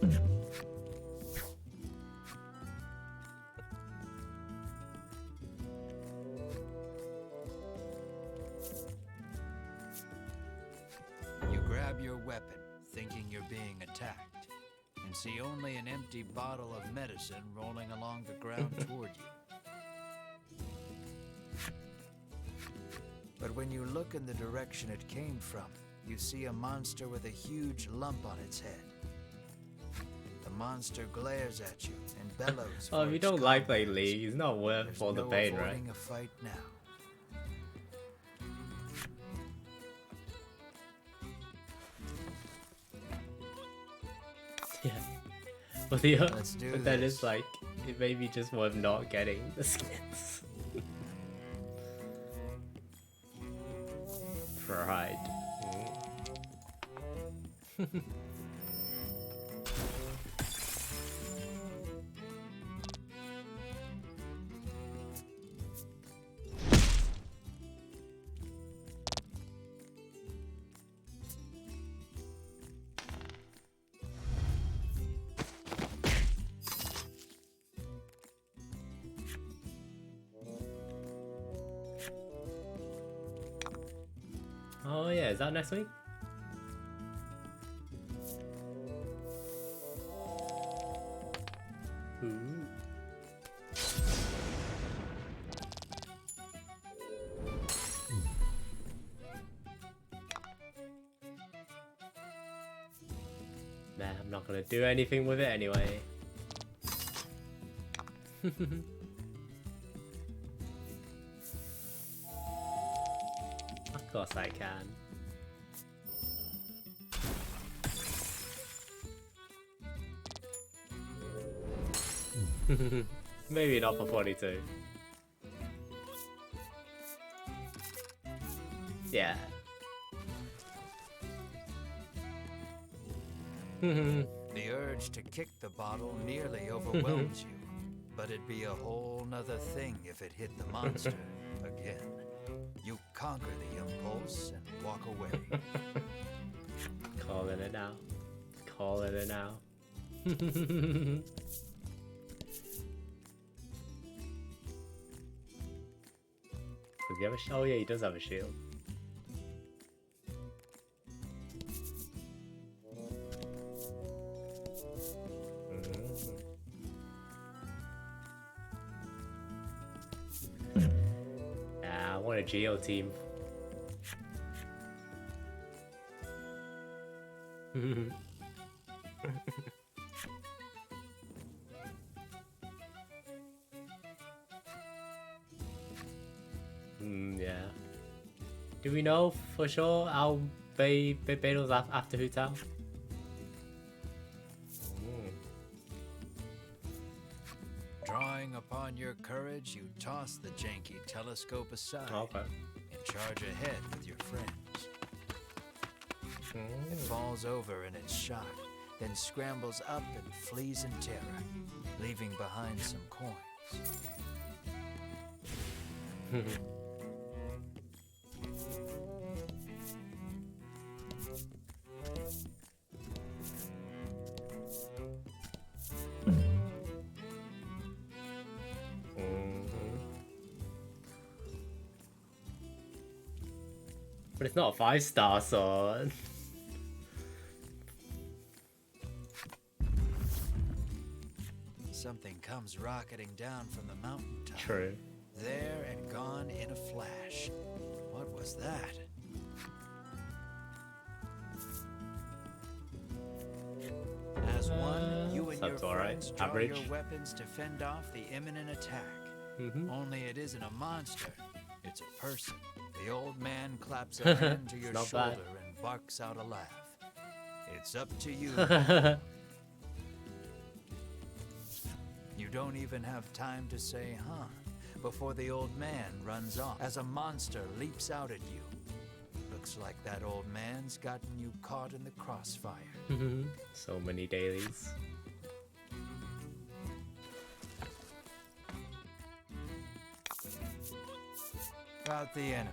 You grab your weapon, thinking you're being attacked, and see only an empty bottle of medicine rolling along the ground toward you. But when you look in the direction it came from, you see a monster with a huge lump on its head. The monster glares at you and bellows. Oh, if you don't like lately, it's not worth all the pain, right? A fight now. Yeah. But that is like, it may be just worth not getting the skins. Pride. Oh yeah, is that next week? Ooh. Man, I'm not gonna do anything with it anyway. Of course I can. Maybe not for 42. Yeah. The urge to kick the bottle nearly overwhelms you, but it'd be a whole nother thing if it hit the monster again. You conquer the impulse and walk away. Calling it now. Calling it now. Does he have a shield? Oh yeah, he does have a shield. I want a Geo team. Yeah. Do we know for sure how Beidou's after Hu Tao? Drawing upon your courage, you toss the janky telescope aside and charge ahead with your friends. It falls over in its shock, then scrambles up and flees in terror, leaving behind some coins. But it's not a 5-star, so... Something comes rocketing down from the mountaintop. True. There and gone in a flash. What was that? As one, you and your friends draw your weapons to fend off the imminent attack. Only it isn't a monster, it's a person. The old man claps a hand to your shoulder and barks out a laugh. It's up to you. You don't even have time to say, huh, before the old man runs off as a monster leaps out at you. Looks like that old man's gotten you caught in the crossfire. So many dailies. About the enemy.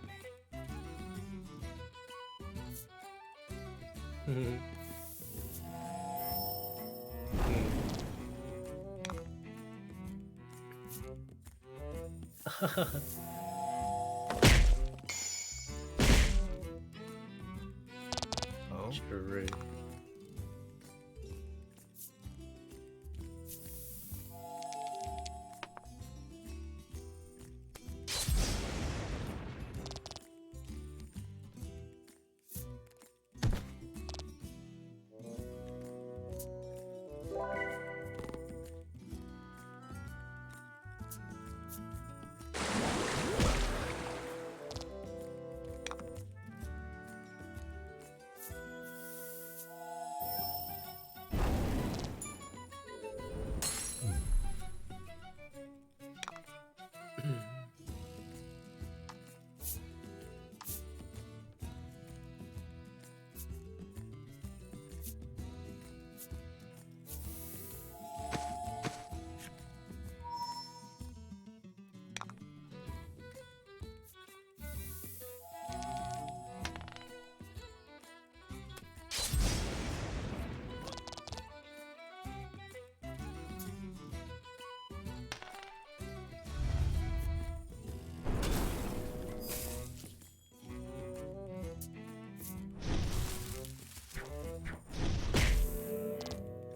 Oh? True.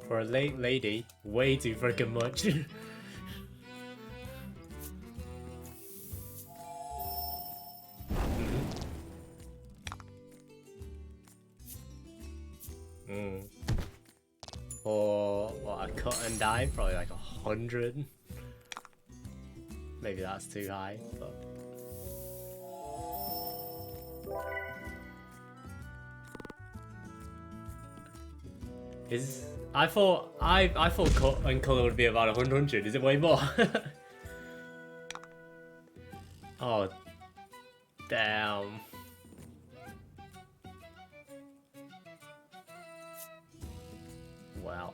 For a late lady, way too freaking much. Or what, a cut and dye? Probably like 100. Maybe that's too high, but is I thought cut and color would be about 100. Is it way more? Oh, damn. Wow.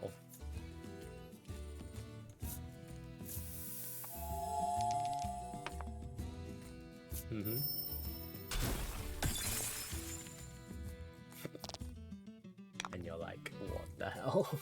And you're like, what the hell?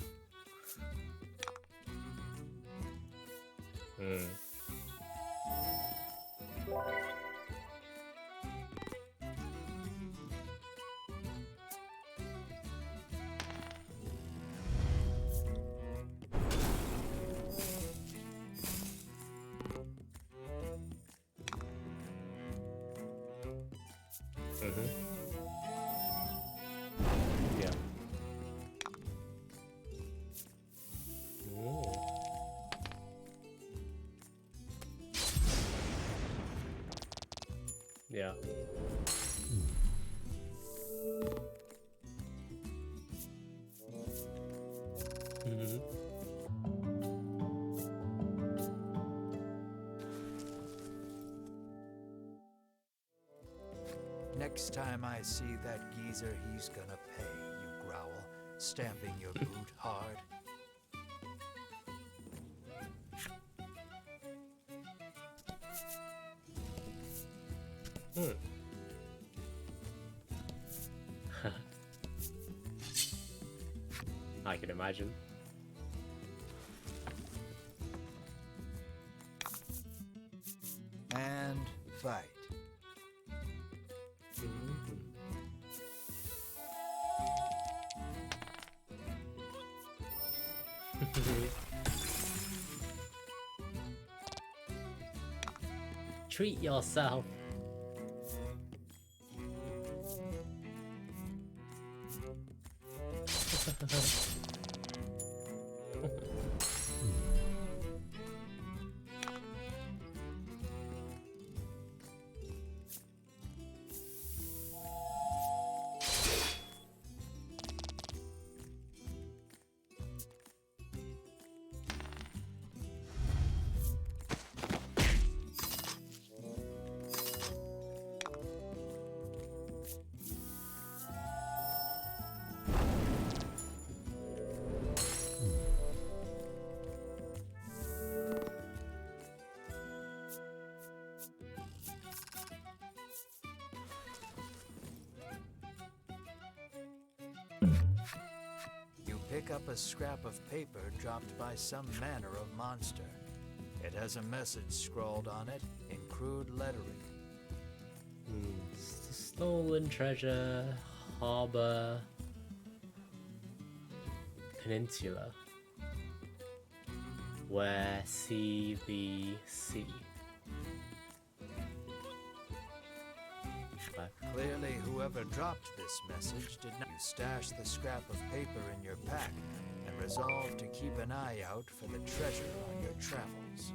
Yeah. Ooh. Yeah. Next time I see that geezer, he's gonna pay, you growl, stamping your boot hard. I can imagine. And fight. Treat yourself. Pick up a scrap of paper dropped by some manner of monster. It has a message scrawled on it in crude lettering. Stolen treasure, harbor, peninsula. Where see the sea. Clearly, whoever dropped this message did not. You stash the scrap of paper in your pack and resolve to keep an eye out for the treasure on your travels.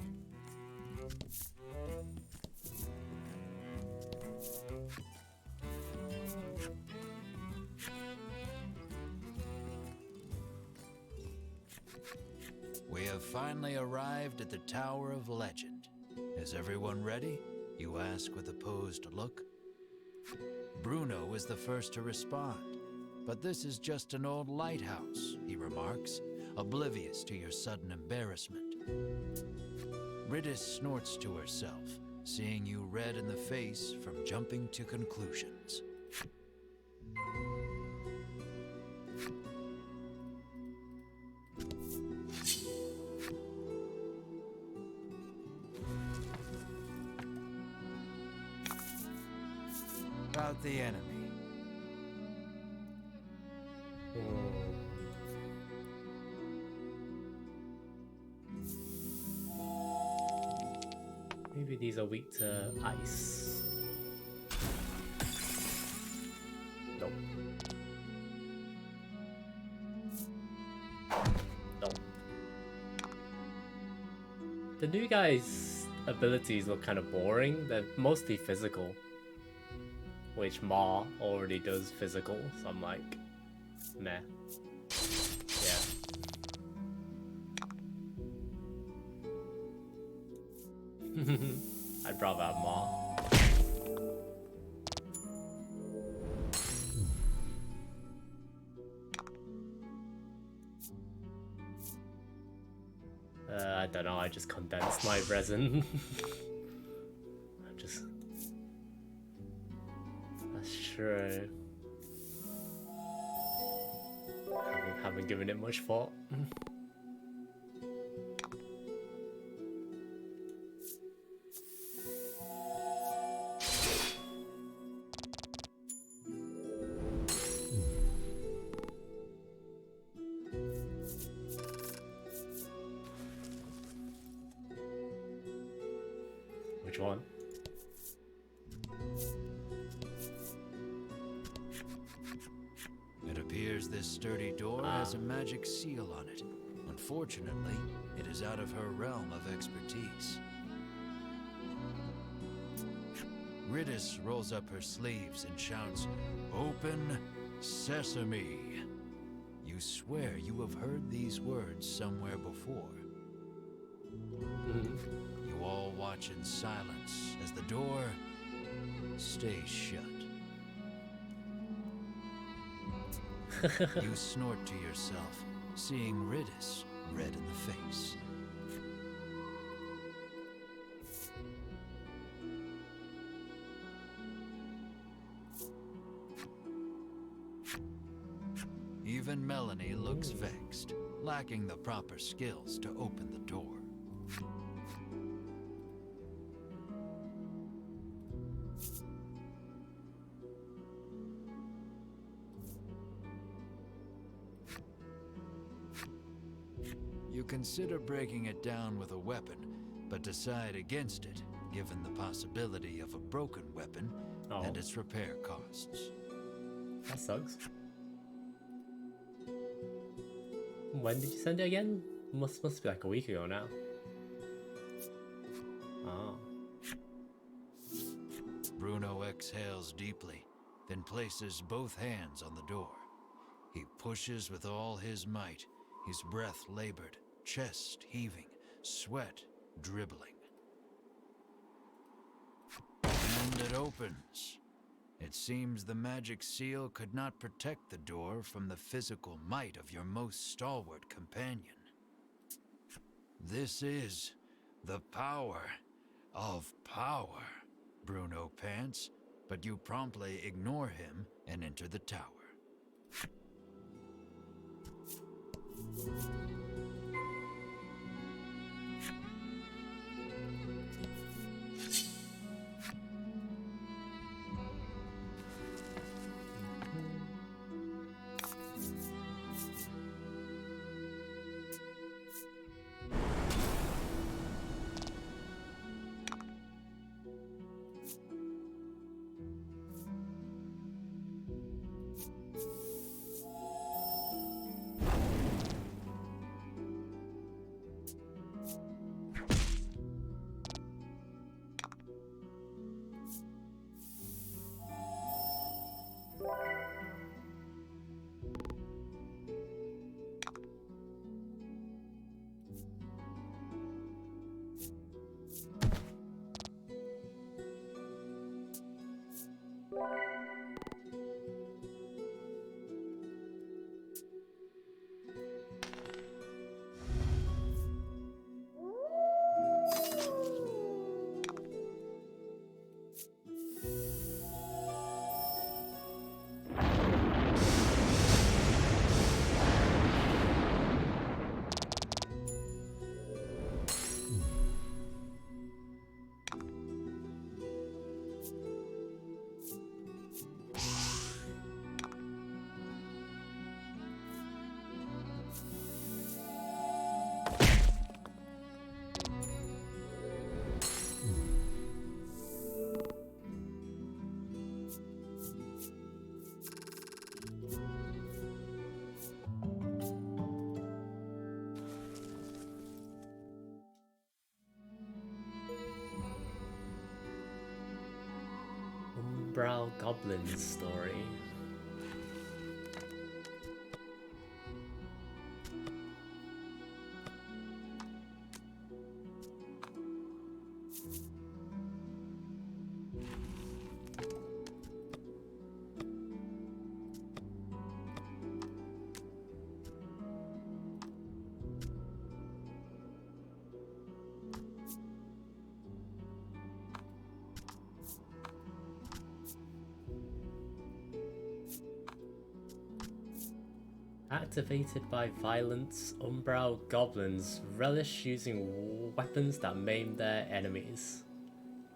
We have finally arrived at the Tower of Legend. Is everyone ready? You ask with a posed look. Bruno is the first to respond. But this is just an old lighthouse, he remarks, oblivious to your sudden embarrassment. Riddis snorts to herself, seeing you red in the face from jumping to conclusions. About the enemy. Maybe these are weak to ice. Nope. Nope. The new guy's abilities look kind of boring. They're mostly physical, which Ma already does physical, so I'm like, meh. Yeah. I'd rather have Ma. I don't know, I just condensed my resin. That's true. Haven't given it much thought. Which one? It appears this sturdy door has a magic seal on it. Unfortunately, it is out of her realm of expertise. Riddis rolls up her sleeves and shouts, "Open Sesame!" You swear you have heard these words somewhere before. You all watch in silence as the door stays shut. You snort to yourself, seeing Riddis red in the face. Even Melanie looks vexed, lacking the proper skills to open the door. You consider breaking it down with a weapon, but decide against it, given the possibility of a broken weapon and its repair costs. That sucks. When did you send it again? Must be like a week ago now. Oh. Bruno exhales deeply, then places both hands on the door. He pushes with all his might, his breath labored, chest heaving, sweat dribbling. And it opens. It seems the magic seal could not protect the door from the physical might of your most stalwart companion. This is the power of power, Bruno pants, but you promptly ignore him and enter the tower. Umbral Goblins story. Activated by violence, Umbral Goblins relish using weapons that maim their enemies,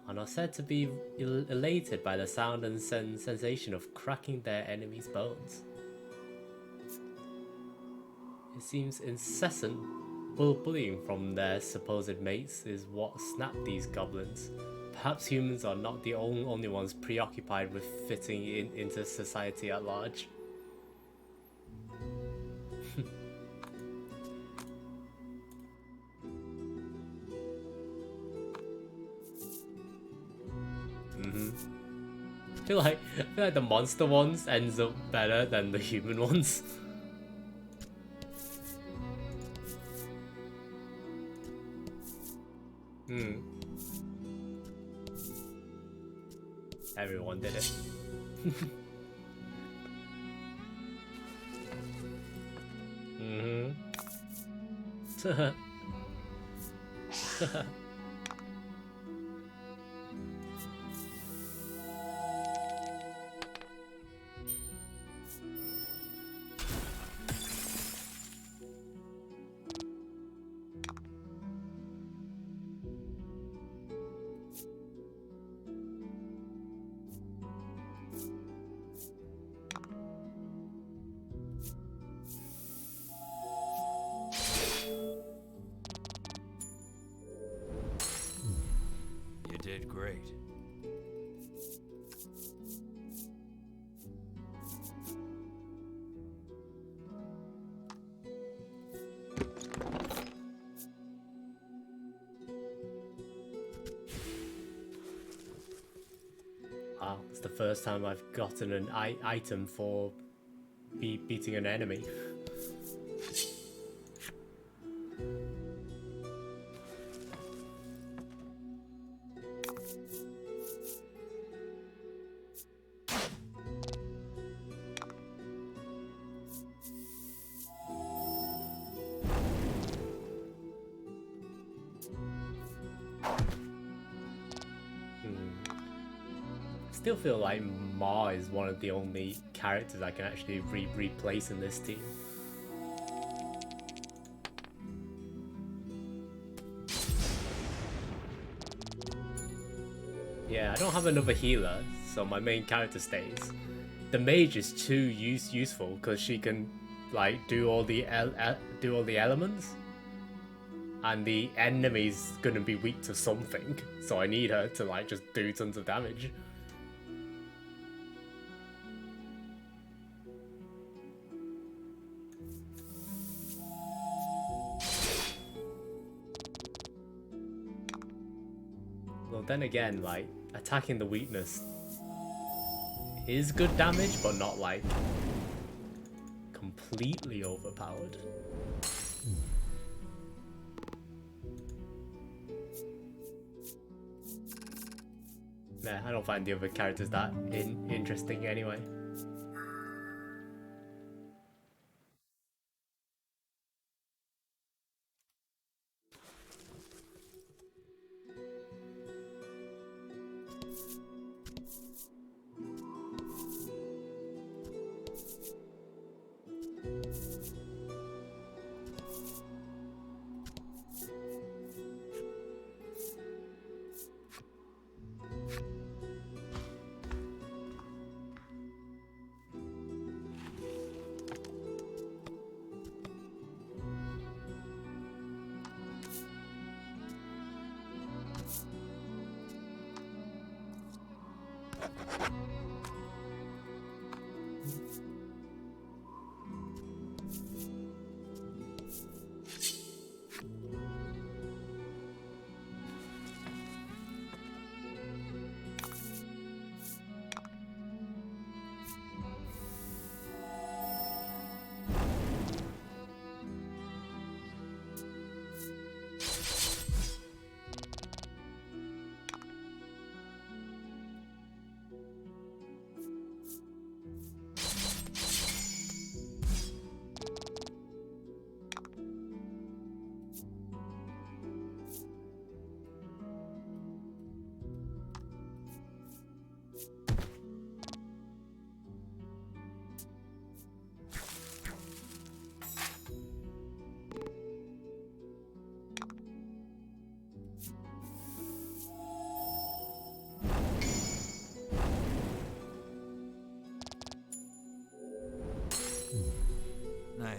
and are said to be elated by the sound and sensation of cracking their enemies' bones. It seems incessant bullying from their supposed mates is what snapped these goblins. Perhaps humans are not the only ones preoccupied with fitting into society at large. I feel like the monster ones ends up better than the human ones. Everyone did it. Did great. Wow, it's the first time I've gotten an item for beating an enemy. Still feel like Ma is one of the only characters I can actually replace in this team. Yeah, I don't have another healer, so my main character stays. The mage is too useful because she can like do all the elements, and the enemy's gonna be weak to something, so I need her to like just do tons of damage. Well, then again, like, attacking the weakness is good damage, but not, like, completely overpowered. Nah, I don't find the other characters that interesting anyway.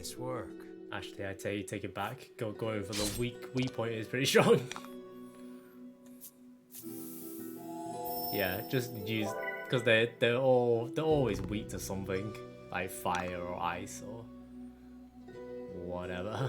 Nice work. Actually, I take it back. Going for the weak point is pretty strong. Yeah, just use, because they're always weak to something like fire or ice or whatever.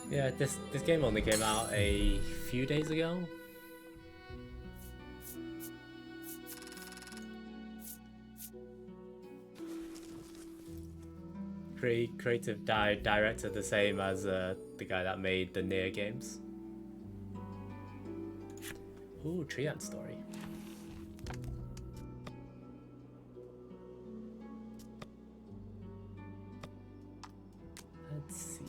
Yeah, this game only came out a few days ago. Creative director the same as the guy that made the Nier games. Ooh, Trian story. Let's see.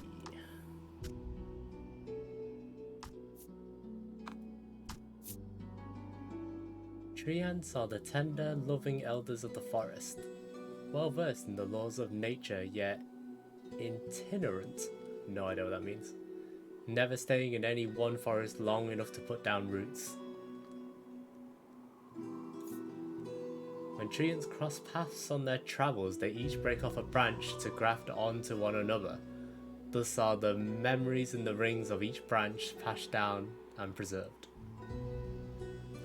Trian saw the tender, loving elders of the forest, well versed in the laws of nature, yet itinerant. No idea what that means. Never staying in any one forest long enough to put down roots. When Trians cross paths on their travels, they each break off a branch to graft onto one another. Thus are the memories in the rings of each branch passed down and preserved.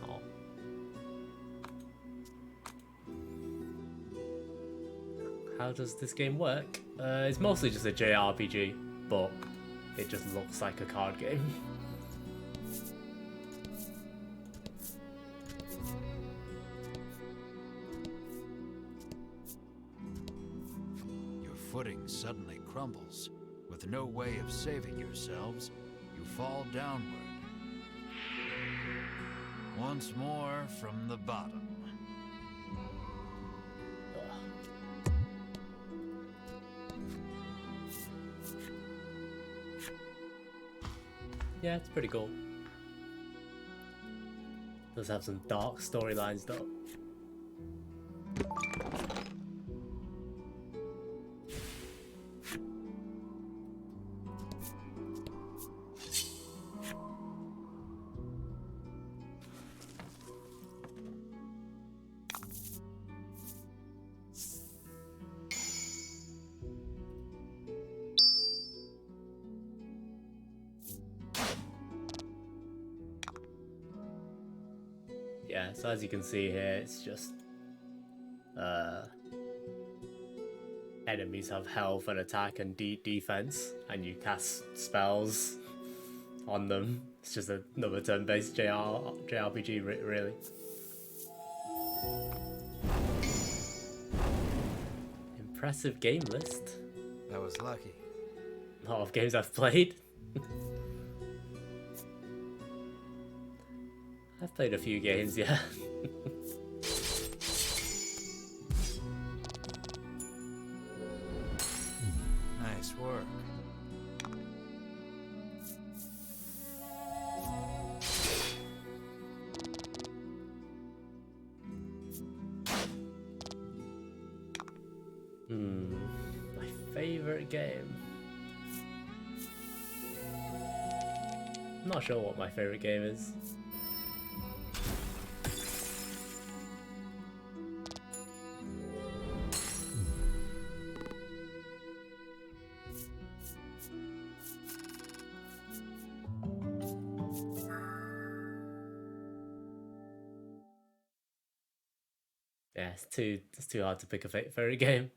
Oh. How does this game work? It's mostly just a JRPG, but it just looks like a card game. Your footing suddenly crumbles. With no way of saving yourselves, you fall downward. Once more from the bottom. Yeah, it's pretty cool. Does have some dark storylines though. Yeah, so as you can see here, it's just enemies have health and attack and defense, and you cast spells on them. It's just another turn-based JRPG, really. Impressive game list. That was lucky. A lot of games I've played. I've played a few games, yeah. Nice work. My favorite game. I'm not sure what my favorite game is. Yeah, it's too hard to pick a favorite game.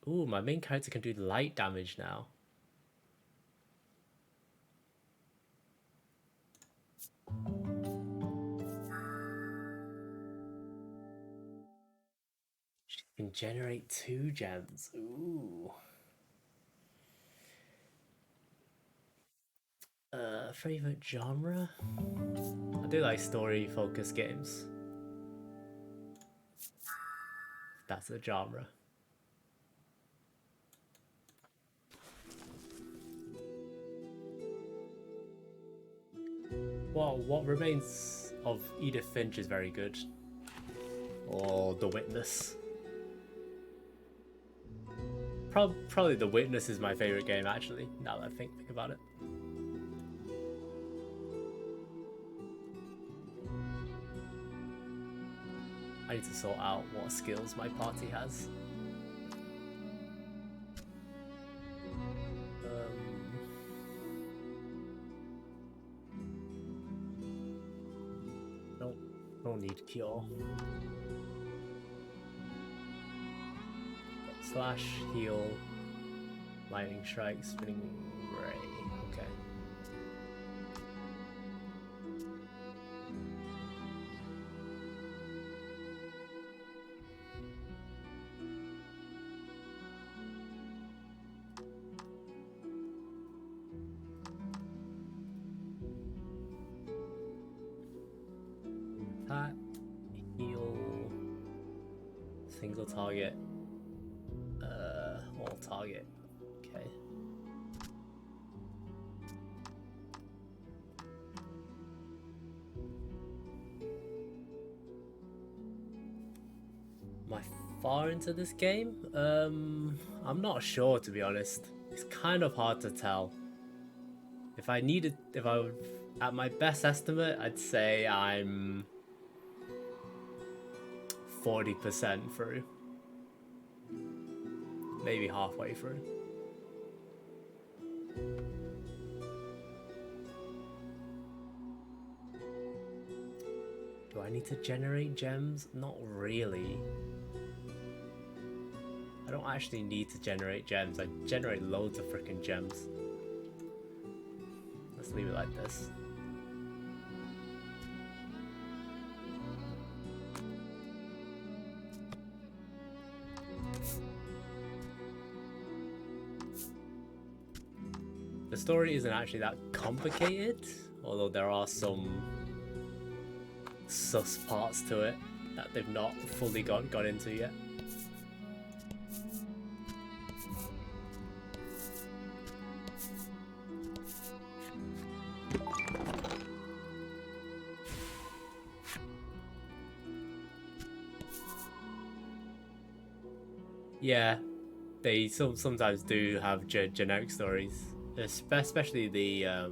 Ooh, my main character can do light damage now. She can generate 2 gems. Ooh. Favorite genre? I do like story-focused games. That's a genre. Well, what remains of Edith Finch is very good. Or The Witness. Probably The Witness is my favorite game, actually, now that I think about it. I need to sort out what skills my party has. No need cure. Slash, heal, lightning strike, spinning ray. Okay. That heal, single target, all target. Okay. Am I far into this game? I'm not sure, to be honest. It's kind of hard to tell. If I would, at my best estimate, I'd say I'm 40% through. Maybe halfway through. Do I need to generate gems? Not really. I don't actually need to generate gems. I generate loads of freaking gems. Let's leave it like this. The story isn't actually that complicated, although there are some sus parts to it that they've not fully got into yet. Yeah, they sometimes do have generic stories, especially the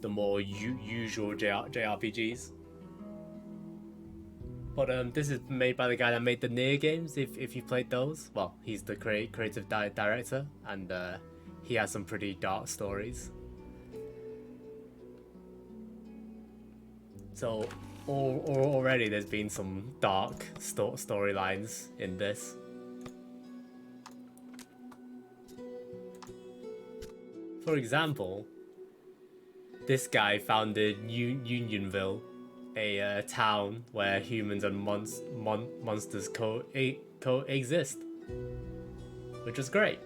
more usual JRPGs. But this is made by the guy that made the Nier games. If you played those, well, he's the creative director, and he has some pretty dark stories. So already there's been some dark storylines in this. For example, this guy founded Unionville, a town where humans and monsters coexist, which was great.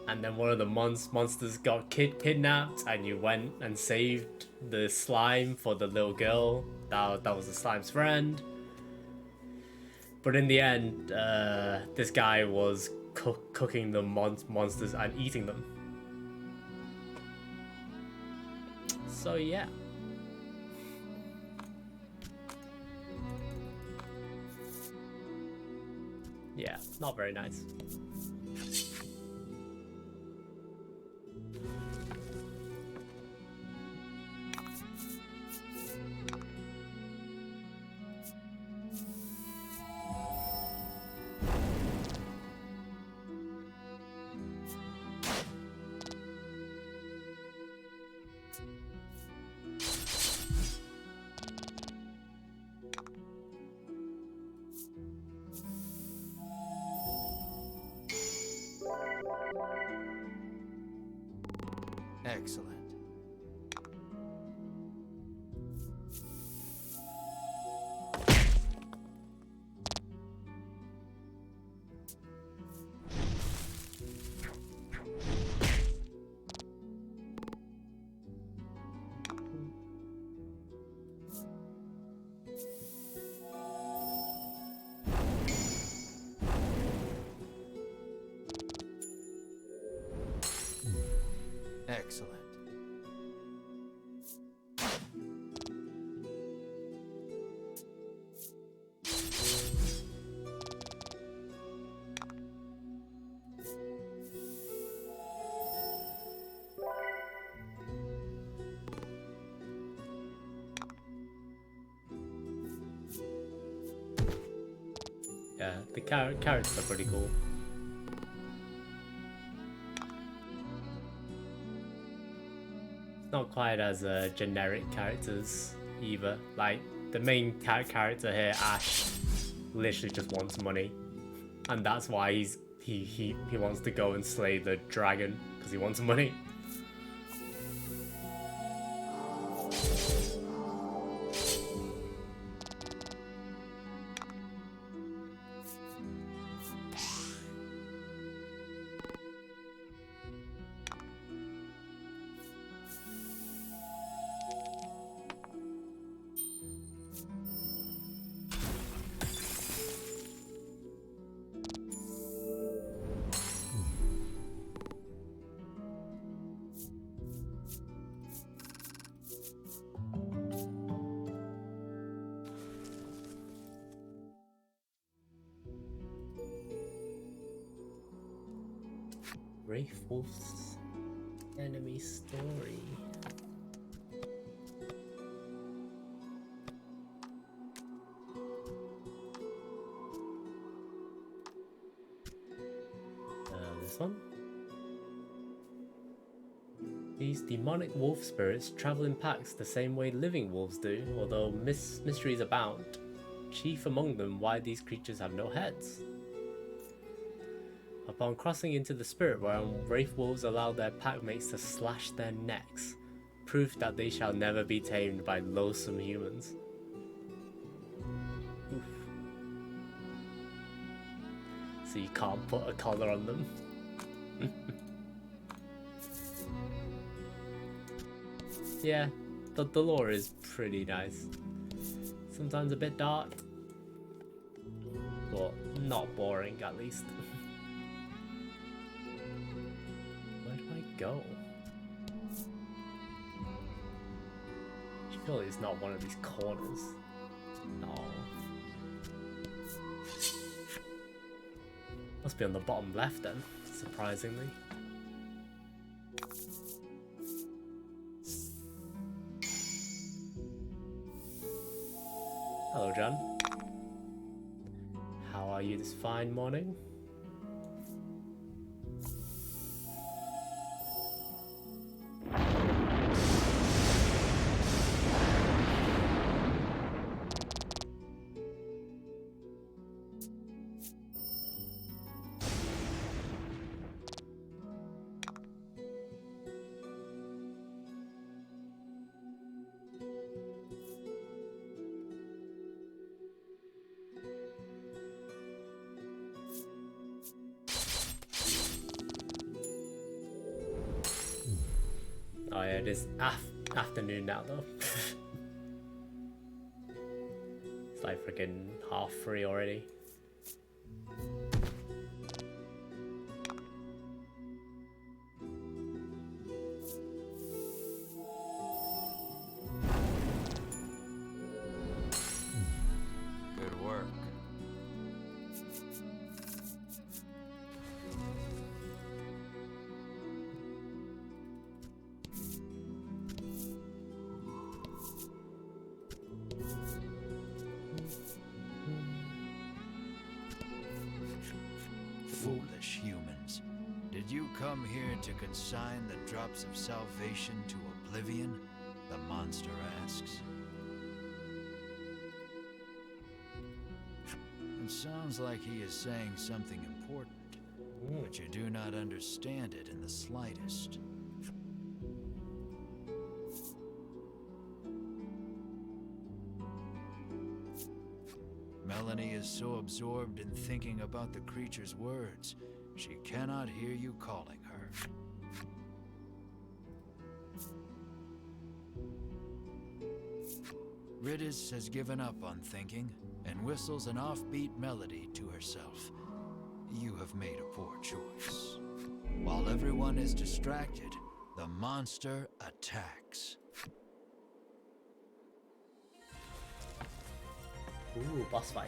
And then one of the monsters got kidnapped, and you went and saved the slime for the little girl that was the slime's friend. But in the end, this guy was cooking the monsters and eating them. So yeah. Yeah, not very nice. Excellent. Excellent. Yeah, the carrots are pretty cool. It's not quite as generic characters either. Like the main character here, Ash, literally just wants money, and that's why he wants to go and slay the dragon because he wants money. Wraith Wolf's enemy story. This one. These demonic wolf spirits travel in packs the same way living wolves do, although mysteries abound. Chief among them why these creatures have no heads. Upon crossing into the spirit realm, wraith wolves allow their packmates to slash their necks, proof that they shall never be tamed by loathsome humans. Oof. So you can't put a collar on them. Yeah, the lore is pretty nice. Sometimes a bit dark, but not boring at least. Where do I go? Surely it's not one of these corners. No. Must be on the bottom left then, surprisingly. Hello, John. How are you this fine morning? Oh yeah, it is afternoon now though. It's like freaking 3:30 already. Good work. Foolish humans. Did you come here to consign the drops of salvation to oblivion? The monster asks. It sounds like he is saying something important, but you do not understand it in the slightest. Melanie is so absorbed in thinking about the creature's words, she cannot hear you calling her. Ridis has given up on thinking and whistles an offbeat melody to herself. You have made a poor choice. While everyone is distracted, the monster attacks. Ooh, boss fight.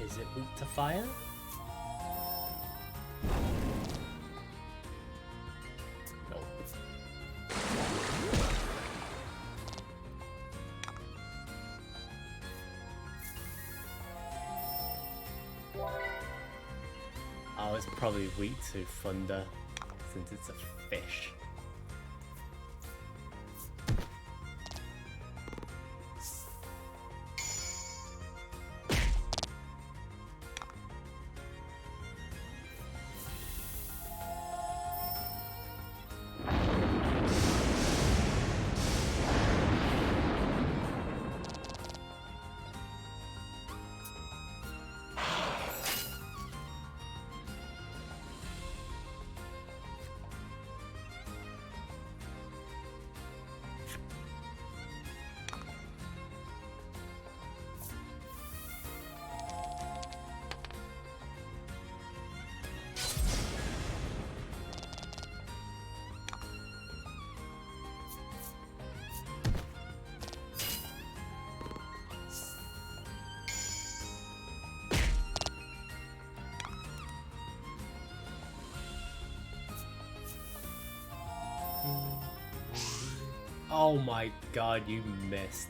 Is it weak to fire? Nope. Oh, it's probably weak to thunder since it's a fish. Oh my god, you missed.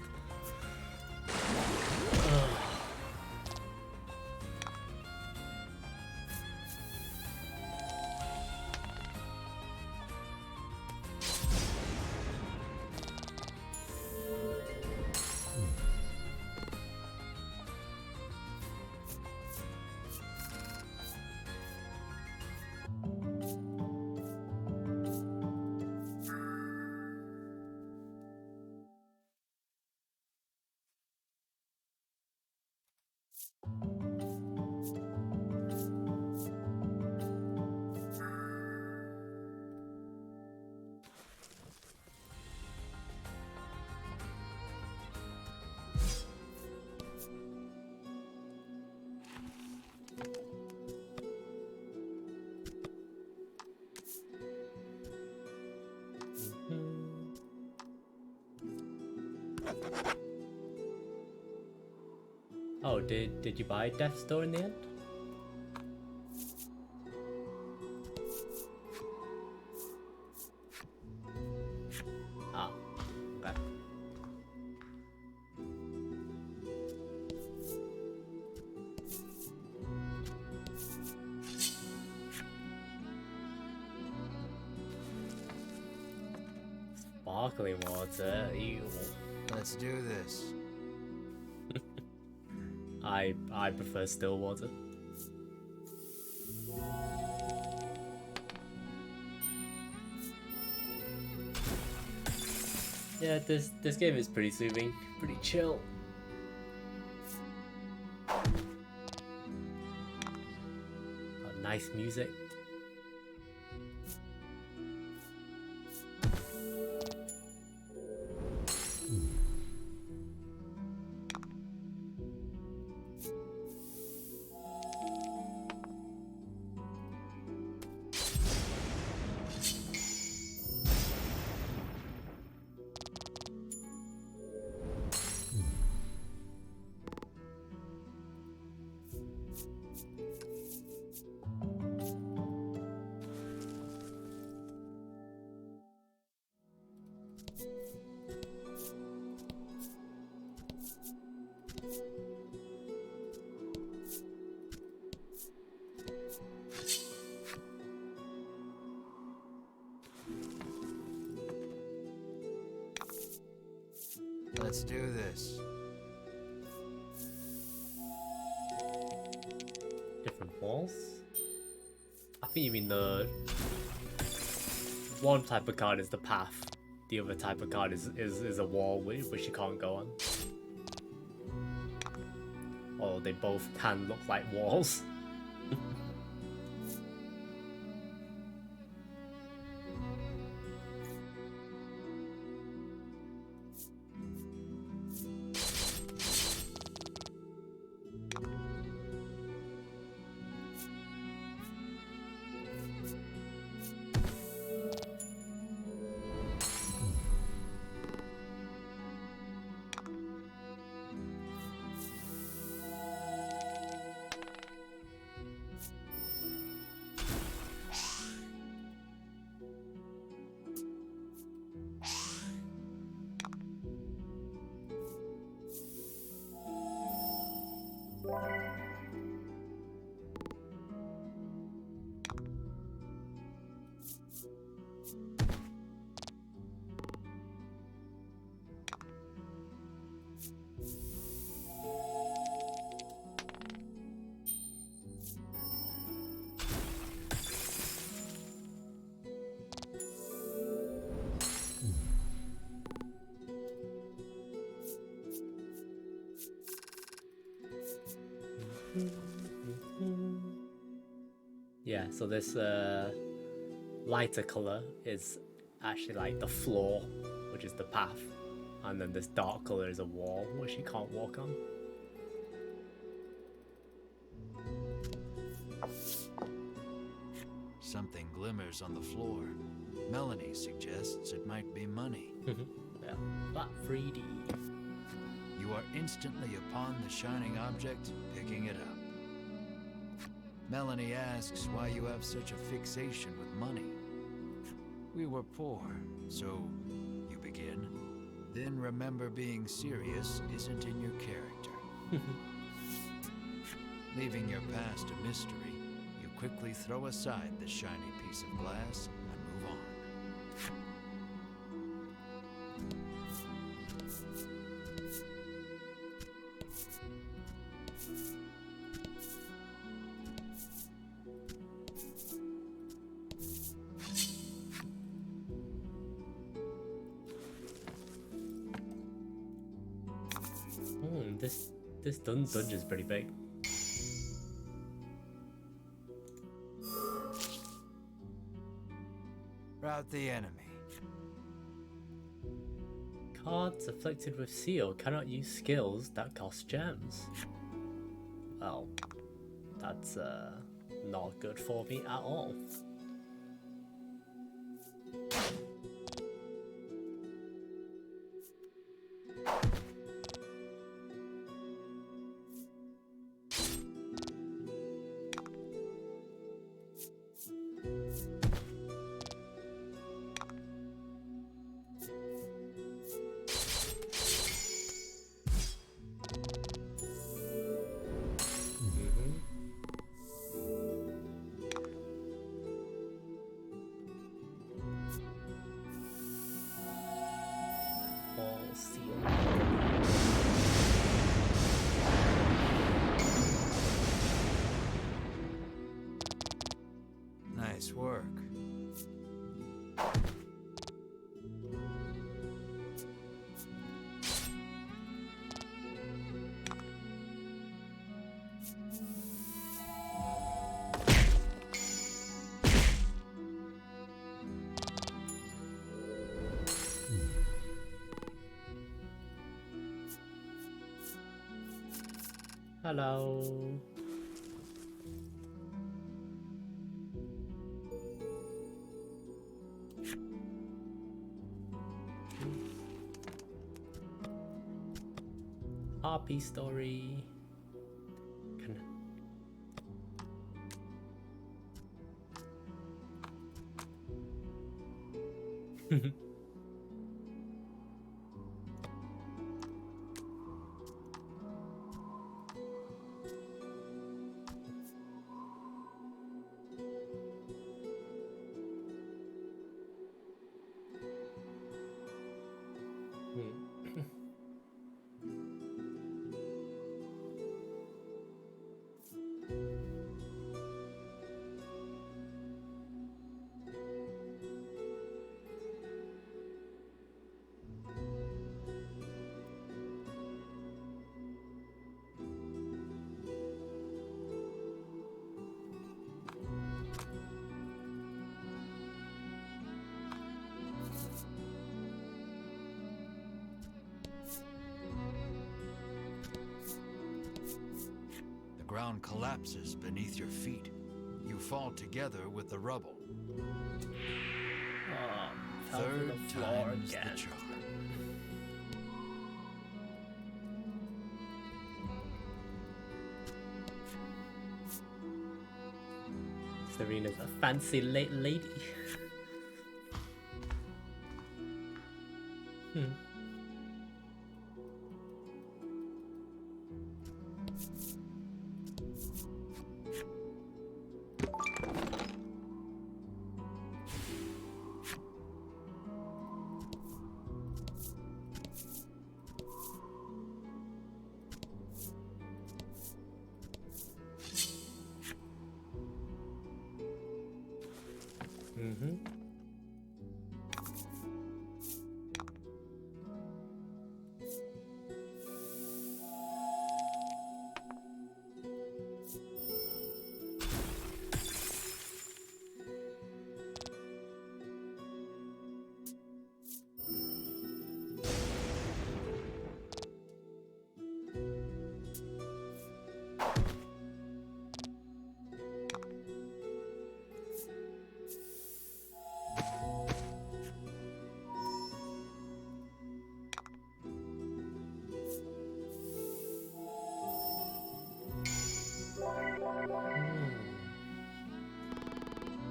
Oh, did you buy Death's Door in the end? Ah, okay. Sparkling water, ew. Let's do this. I prefer still water. Yeah, this game is pretty soothing, pretty chill. Nice music. Let's do this. Different walls? I think you mean the... One type of card is the path. The other type of card is a wall which you can't go on. Or they both can look like walls. Yeah, so this lighter color is actually like the floor, which is the path, and then this dark color is a wall which you can't walk on. Something glimmers on the floor. Melanie suggests it might be money. Yeah, that 3D. You are instantly upon the shining object, picking it up. Melanie asks why you have such a fixation with money. We were poor, so you begin. Then remember being serious isn't in your character. Leaving your past a mystery, you quickly throw aside the shiny piece of glass and move on. This dungeon's pretty big. Rout the enemy. Cards afflicted with seal cannot use skills that cost gems. Well, that's not good for me at all. Nice work. Hello. RP story. ground collapses beneath your feet. You fall together with the rubble. Third time's the charm. Serena's a fancy lady.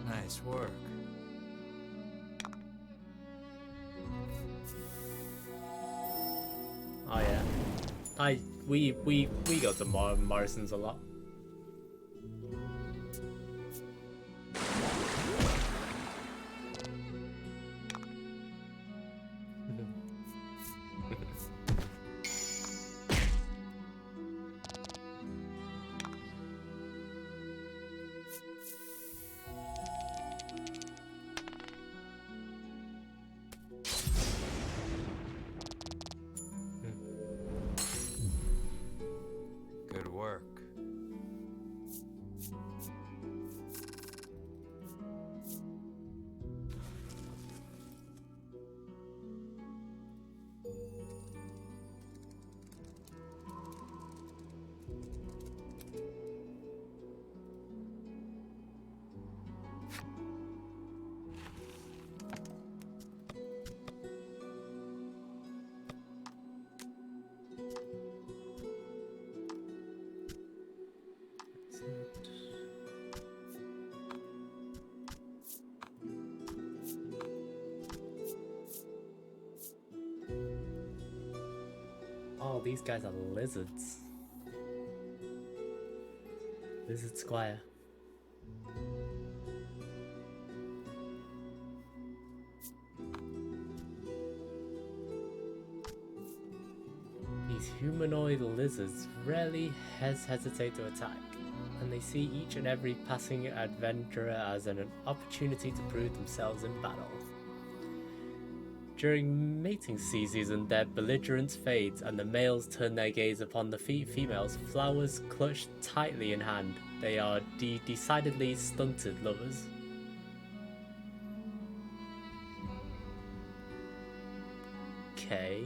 Nice work. Oh yeah, we go to Morrison's a lot. Good work. Oh, these guys are lizards. Lizard Squire. These humanoid lizards rarely hesitate to attack, and they see each and every passing adventurer as an opportunity to prove themselves in battle. During mating season, their belligerence fades and the males turn their gaze upon the females, flowers clutched tightly in hand. They are decidedly stunted lovers. Okay.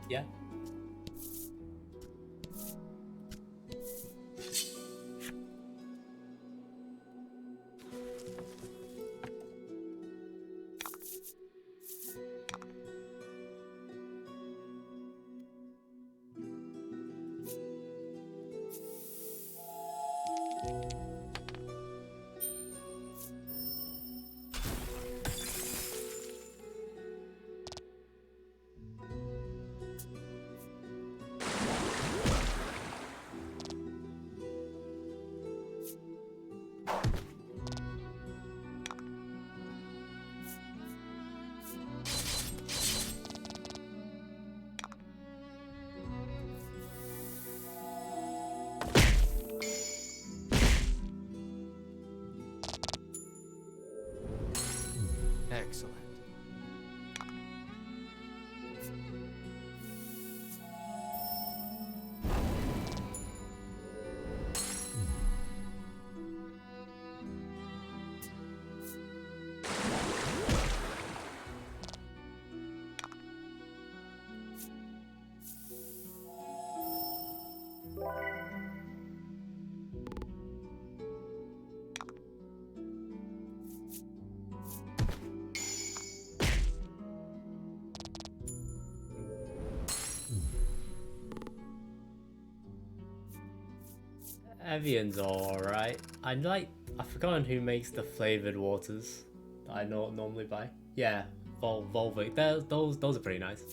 Yeah. Excellent. Evian's alright. I've forgotten who makes the flavored waters that I normally buy. Yeah, Volvic. Those are pretty nice.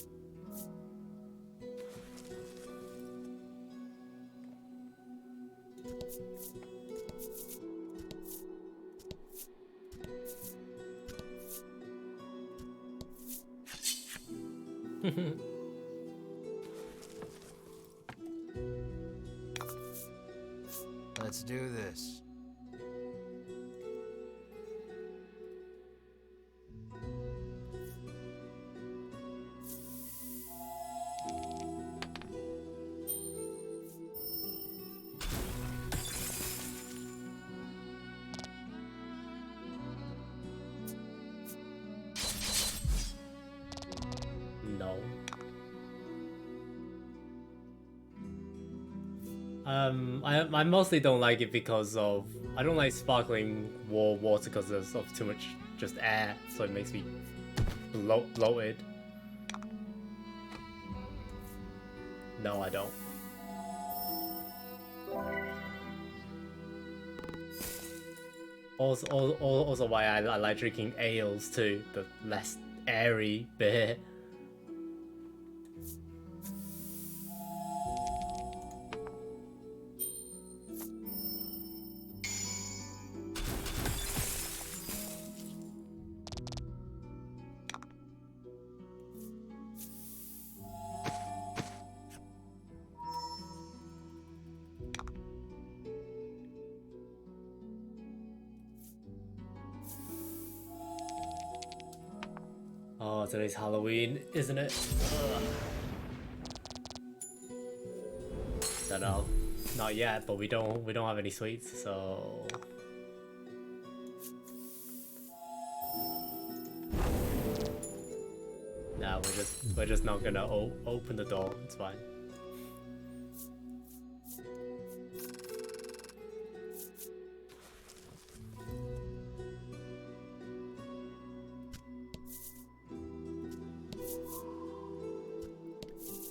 Let's do this. No. I mostly don't like it because of I don't like sparkling water because there's of too much just air, so it makes me bloated. No, I don't. Also why I like drinking ales too, the less airy beer. Oh, today's Halloween, isn't it? Ugh. Don't know. Not yet, but we don't have any sweets, so nah, we're just not gonna open the door. It's fine.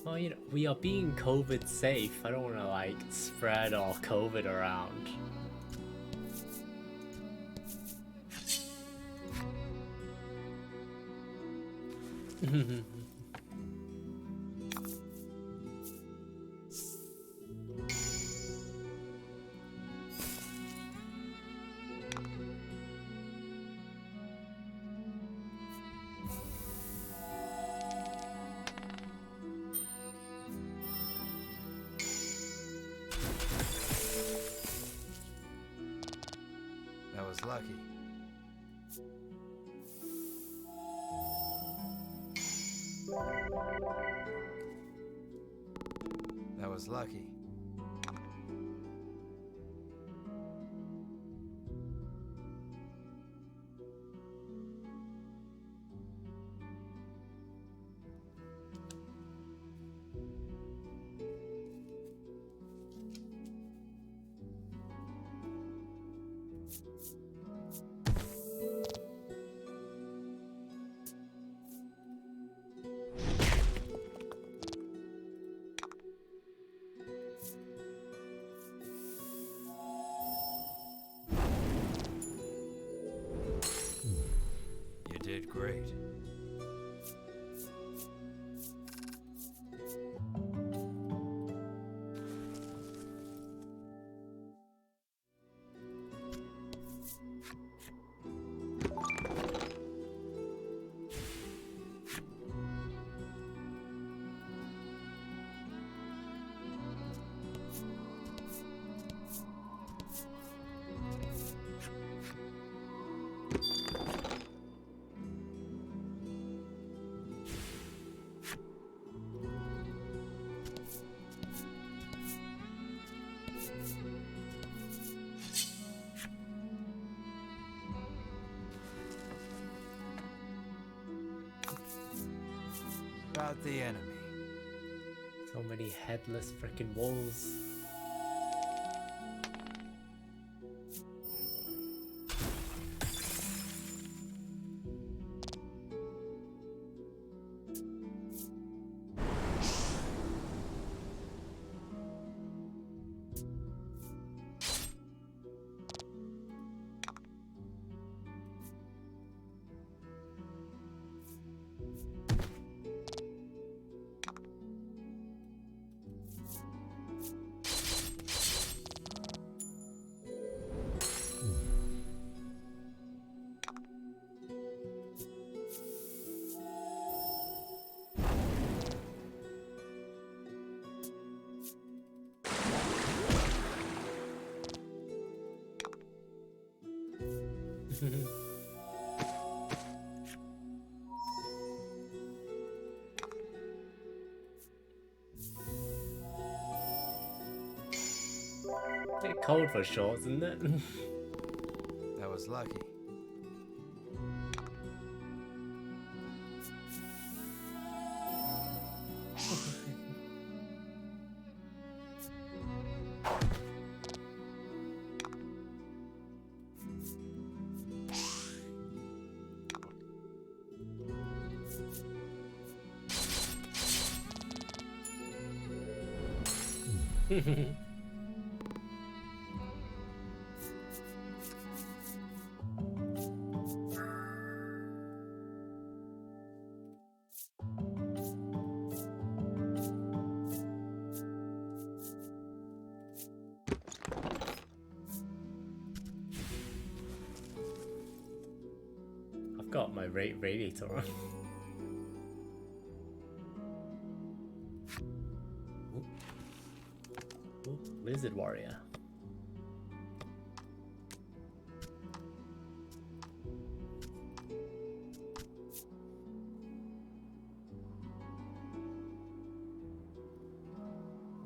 Well, you know, we are being COVID safe. I don't want to like spread all COVID around. That was lucky. That was lucky. You did great. About the enemy. So many headless freaking walls. Bit cold for shorts, isn't it? That was lucky. I've got my radiator on. Ooh, Lizard Warrior.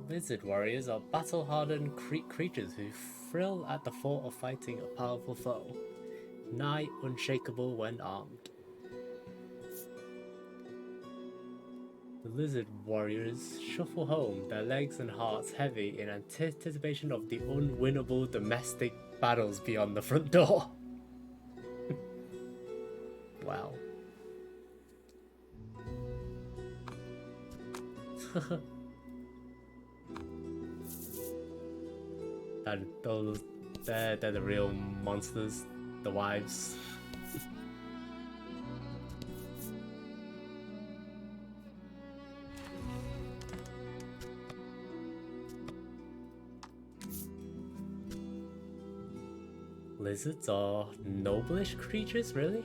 Lizard warriors are battle-hardened creatures who thrill at the thought of fighting a powerful foe, nigh unshakable when armed. The lizard warriors shuffle home, their legs and hearts heavy in anticipation of the unwinnable domestic battles beyond the front door. Wow. They're the real monsters, the wives. Lizards are noblish creatures, really?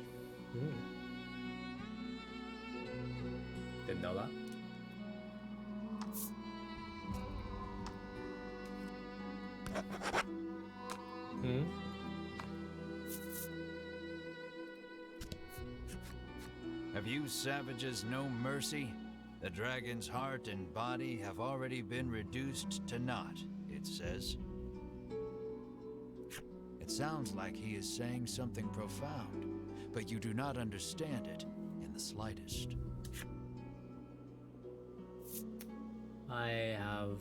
Didn't know that. Have you savages no mercy? The dragon's heart and body have already been reduced to naught, it says. It sounds like he is saying something profound, but you do not understand it in the slightest. I have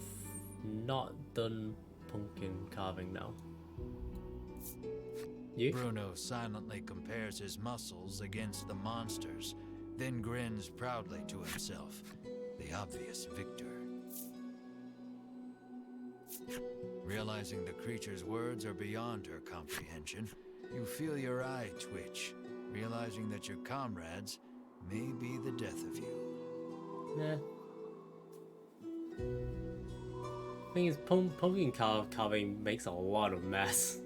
not done pumpkin carving now. You? Bruno silently compares his muscles against the monster's, then grins proudly to himself, the obvious victor. Realizing the creature's words are beyond her comprehension, you feel your eye twitch, realizing that your comrades may be the death of you. Nah. Thing is, pumpkin carving makes a lot of mess.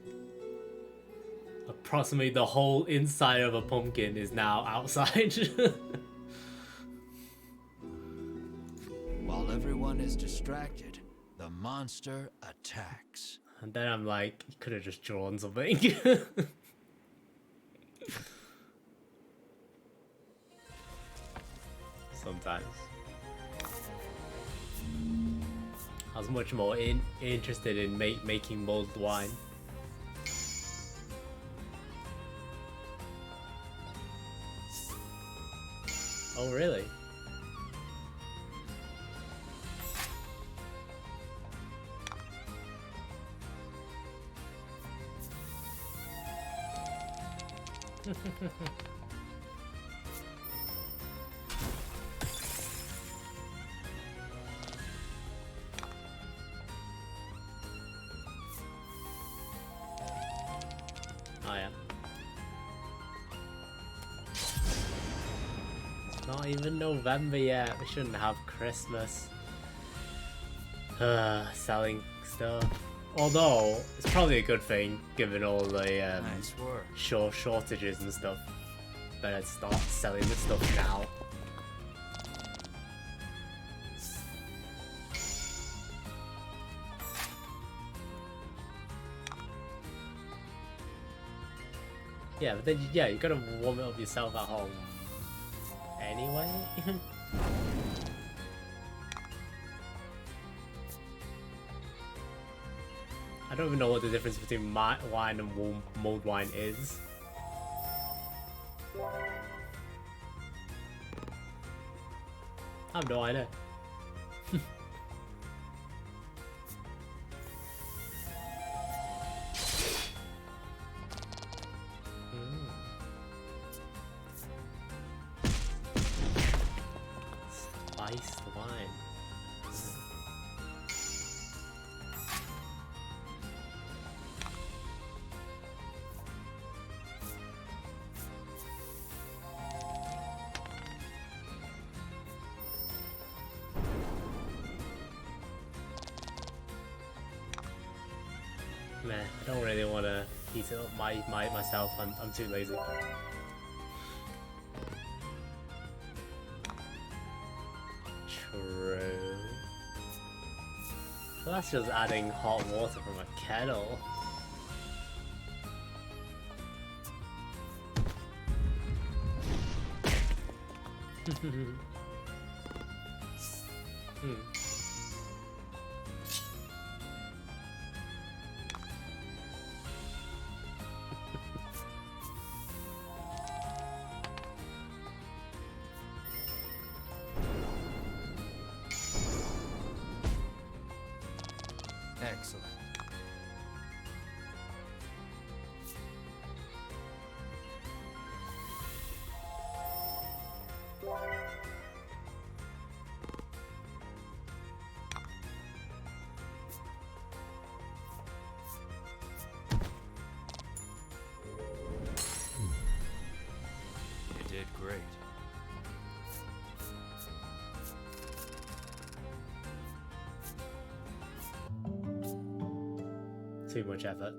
Approximately the whole inside of a pumpkin is now outside. While everyone is distracted, the monster attacks. And then I'm like, you could have just drawn something. Sometimes. I was much more interested in making mulled wine. Oh, really? Oh yeah. It's not even November yet. We shouldn't have Christmas. Selling stuff. Although it's probably a good thing given all the Nice work. shortages and stuff. Better start selling the stuff now. Yeah, but then yeah, you gotta warm it up yourself at home. Anyway. I don't even know what the difference between wine and mulled wine is. I have no idea. Spiced wine. Man, I don't really want to heat it up myself. I'm too lazy. True. Well, that's just adding hot water from a kettle. Excellent. You did great. Too much effort.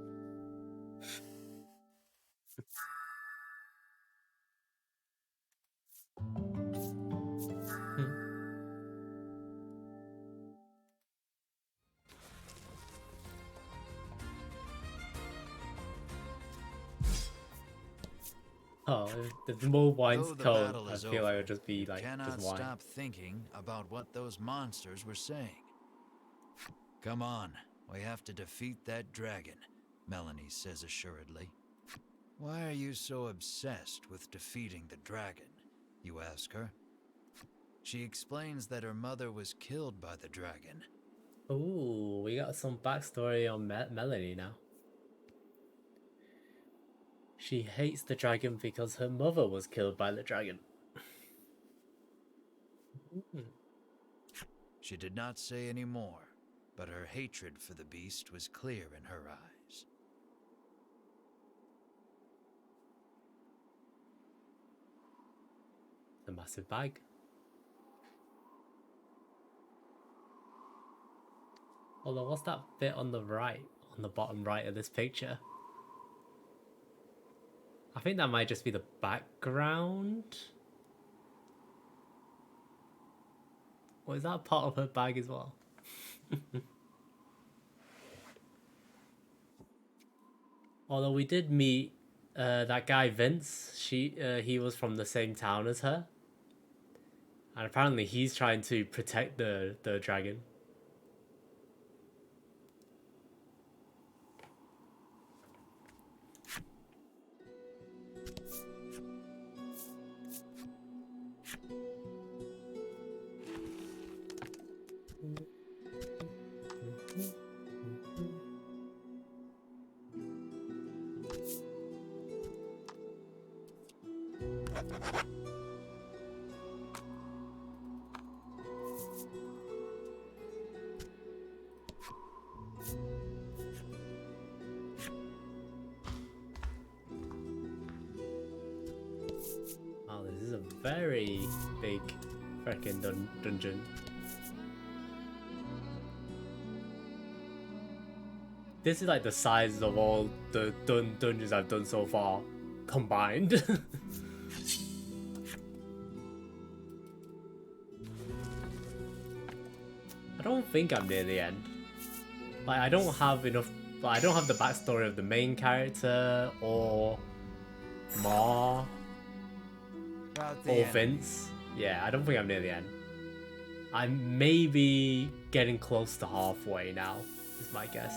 Oh, if the more wine's cold, I feel like it would just be like just wine. Stop thinking about what those monsters were saying. Come on, we have to defeat that dragon, Melanie says assuredly. Why are you so obsessed with defeating the dragon? You ask her. She explains that her mother was killed by the dragon. Ooh, we got some backstory on Melanie now. She hates the dragon because her mother was killed by the dragon. She did not say any more, but her hatred for the beast was clear in her eyes. The massive bag. Although, what's that bit on the right, on the bottom right of this picture? I think that might just be the background. Or is that part of her bag as well? Although we did meet that guy Vince. He was from the same town as her. And apparently he's trying to protect the dragon. Wow, this is a very big freaking dungeon. This is like the size of all the dungeons I've done so far combined. I don't think I'm near the end. Like, I don't have enough. Like, I don't have the backstory of the main character or Ma or Vince. Yeah, I don't think I'm near the end. I'm maybe getting close to halfway now, is my guess.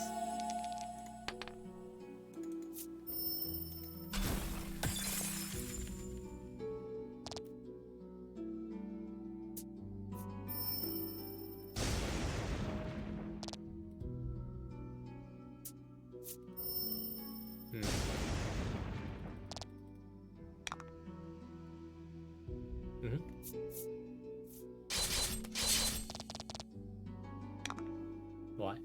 Why?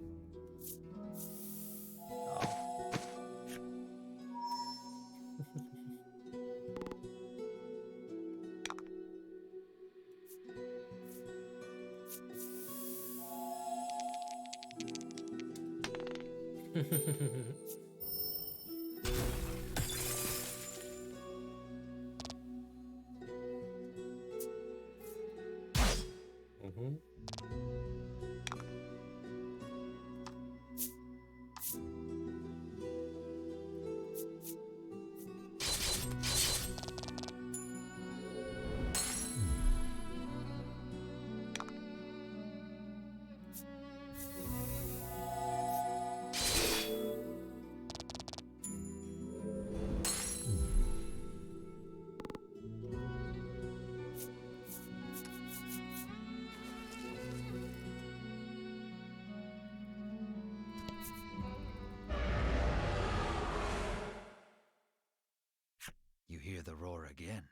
You hear the roar again.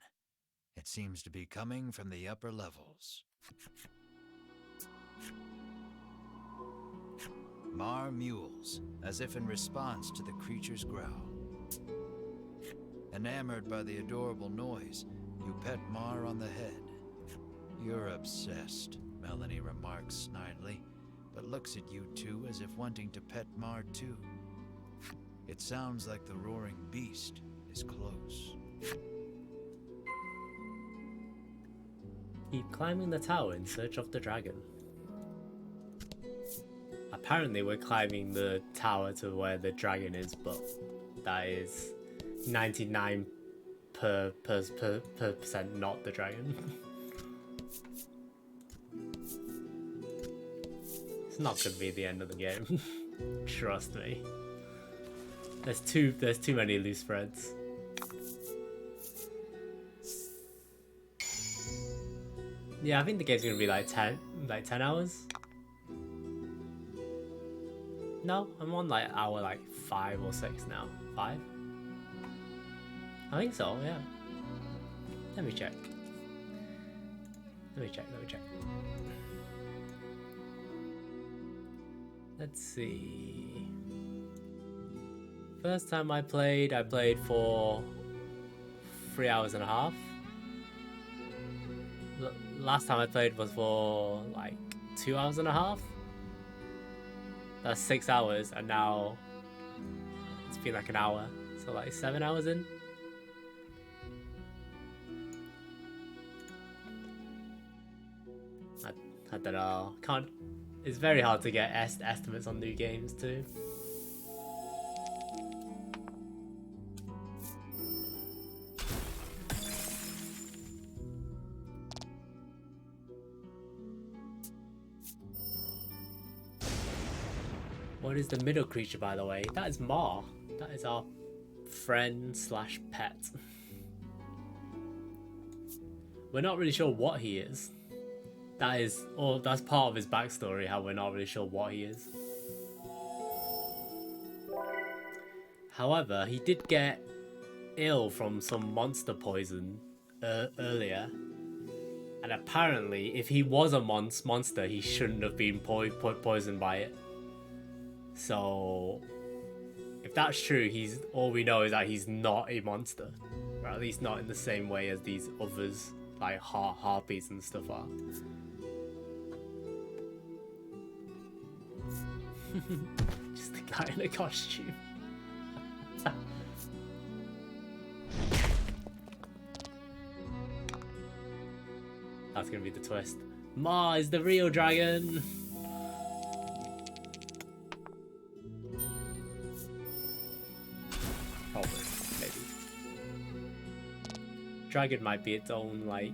It seems to be coming from the upper levels. Mar mewls, as if in response to the creature's growl. Enamored by the adorable noise, you pet Mar on the head. You're obsessed, Melanie remarks snidely, but looks at you two as if wanting to pet Mar too. It sounds like the roaring beast is close. Keep climbing the tower in search of the dragon. Apparently we're climbing the tower to where the dragon is, but that is 99% not the dragon. It's not gonna be the end of the game. Trust me. There's too many loose threads. Yeah, I think the game's gonna be like 10 hours. No, I'm on like hour like 5 or 6 now. 5? I think so, yeah. Let me check. Let's see. First time I played for 3 hours and a half. Last time I played was for like 2 hours and a half. That's 6 hours, and now it's been like an hour, so like 7 hours in. I don't know. Can't. It's very hard to get estimates on new games too. What is the middle creature, by the way? That is Mar. That is our friend slash pet. we're not really sure what he is. That's part of his backstory, how we're not really sure what he is. However, he did get ill from some monster poison earlier. And apparently, if he was a monster, he shouldn't have been poisoned by it. So, if that's true, all we know is that he's not a monster. Or at least not in the same way as these others, like harpies and stuff are. Just the guy in a costume. That's gonna be the twist. Ma is the real dragon! Probably, maybe. Dragon might be its own, like,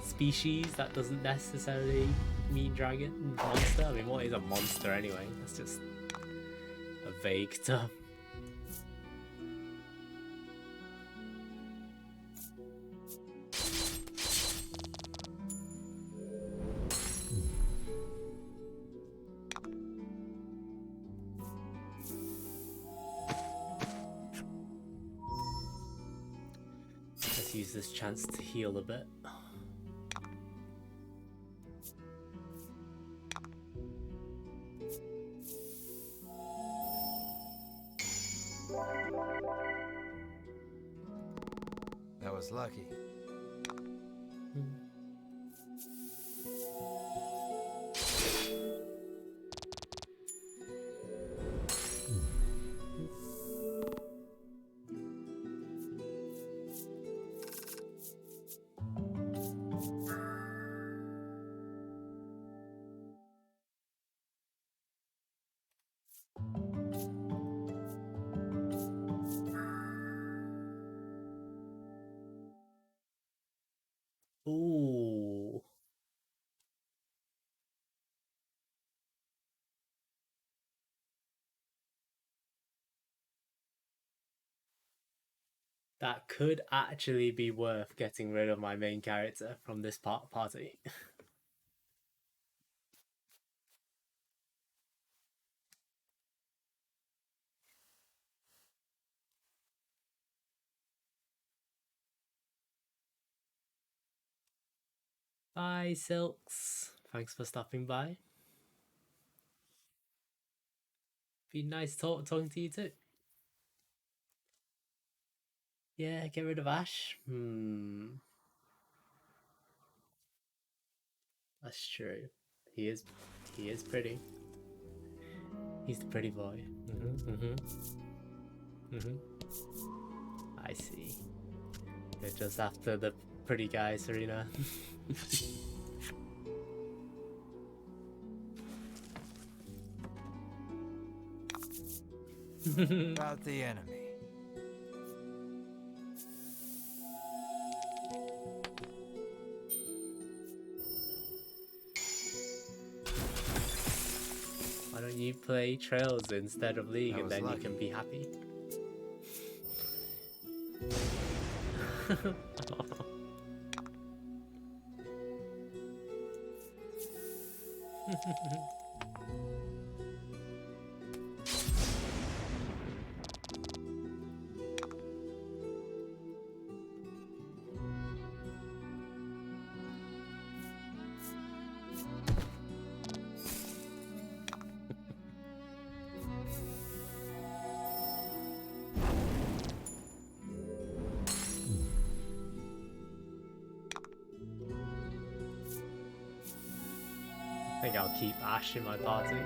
species. That doesn't necessarily mean dragon. Monster? I mean, what is a monster anyway? That's just a vague term. Let's use this chance to heal a bit. That was lucky. Ooh. That could actually be worth getting rid of my main character from this party. Bye, Silks. Thanks for stopping by. Be nice talking to you too. Yeah, get rid of Ash. That's true. He is pretty. He's the pretty boy. I see. You're just after the pretty guy, Serena. About the enemy. Why don't you play Trails instead of League, and then lucky. You can be happy? I think I'll keep Ash in my party.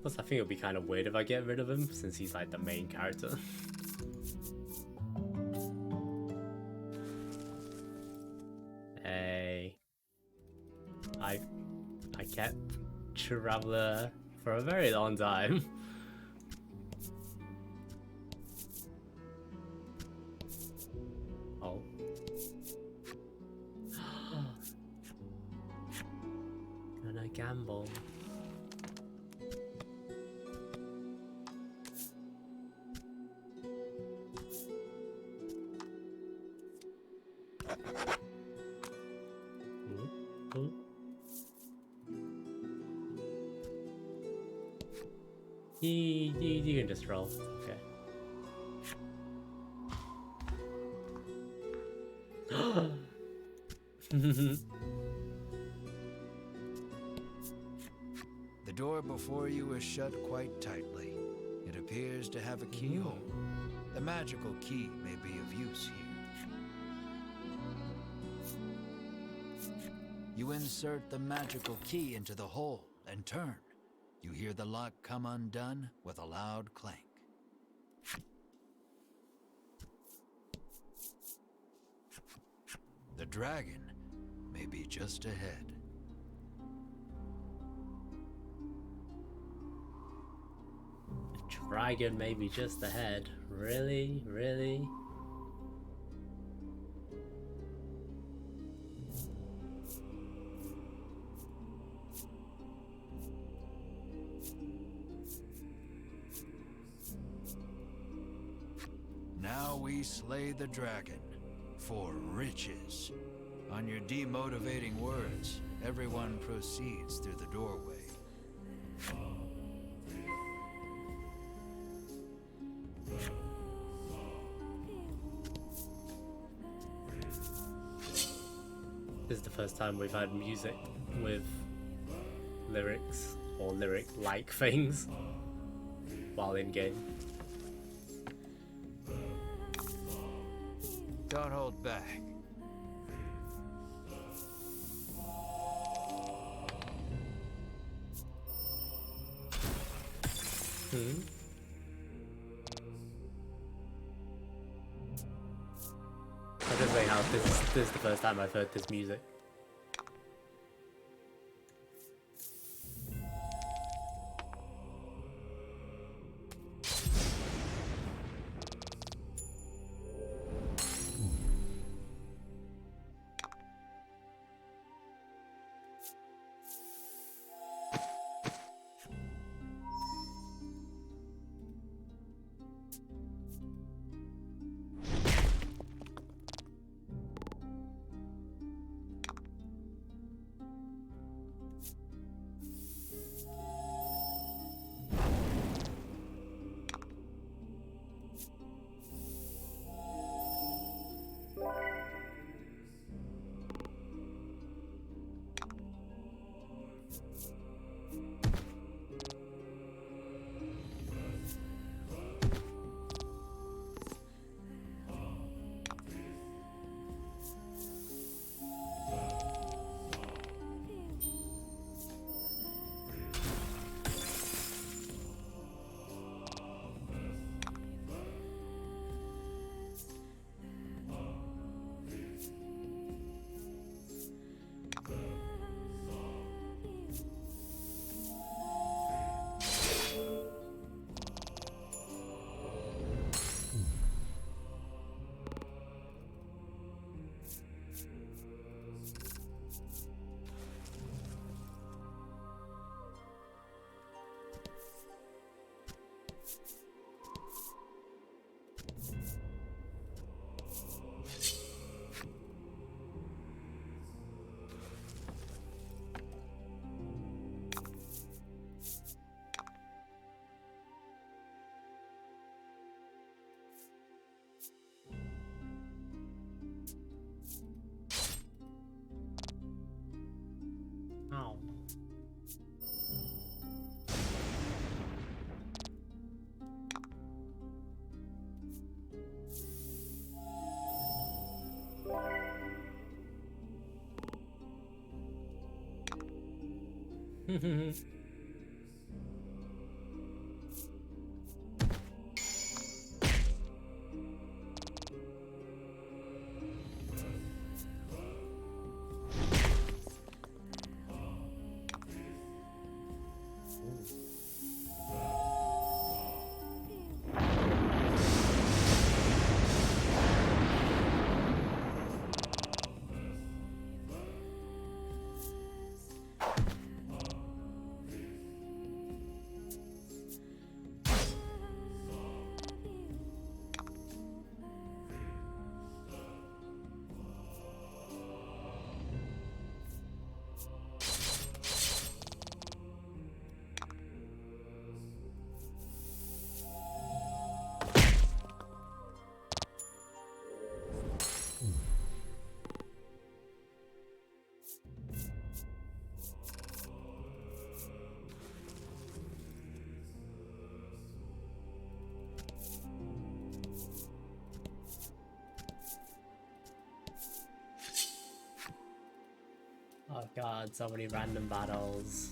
Plus, I think it'll be kind of weird if I get rid of him, since he's like the main character. Hey. I kept Traveler for a very long time. Oh. gamble. You can just roll. Okay. The door before you is shut quite tightly. It appears to have a keyhole. The magical key may be of use here. You insert the magical key into the hole and turn. You hear the lock come undone with a loud clank. The dragon may be just ahead. The dragon may be just ahead. Really? Really? Now we slay the dragon for riches. On your demotivating words, everyone proceeds through the doorway. This is the first time we've had music with lyrics or lyric-like things while in game. Don't hold back. I'm just saying how this is the first time I've heard this music. Ow. Oh god, so many random battles.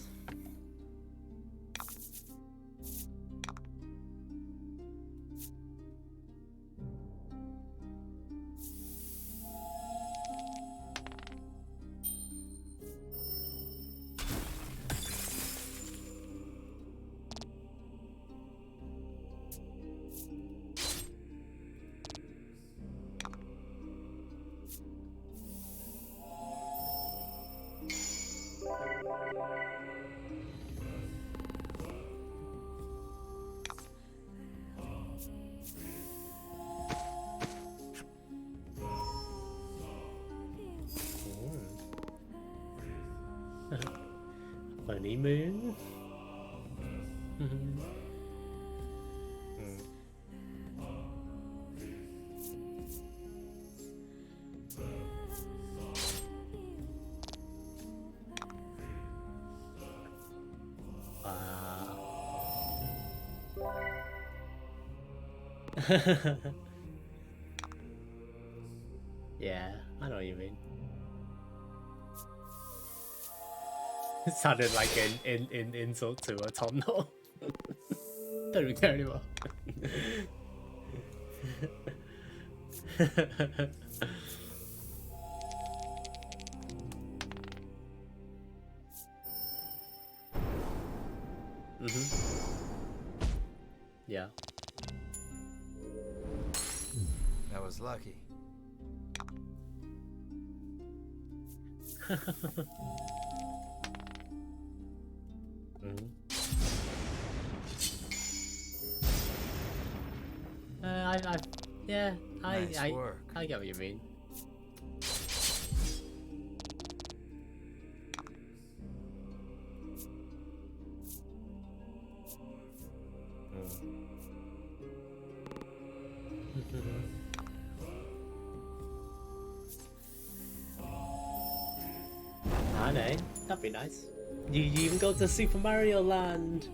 Honeymoon? Yeah, I know what you mean. It sounded like an insult to a thumbnail. Don't even care anymore. Yeah. That was lucky. I work. I get what you mean. I know, that'd be nice. You even go to Super Mario Land.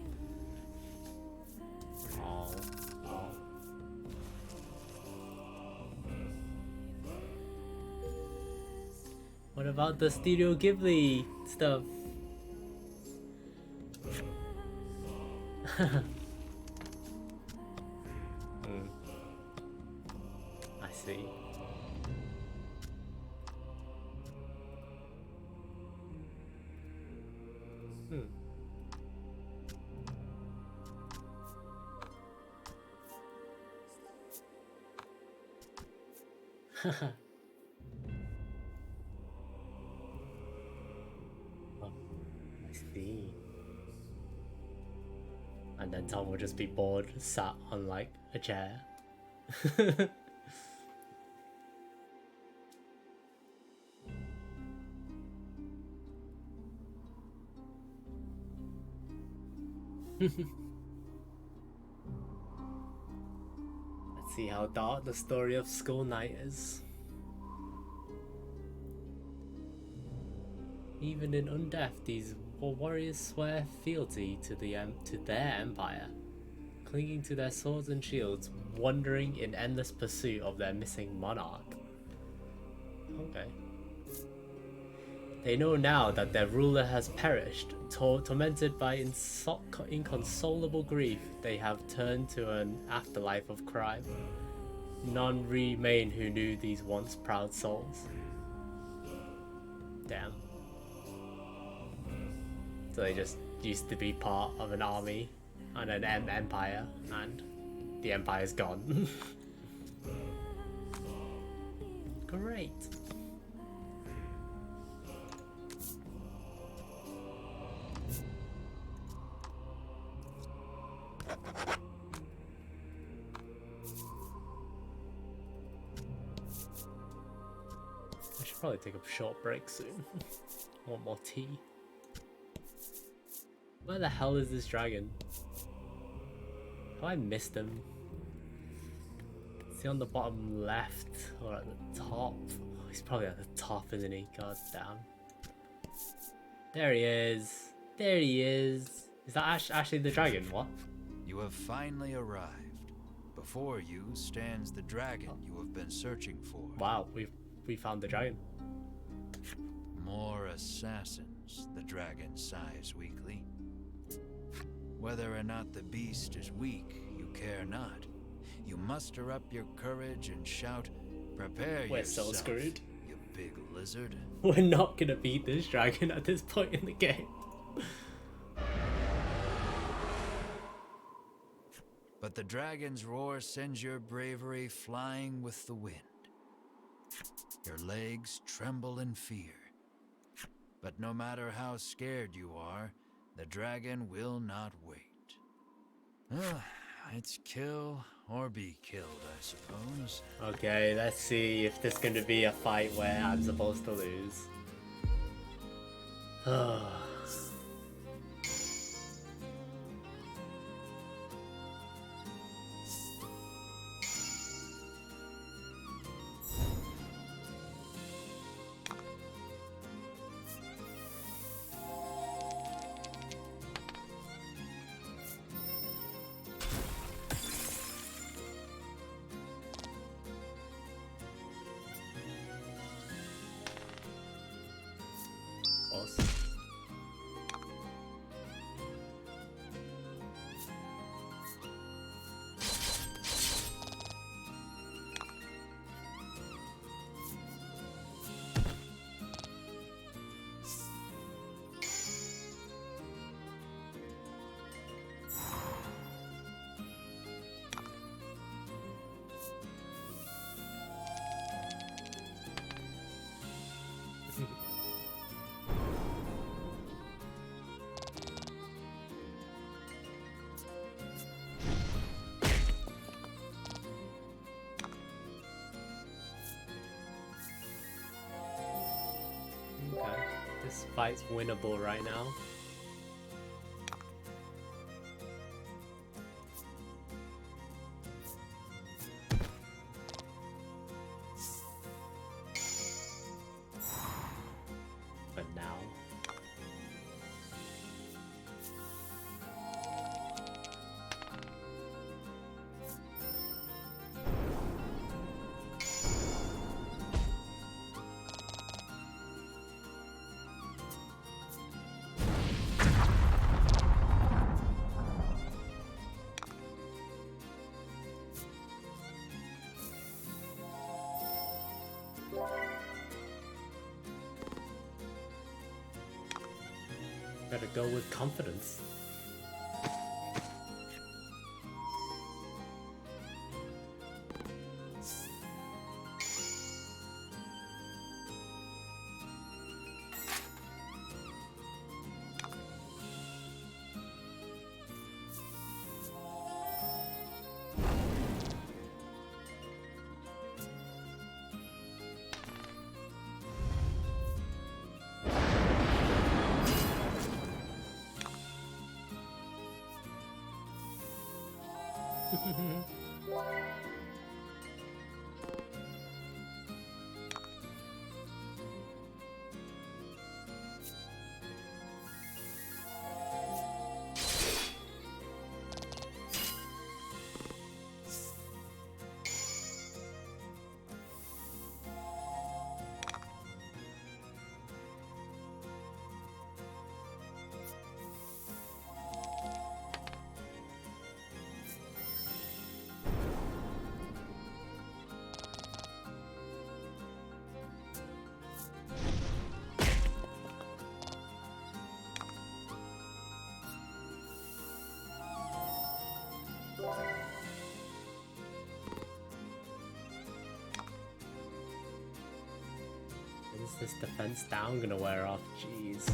What about the Studio Ghibli stuff? I see. I see. And then Tom will just be bored, sat on like a chair. Let's see how dark the story of Skull Knight is. Even in Undeath, these warriors swear fealty to their empire, clinging to their swords and shields, wandering in endless pursuit of their missing monarch. Okay. They know now that their ruler has perished. Tormented by inconsolable grief, they have turned to an afterlife of crime. None remain who knew these once proud souls. Damn. So they just used to be part of an army and an empire, and the empire's gone. Great. I should probably take a short break soon. Want more tea. Where the hell is this dragon? Have I missed him? Is he on the bottom left or at the top? Oh, he's probably at the top, isn't he? God damn. There he is. There he is. Is that actually the dragon? What? You have finally arrived. Before you stands the dragon you have been searching for. Wow, we found the dragon. More assassins, the dragon sighs weakly. Whether or not the beast is weak, you care not. You muster up your courage and shout, "Prepare We're yourself, so screwed. you big lizard." We're not gonna beat this dragon at this point in the game. But the dragon's roar sends your bravery flying with the wind. Your legs tremble in fear. But no matter how scared you are, the dragon will not wait. It's kill or be killed, I suppose. Okay, let's see if this is going to be a fight where I'm supposed to lose. Okay, this fight's winnable right now. But now... Gotta go with confidence. Is this defense down gonna wear off? Jeez.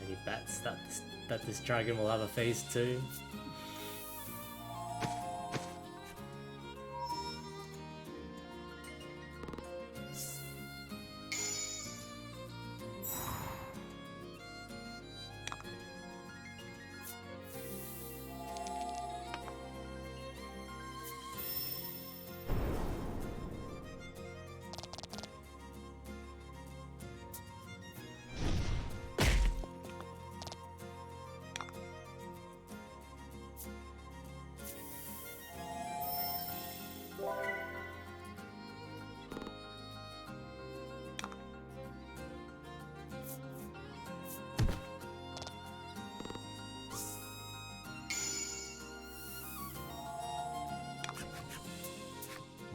Any bets that this dragon will have a phase 2?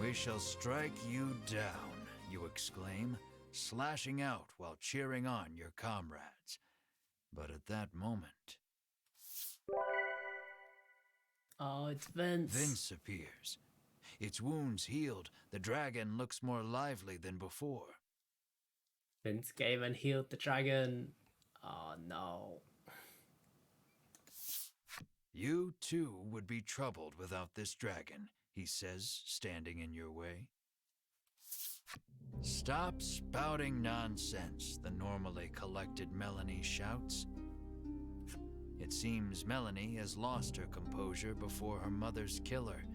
We shall strike you down, you exclaim, slashing out while cheering on your comrades. But at that moment... Oh, it's Vince. Vince appears. Its wounds healed, the dragon looks more lively than before. Vince came and healed the dragon. Oh no. You too would be troubled without this dragon, he says, standing in your way. Stop spouting nonsense, the normally collected Melanie shouts. It seems Melanie has lost her composure before her mother's killer.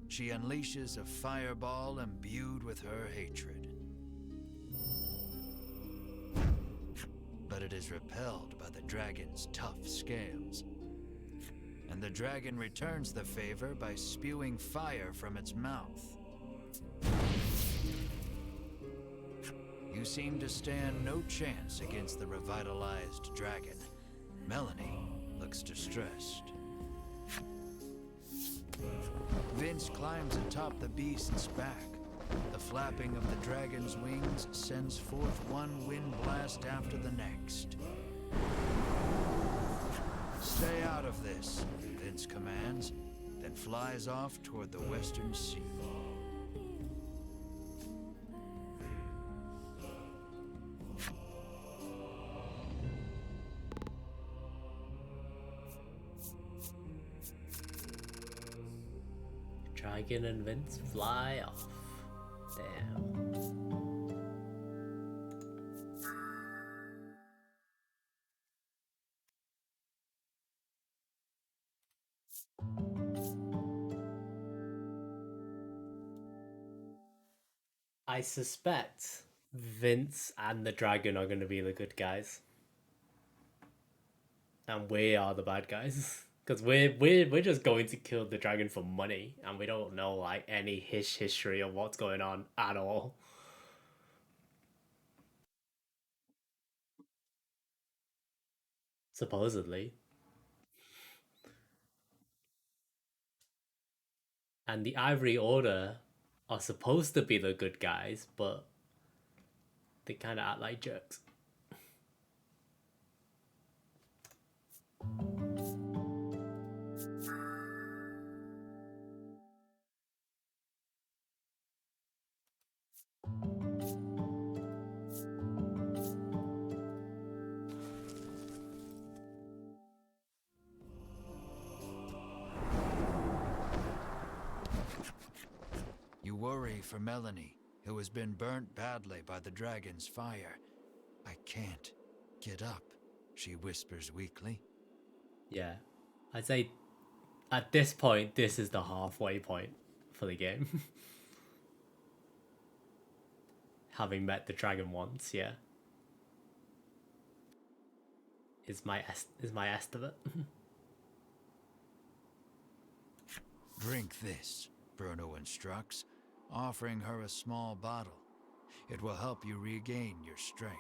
She unleashes a fireball imbued with her hatred. But it is repelled by the dragon's tough scales. And the dragon returns the favor by spewing fire from its mouth. You seem to stand no chance against the revitalized dragon. Melanie looks distressed. Vince climbs atop the beast's back. The flapping of the dragon's wings sends forth one wind blast after the next. Stay out of this, Vince commands, then flies off toward the western sea. Dragon and Vince fly off. Damn. I suspect Vince and the dragon are going to be the good guys. And we are the bad guys. Because we're just going to kill the dragon for money, and we don't know like any history of what's going on at all. Supposedly. And the Ivory Order are supposed to be the good guys, but they kind of act like jerks. You worry for Melanie, who has been burnt badly by the dragon's fire. I can't get up, she whispers weakly. Yeah, I'd say at this point, this is the halfway point for the game. Having met the dragon once, yeah. Is my estimate. Drink this, Bruno instructs, offering her a small bottle. It will help you regain your strength.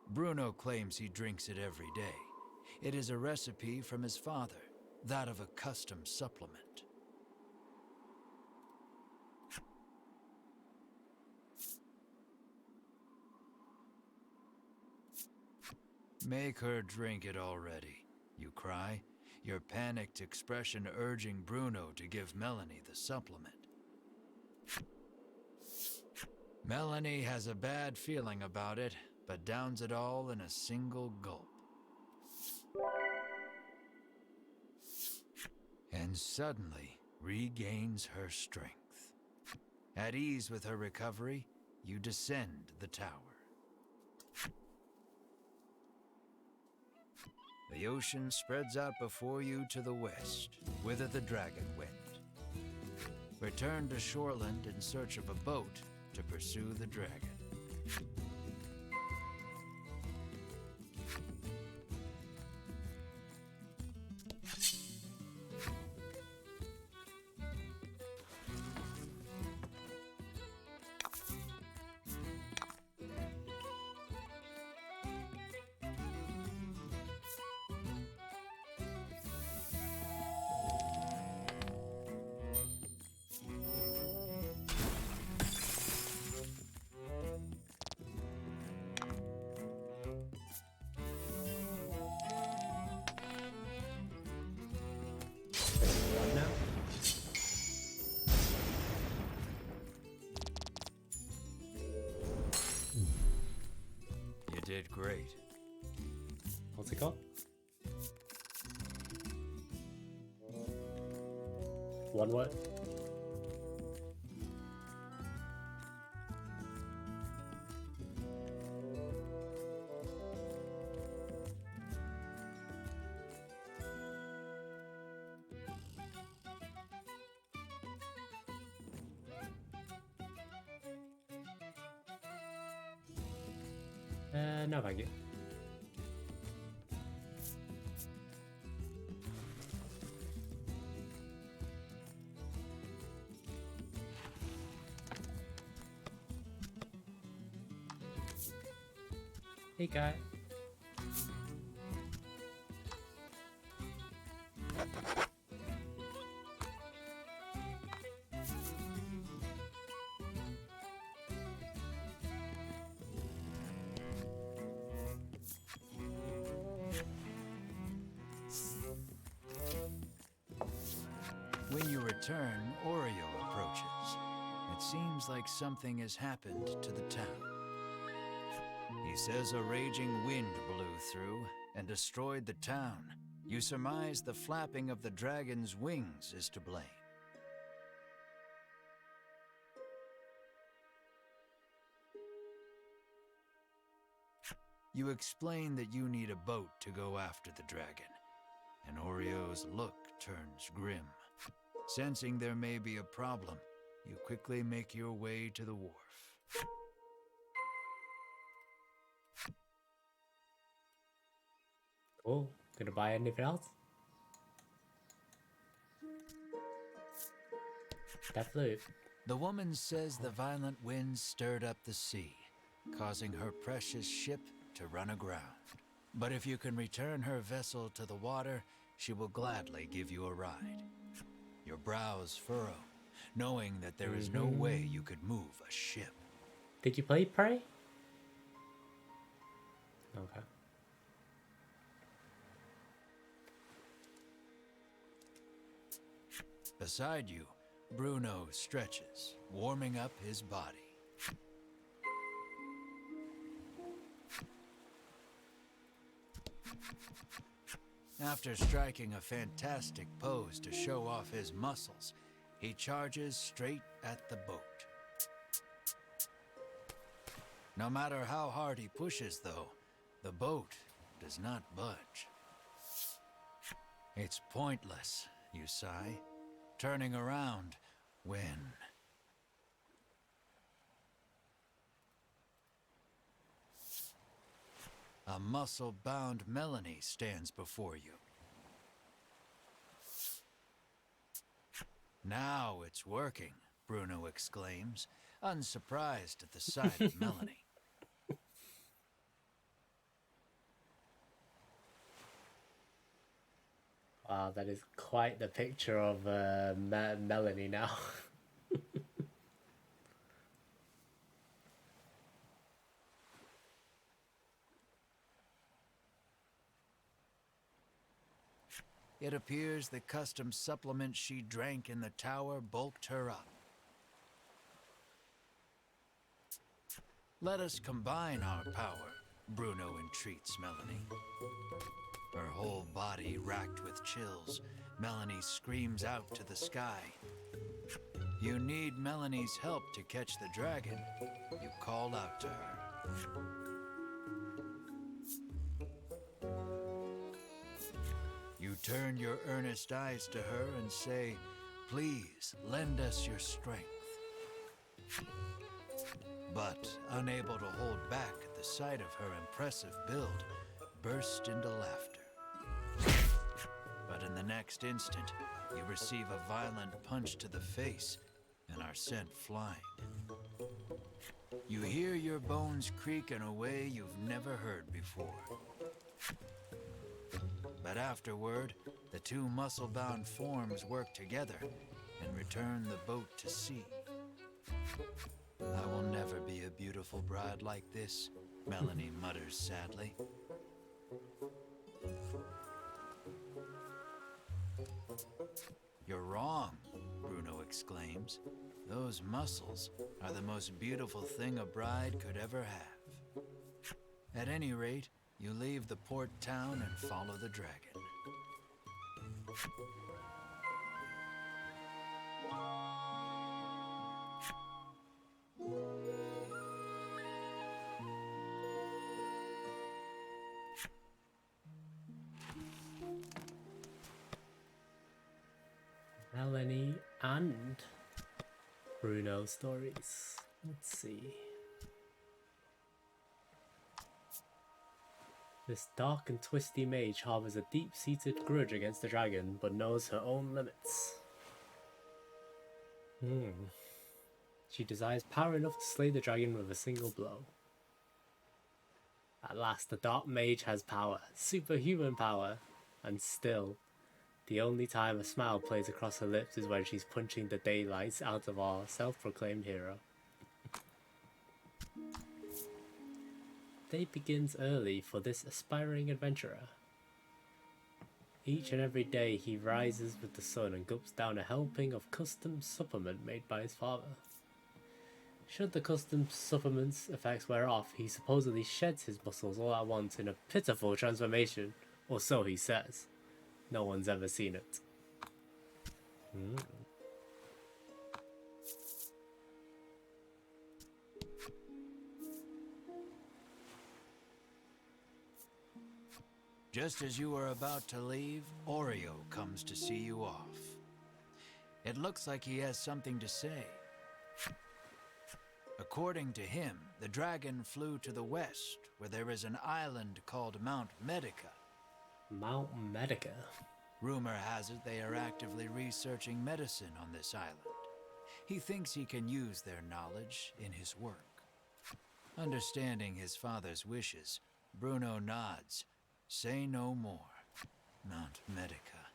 Bruno claims he drinks it every day. It is a recipe from his father, that of a custom supplement. Make her drink it already, you cry, your panicked expression urging Bruno to give Melanie the supplement. Melanie has a bad feeling about it, but downs it all in a single gulp. And suddenly regains her strength. At ease with her recovery, you descend the tower. The ocean spreads out before you to the west, whither the dragon went. Return to Shoreland in search of a boat to pursue the dragon. did great. What's it called? One word? No, thank you. Hey, guy. When you return, Oreo approaches. It seems like something has happened to the town. He says a raging wind blew through and destroyed the town. You surmise the flapping of the dragon's wings is to blame. You explain that you need a boat to go after the dragon, and Oreo's look turns grim. Sensing there may be a problem, you quickly make your way to the wharf. Cool. Gonna buy anything else? That flute. The woman says the violent winds stirred up the sea, causing her precious ship to run aground. But if you can return her vessel to the water, she will gladly give you a ride. Your brows furrow, knowing that there is no way you could move a ship. Did you play Prey? Okay. Beside you, Bruno stretches, warming up his body. After striking a fantastic pose to show off his muscles, he charges straight at the boat. No matter how hard he pushes, though, the boat does not budge. It's pointless, you sigh, turning around when... a muscle-bound Melanie stands before you. Now it's working, Bruno exclaims, unsurprised at the sight of Melanie. Wow, that is quite the picture of Melanie now. It appears the custom supplement she drank in the tower bulked her up. Let us combine our power, Bruno entreats Melanie. Her whole body racked with chills, Melanie screams out to the sky. You need Melanie's help to catch the dragon. You call out to her. You turn your earnest eyes to her and say, "Please, lend us your strength." But, unable to hold back at the sight of her impressive build, burst into laughter. But in the next instant, you receive a violent punch to the face and are sent flying. You hear your bones creak in a way you've never heard before. But afterward, the two muscle-bound forms work together and return the boat to sea. I will never be a beautiful bride like this, Melanie mutters sadly. You're wrong, Bruno exclaims. Those muscles are the most beautiful thing a bride could ever have. At any rate, you leave the port town and follow the dragon. Melanie and Bruno stories. Let's see. This dark and twisty mage harbors a deep-seated grudge against the dragon, but knows her own limits. She desires power enough to slay the dragon with a single blow. At last, the dark mage has power, superhuman power, and still, the only time a smile plays across her lips is when she's punching the daylights out of our self-proclaimed hero. Day begins early for this aspiring adventurer. Each and every day he rises with the sun and gulps down a helping of custom supplement made by his father. Should the custom supplement's effects wear off, he supposedly sheds his muscles all at once in a pitiful transformation, or so he says. No one's ever seen it. Just as you are about to leave, Oreo comes to see you off. It looks like he has something to say. According to him, the dragon flew to the west, where there is an island called Mount Medica. Mount Medica? Rumor has it they are actively researching medicine on this island. He thinks he can use their knowledge in his work. Understanding his father's wishes, Bruno nods. Say no more. Mount Medica.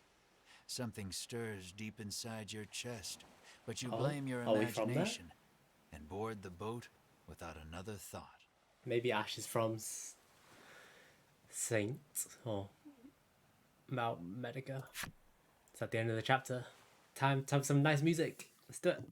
Something stirs deep inside your chest, but you blame your imagination and board the boat without another thought. Maybe Ash is from Saint or Mount Medica. It's at the end of the chapter. Time to have some nice music. Let's do it.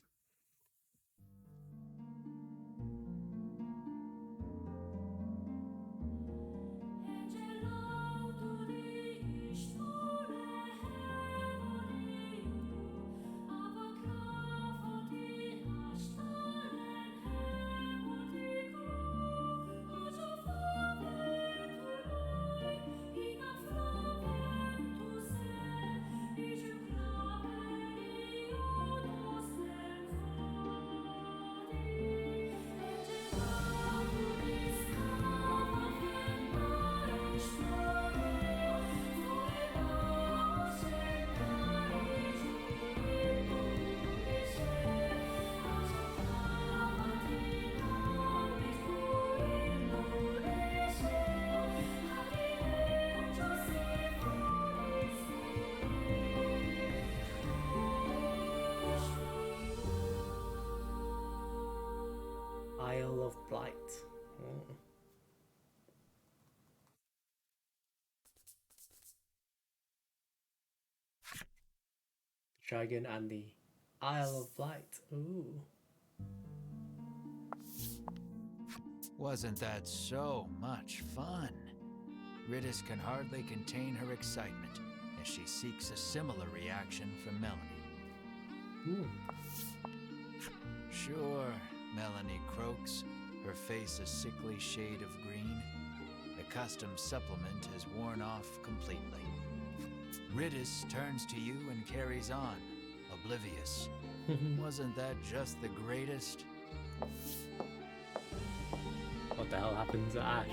Isle of Blight. Dragon and the Isle of Blight. Ooh. Wasn't that so much fun? Ritis can hardly contain her excitement as she seeks a similar reaction from Melanie. Sure, Melanie croaks, her face a sickly shade of green. The custom supplement has worn off completely. Ritis turns to you and carries on, oblivious. Wasn't that just the greatest? What the hell happens to Ash?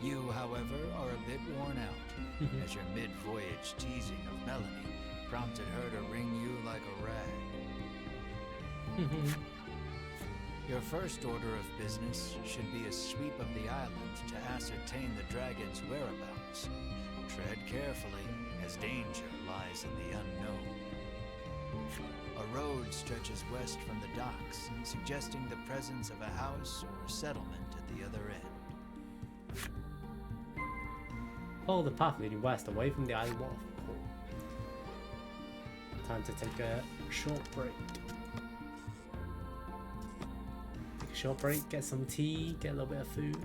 You, however, are a bit worn out, as your mid-voyage teasing of Melanie prompted her to wring you like a rag. Your first order of business should be a sweep of the island to ascertain the dragon's whereabouts. Tread carefully, as danger lies in the unknown. A road stretches west from the docks, suggesting the presence of a house or settlement at the other end. Follow the path leading west away from the island wharf. Cool. Time to take a short break. Take a short break, get some tea, get a little bit of food.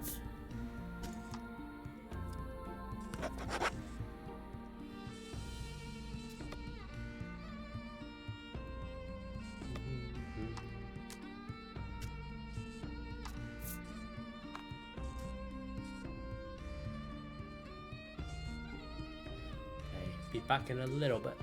back in a little bit.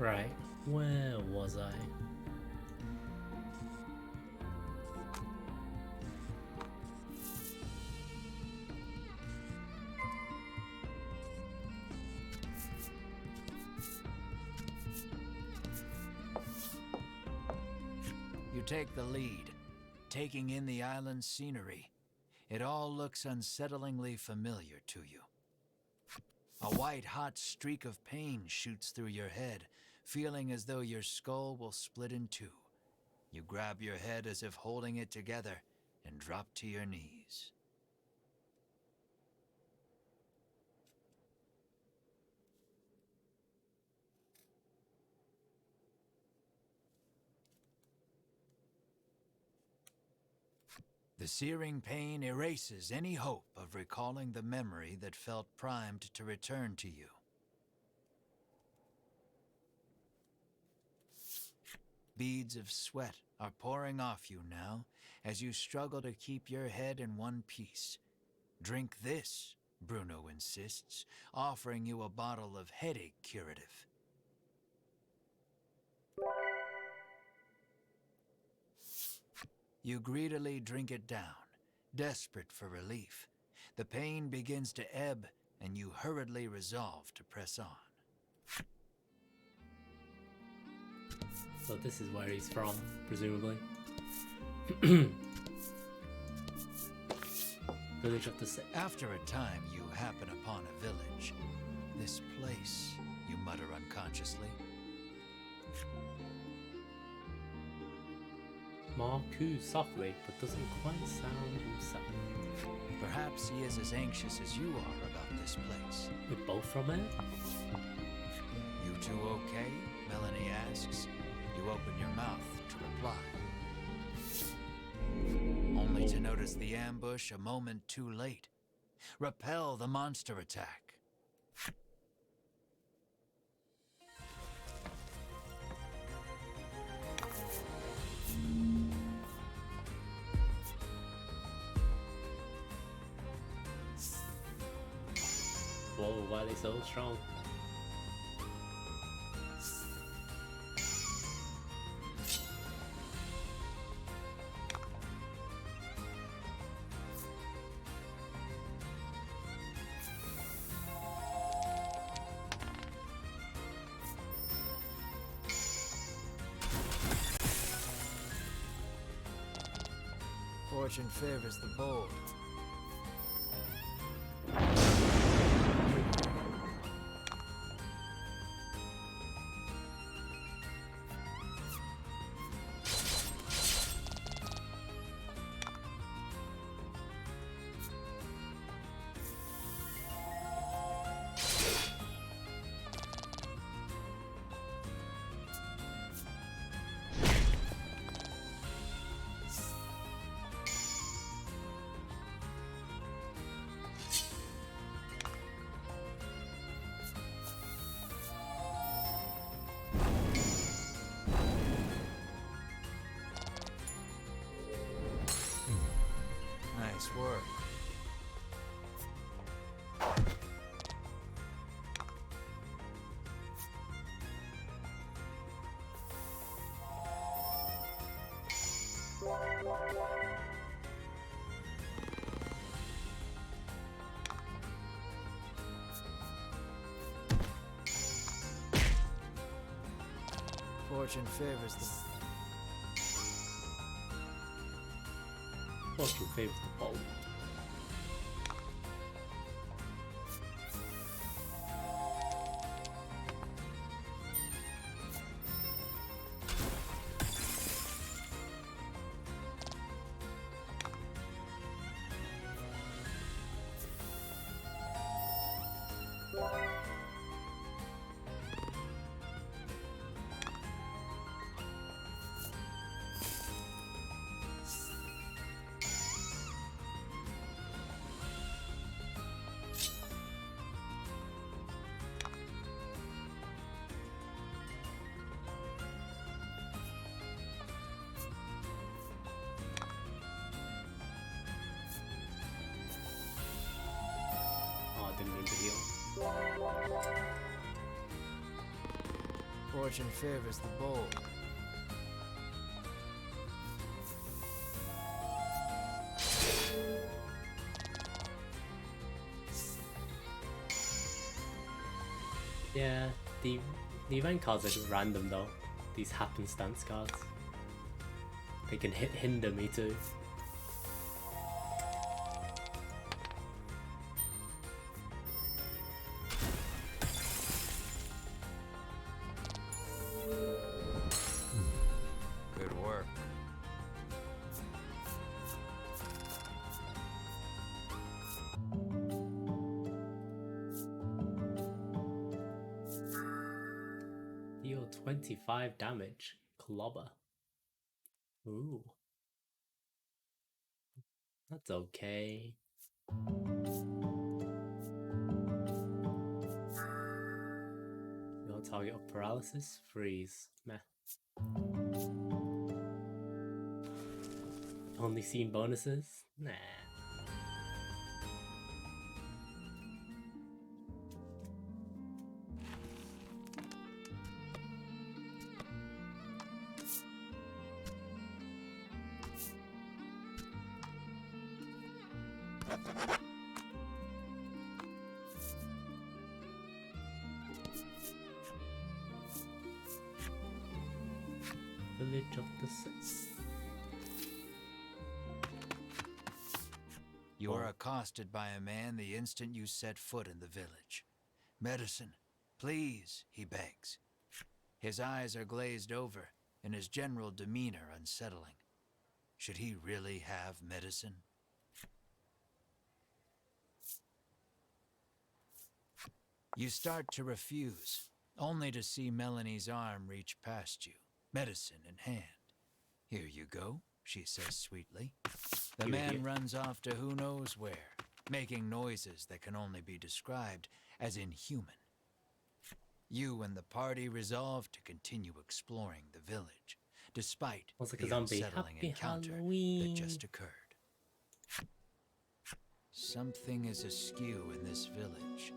Right, where was I? You take the lead, taking in the island's scenery. It all looks unsettlingly familiar to you. A white-hot streak of pain shoots through your head, feeling as though your skull will split in two. You grab your head as if holding it together and drop to your knees. The searing pain erases any hope of recalling the memory that felt primed to return to you. Beads of sweat are pouring off you now as you struggle to keep your head in one piece. Drink this, Bruno insists, offering you a bottle of headache curative. You greedily drink it down, desperate for relief. The pain begins to ebb, and you hurriedly resolve to press on. So this is where he's from, presumably. Village of the Sick. After a time, you happen upon a village. This place, you mutter unconsciously. Ma coos softly, but doesn't quite sound himself. Perhaps he is as anxious as you are about this place. We're both from it? You two okay? Melanie asks. You open your mouth to reply. Only to notice the ambush a moment too late. Repel the monster attack. Whoa, why are they so strong? Fortune favors the bold. Nice work. Fortune favors the... Fortune favors the bold. Fortune favors the bold. Yeah, the event cards are just random though. These happenstance cards. They can hinder me too. Good work. Deal 25 damage. Clobber. Ooh. That's okay. Your target of paralysis? Freeze. Meh. Only seen bonuses? Nah. Village of the Six. You are accosted by a man the instant you set foot in the village. Medicine, please, he begs. His eyes are glazed over, and his general demeanor unsettling. Should he really have medicine? You start to refuse, only to see Melanie's arm reach past you, medicine in hand. Here you go, she says sweetly. The man runs off to who knows where, making noises that can only be described as inhuman. You and the party resolve to continue exploring the village, despite the unsettling encounter that just occurred. Something is askew in this village.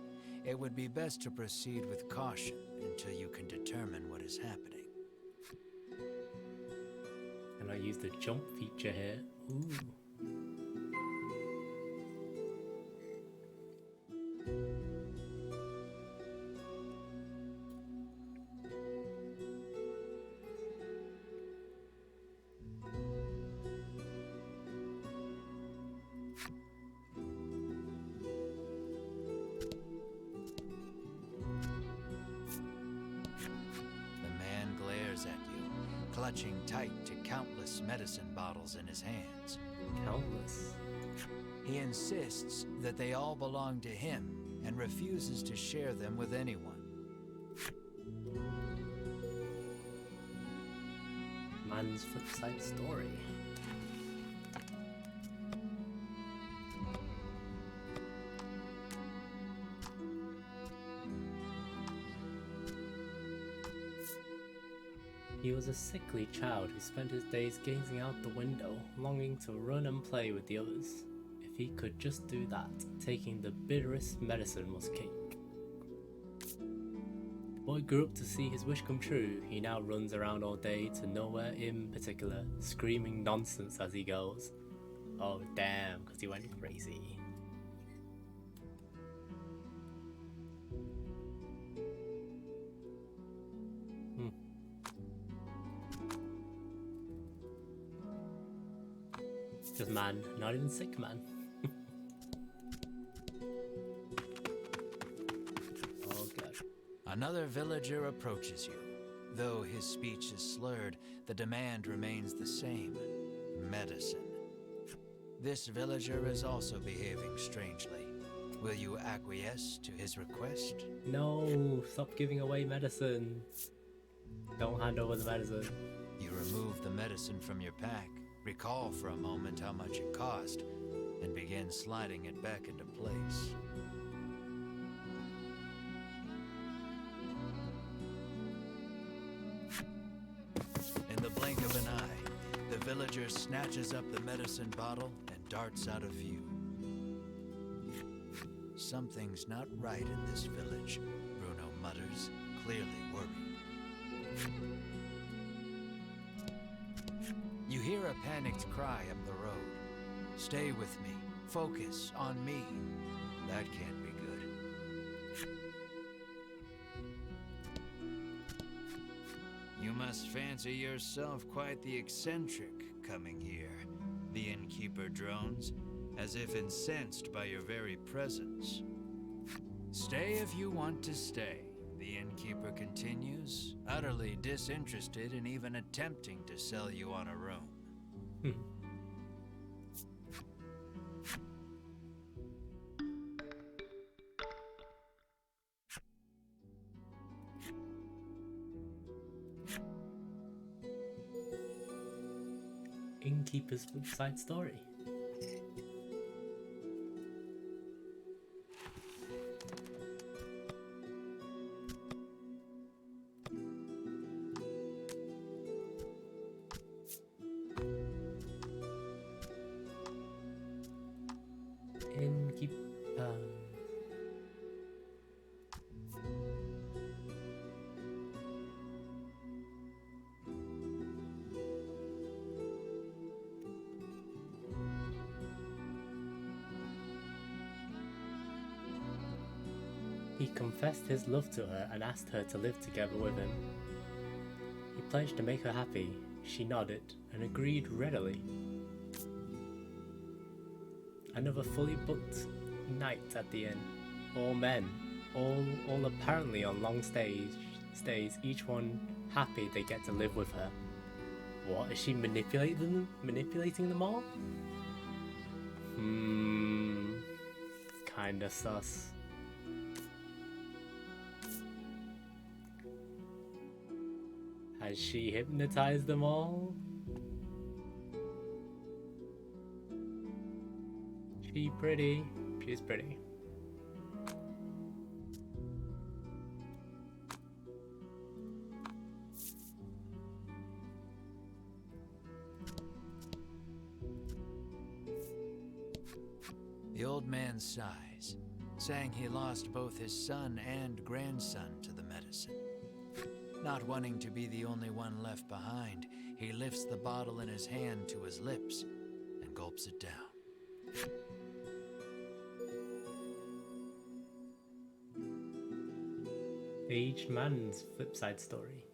It would be best to proceed with caution until you can determine what is happening. And I use the jump feature here. Ooh. Clutching tight to countless medicine bottles in his hands. Countless? He insists that they all belong to him and refuses to share them with anyone. Man's flip side story. He was a sickly child who spent his days gazing out the window, longing to run and play with the others. If he could just do that, taking the bitterest medicine was cake. The boy grew up to see his wish come true. He now runs around all day to nowhere in particular, screaming nonsense as he goes. Oh damn, because he went crazy. Just man, not even sick man. Oh god. Another villager approaches you. Though his speech is slurred, the demand remains the same. Medicine. This villager is also behaving strangely. Will you acquiesce to his request? No, stop giving away medicine. Don't hand over the medicine. You remove the medicine from your pack. Recall for a moment how much it cost, and begin sliding it back into place. In the blink of an eye, the villager snatches up the medicine bottle and darts out of view. Something's not right in this village, Bruno mutters, clearly worried. You hear a panicked cry up the road. Stay with me. Focus on me. That can't be good. You must fancy yourself quite the eccentric coming here. The innkeeper drones, as if incensed by your very presence. Stay if you want to stay, the innkeeper continues, utterly disinterested in even attempting to sell you on a room. Innkeeper's side story. He confessed his love to her and asked her to live together with him. He pledged to make her happy. She nodded and agreed readily. Another fully booked night at the inn. All men, all apparently on long stays, each one happy they get to live with her. What, is she manipulating them all? Kinda sus. Has she hypnotized them all? She's pretty. She's pretty. The old man sighs, saying he lost both his son and grandson to the medicine. Not wanting to be the only one left behind, he lifts the bottle in his hand to his lips and gulps it down. Aged man's flip side story.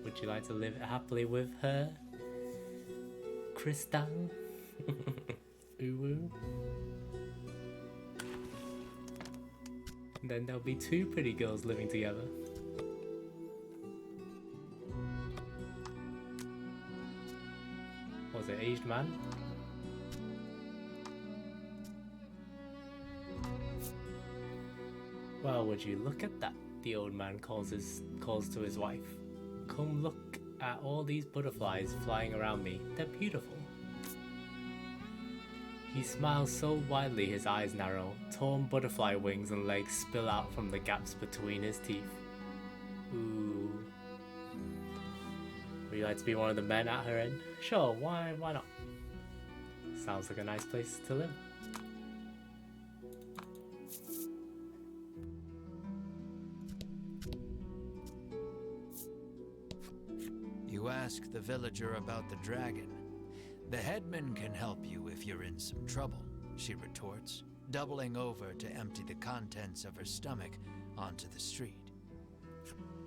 Would you like to live happily with her, Kristang? Uwu. Then there'll be two pretty girls living together. Was it aged man? Well, would you look at that? The old man calls to his wife. Come look at all these butterflies flying around me. They're beautiful. He smiles so widely his eyes narrow. Torn butterfly wings and legs spill out from the gaps between his teeth. Ooh. Would you like to be one of the men at her end? Sure, why not? Sounds like a nice place to live. You ask the villager about the dragon. The headman can help you if you're in some trouble, she retorts, doubling over to empty the contents of her stomach onto the street.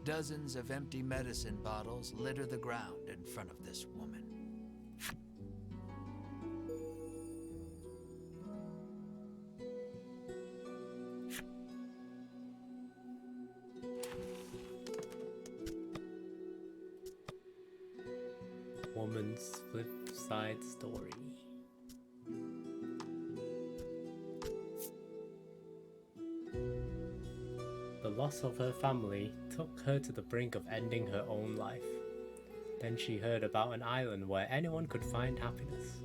Dozens of empty medicine bottles litter the ground in front of this woman. Woman's flip side story. The loss of her family took her to the brink of ending her own life. Then she heard about an island where anyone could find happiness.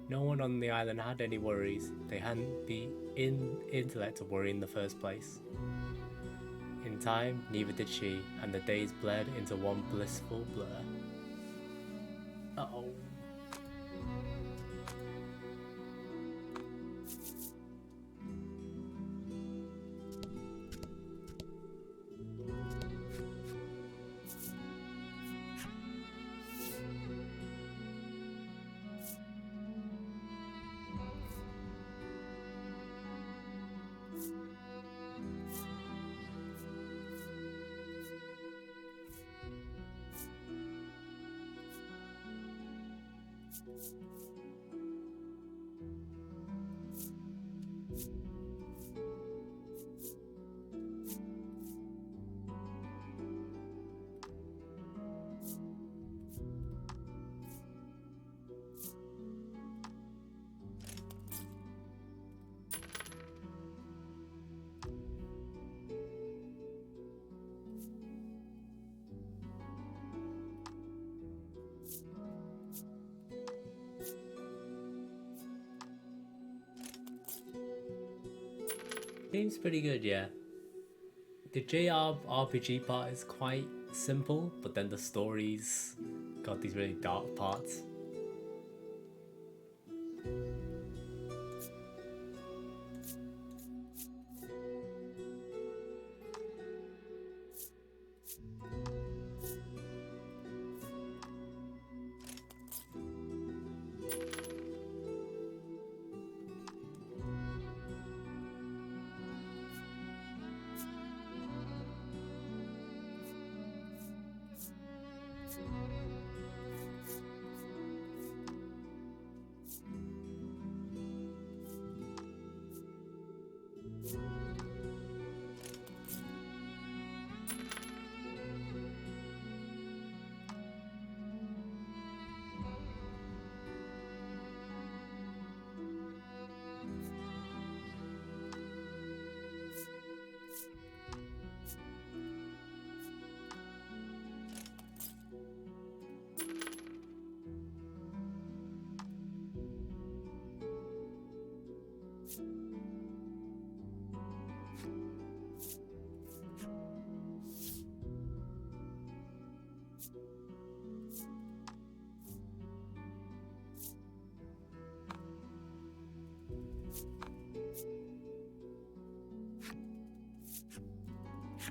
No one on the island had any worries. They hadn't the intellect to worry in the first place. In time, neither did she, and the days bled into one blissful blur. Uh-oh. Game's pretty good, yeah. The JRPG part is quite simple, but then the story's got these really dark parts.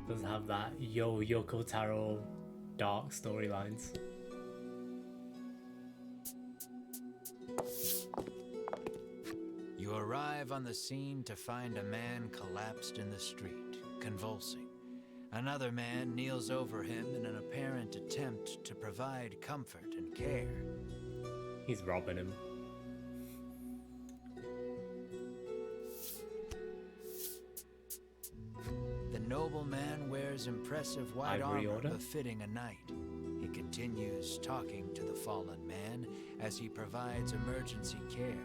Doesn't have that Yoko Taro dark storylines. You arrive on the scene to find a man collapsed in the street, convulsing. Another man kneels over him in an apparent attempt to provide comfort and care. He's robbing him. The nobleman wears impressive white armor befitting a knight. He continues talking to the fallen man as he provides emergency care.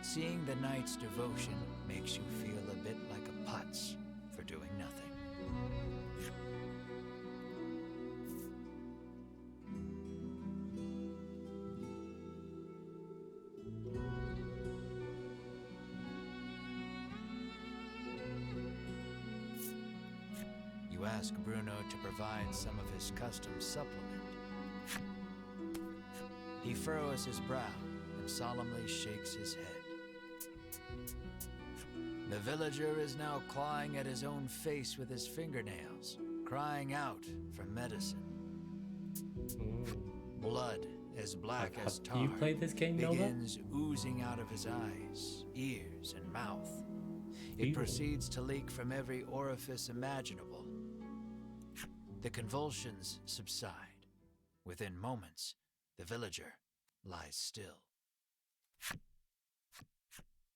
Seeing the knight's devotion makes you feel a bit like a putz for doing nothing. You ask Bruno to provide some of his custom supplement. He furrows his brow and solemnly shakes his head. The villager is now clawing at his own face with his fingernails, crying out for medicine. Blood as black as tar you played this game, begins oozing out of his eyes, ears, and mouth. It proceeds to leak from every orifice imaginable. The convulsions subside. Within moments, the villager lies still.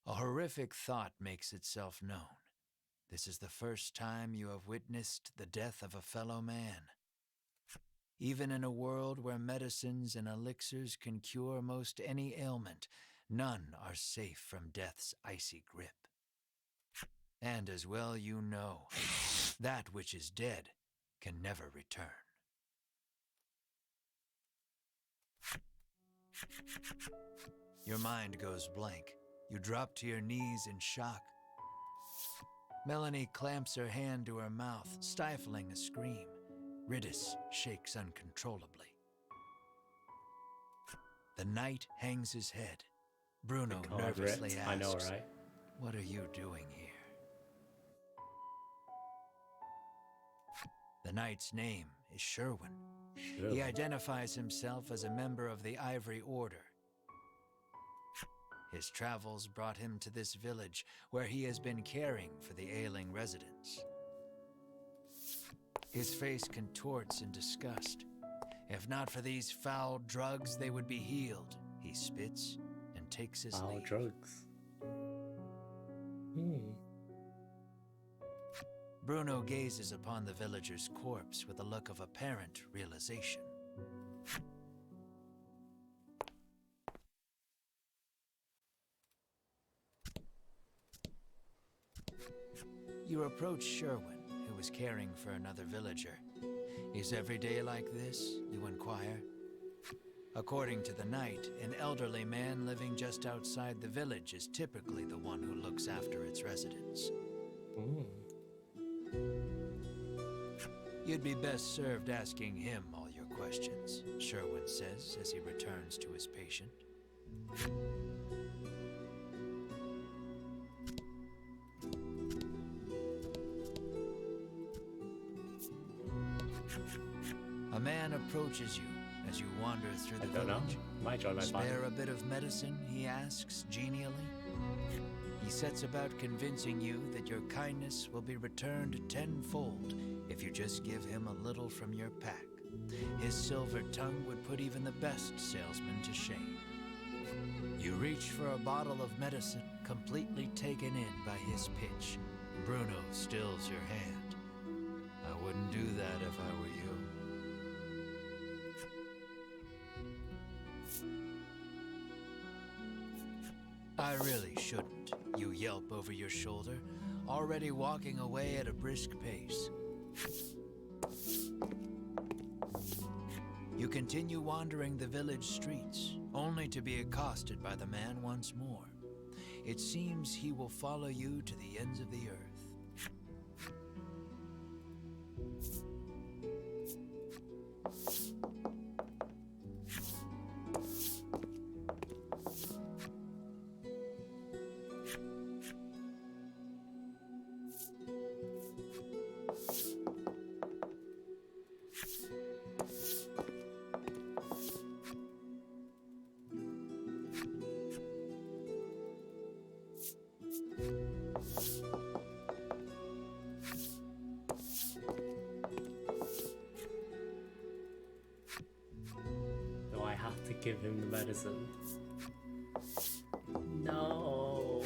A horrific thought makes itself known. This is the first time you have witnessed the death of a fellow man. Even in a world where medicines and elixirs can cure most any ailment, none are safe from death's icy grip. And as well you know, that which is dead can never return. Your mind goes blank. You drop to your knees in shock. Melanie clamps her hand to her mouth, stifling a scream. Riddis shakes uncontrollably. The knight hangs his head. Bruno nervously asks, I know, right? What are you doing here? The knight's name is Sherwin. He identifies himself as a member of the Ivory Order. His travels brought him to this village where he has been caring for the ailing residents. His face contorts in disgust. If not for these foul drugs, they would be healed. He spits and takes his Foul leave. drugs. Bruno gazes upon the villager's corpse with a look of apparent realization. You approach Sherwin, who was caring for another villager. Is every day like this? You inquire. According to the knight, an elderly man living just outside the village is typically the one who looks after its residents. You'd be best served asking him all your questions, Sherwin says as he returns to his patient. A man approaches you as you wander through the village. Might join my party. Spare a bit of medicine, he asks genially. He sets about convincing you that your kindness will be returned tenfold if you just give him a little from your pack. His silver tongue would put even the best salesman to shame. You reach for a bottle of medicine, completely taken in by his pitch. Bruno stills your hand. I wouldn't do that if I were you. I really shouldn't, you yelp over your shoulder, already walking away at a brisk pace. You continue wandering the village streets, only to be accosted by the man once more. It seems he will follow you to the ends of the earth. Do I have to give him the medicine? No.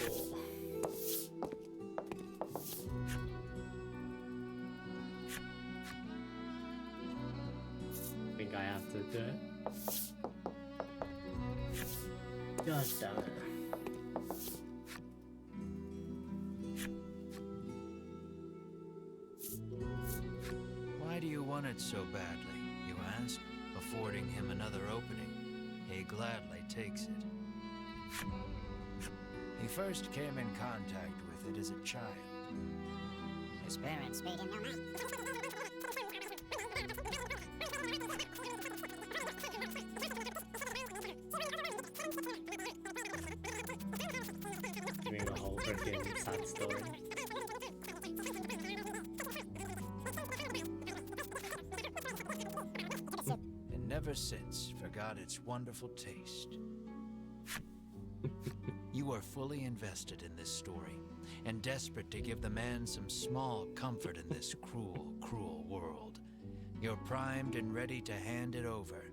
I think I have to do it. God damn it. Why do you want it so badly, you ask, affording him another opening. He gladly takes it. He first came in contact with it as a child. His parents made him no money. Giving a whole freaking sad story. And never since forgot its wonderful taste. You are fully invested in this story, and desperate to give the man some small comfort in this cruel, cruel world. You're primed and ready to hand it over.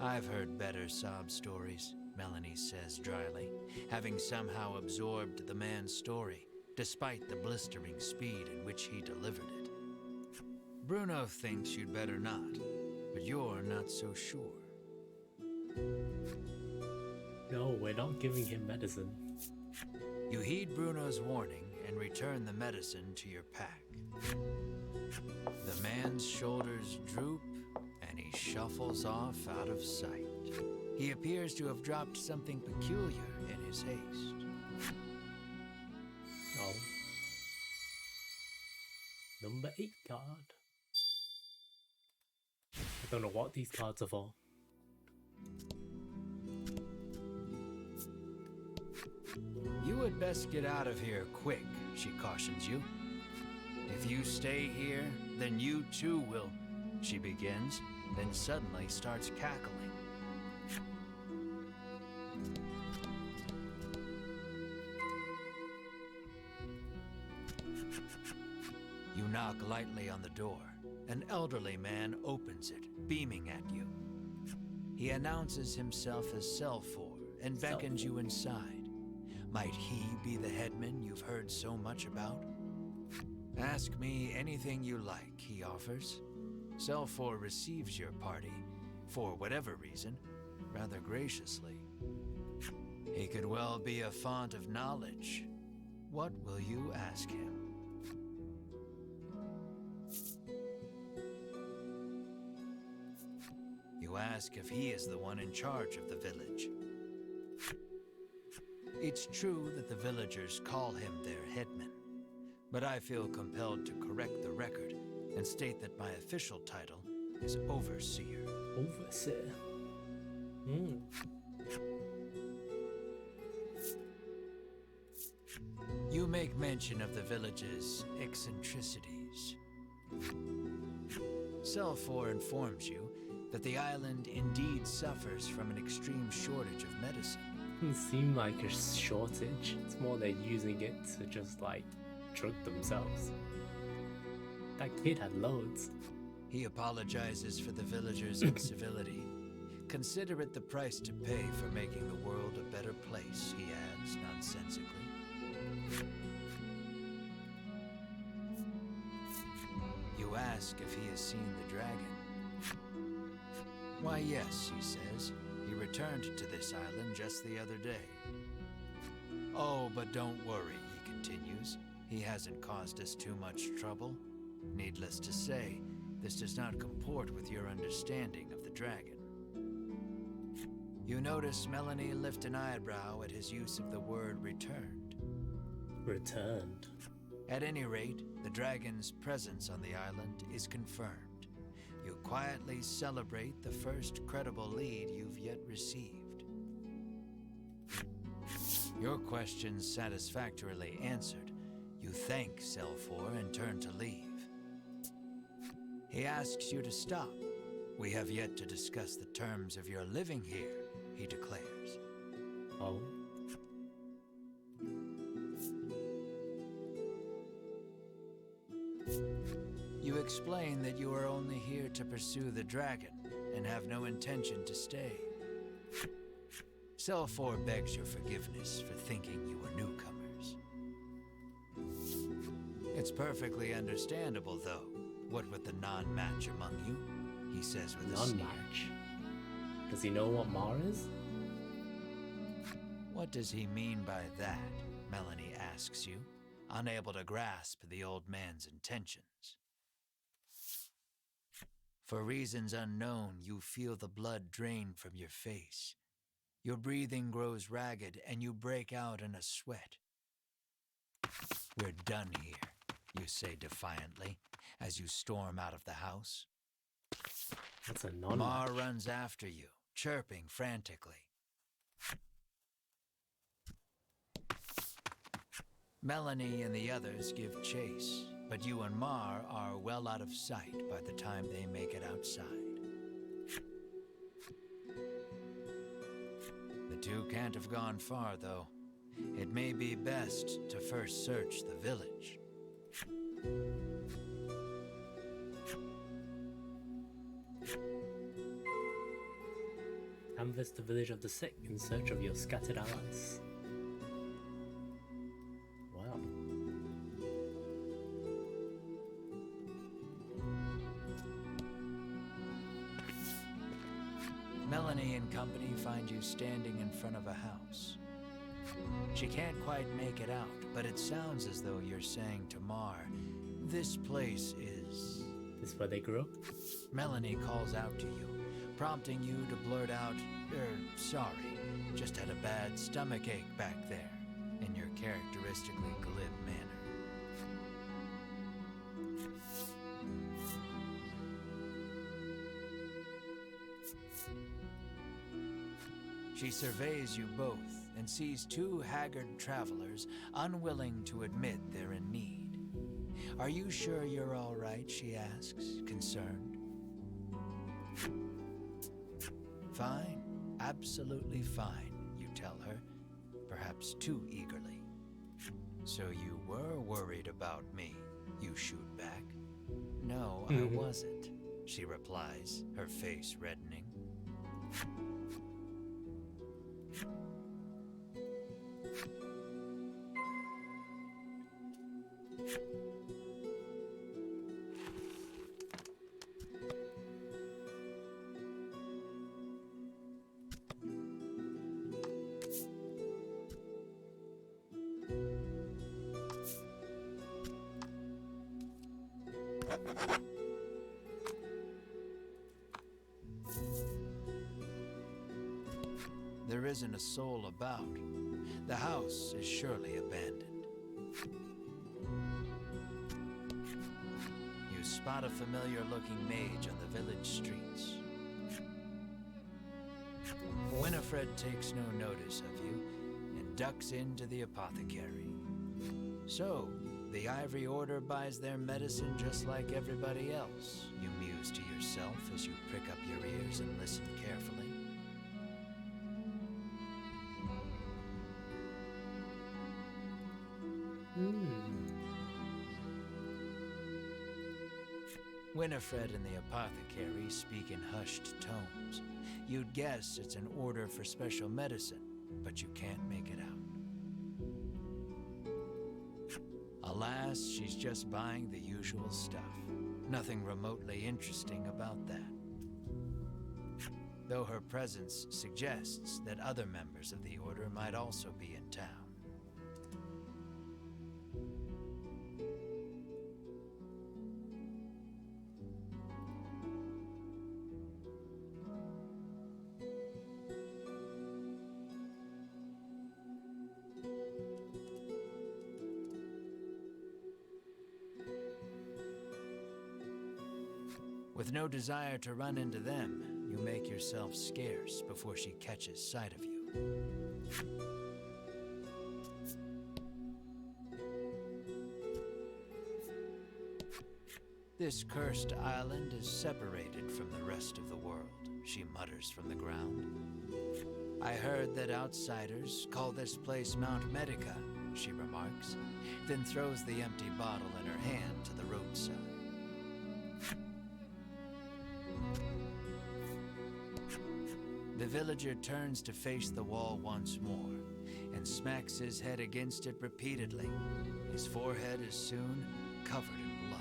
I've heard better sob stories, Melanie says dryly, having somehow absorbed the man's story, despite the blistering speed in which he delivered it. Bruno thinks you'd better not, but you're not so sure. No, we're not giving him medicine. You heed Bruno's warning and return the medicine to your pack. The man's shoulders droop and he shuffles off out of sight. He appears to have dropped something peculiar in his haste. Oh. Number 8 card. I don't know what these cards are for. You had best get out of here quick, she cautions you. If you stay here, then you too will, she begins, then suddenly starts cackling. You knock lightly on the door. An elderly man opens it, beaming at you. He announces himself as Selfor and beckons you inside. Might he be the headman you've heard so much about? Ask me anything you like, he offers. Selfor receives your party, for whatever reason, rather graciously. He could well be a font of knowledge. What will you ask him? You ask if he is the one in charge of the village. It's true that the villagers call him their headman, but I feel compelled to correct the record and state that my official title is Overseer. Overseer? You make mention of the village's eccentricities. Selfor informs you that the island indeed suffers from an extreme shortage of medicine. Doesn't seem like a shortage. It's more they're using it to just like drug themselves. That kid had loads. He apologizes for the villagers' incivility. Consider it the price to pay for making the world a better place, he adds nonsensically. You ask if he has seen the dragon. Why, yes, he says. He returned to this island just the other day. Oh, but don't worry, he continues. He hasn't caused us too much trouble. Needless to say, this does not comport with your understanding of the dragon. You notice Melanie lift an eyebrow at his use of the word returned. Returned? At any rate, the dragon's presence on the island is confirmed. You quietly celebrate the first credible lead you've yet received. Your questions satisfactorily answered, you thank Selfor and turn to leave. He asks you to stop. We have yet to discuss the terms of your living here, he declares. Oh? You explain that you are only here to pursue the dragon and have no intention to stay. Selfor begs your forgiveness for thinking you were newcomers. It's perfectly understandable, though, what with the non-match among you, he says with a sneer. Non-match? Does he know what Mar is? What does he mean by that? Melanie asks you, unable to grasp the old man's intentions. For reasons unknown, you feel the blood drain from your face. Your breathing grows ragged, and you break out in a sweat. We're done here, you say defiantly, as you storm out of the house. That's a non-match. Mar runs after you, chirping frantically. Melanie and the others give chase, but you and Mar are well out of sight by the time they make it outside. The two can't have gone far, though. It may be best to first search the village. Canvass the village of the sick in search of your scattered allies. Wow. Melanie and company find you standing in front of a house. She can't quite make it out, but it sounds as though you're saying to Mar, this place is... This is where they grew up? Melanie calls out to you, prompting you to blurt out, sorry, just had a bad stomachache back there, in your characteristically glib manner. She surveys you both and sees two haggard travelers unwilling to admit they're in need. Are you sure you're all right, she asks, concerned. Fine, absolutely fine, you tell her, perhaps too eagerly. So you were worried about me, you shoot back. no, I wasn't, she replies, her face reddening. There isn't a soul about. The house is surely abandoned. You spot a familiar-looking mage on the village streets. Winifred takes no notice of you and ducks into the apothecary. So, the Ivory Order buys their medicine just like everybody else, you muse to yourself as you prick up your ears and listen carefully. Winifred and the apothecary speak in hushed tones. You'd guess it's an order for special medicine, but you can't make it out. Alas, she's just buying the usual stuff. Nothing remotely interesting about that. Though her presence suggests that other members of the order might also be in town. With no desire to run into them, you make yourself scarce before she catches sight of you. This cursed island is separated from the rest of the world, she mutters from the ground. I heard that outsiders call this place Mount Medica, she remarks, then throws the empty bottle in her hand to the roadside. The villager turns to face the wall once more and smacks his head against it repeatedly. His forehead is soon covered in blood.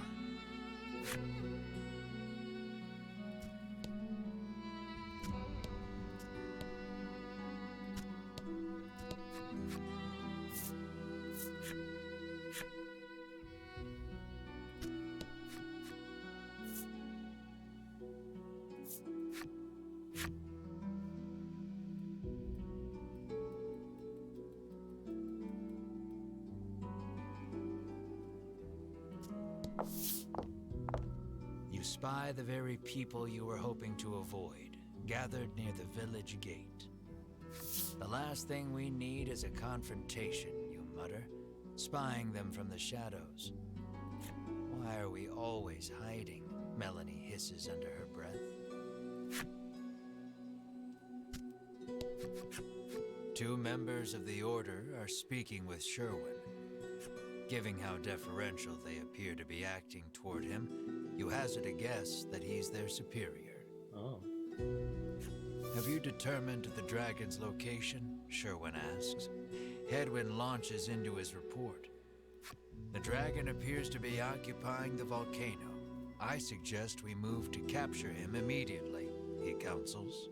You spy the very people you were hoping to avoid, gathered near the village gate. The last thing we need is a confrontation, you mutter, spying them from the shadows. Why are we always hiding? Melanie hisses under her breath. Two members of the Order are speaking with Sherwin. Given how deferential they appear to be acting toward him, you hazard a guess that he's their superior. Oh. Have you determined the dragon's location? Sherwin asks. Hedwin launches into his report. The dragon appears to be occupying the volcano. I suggest we move to capture him immediately, he counsels.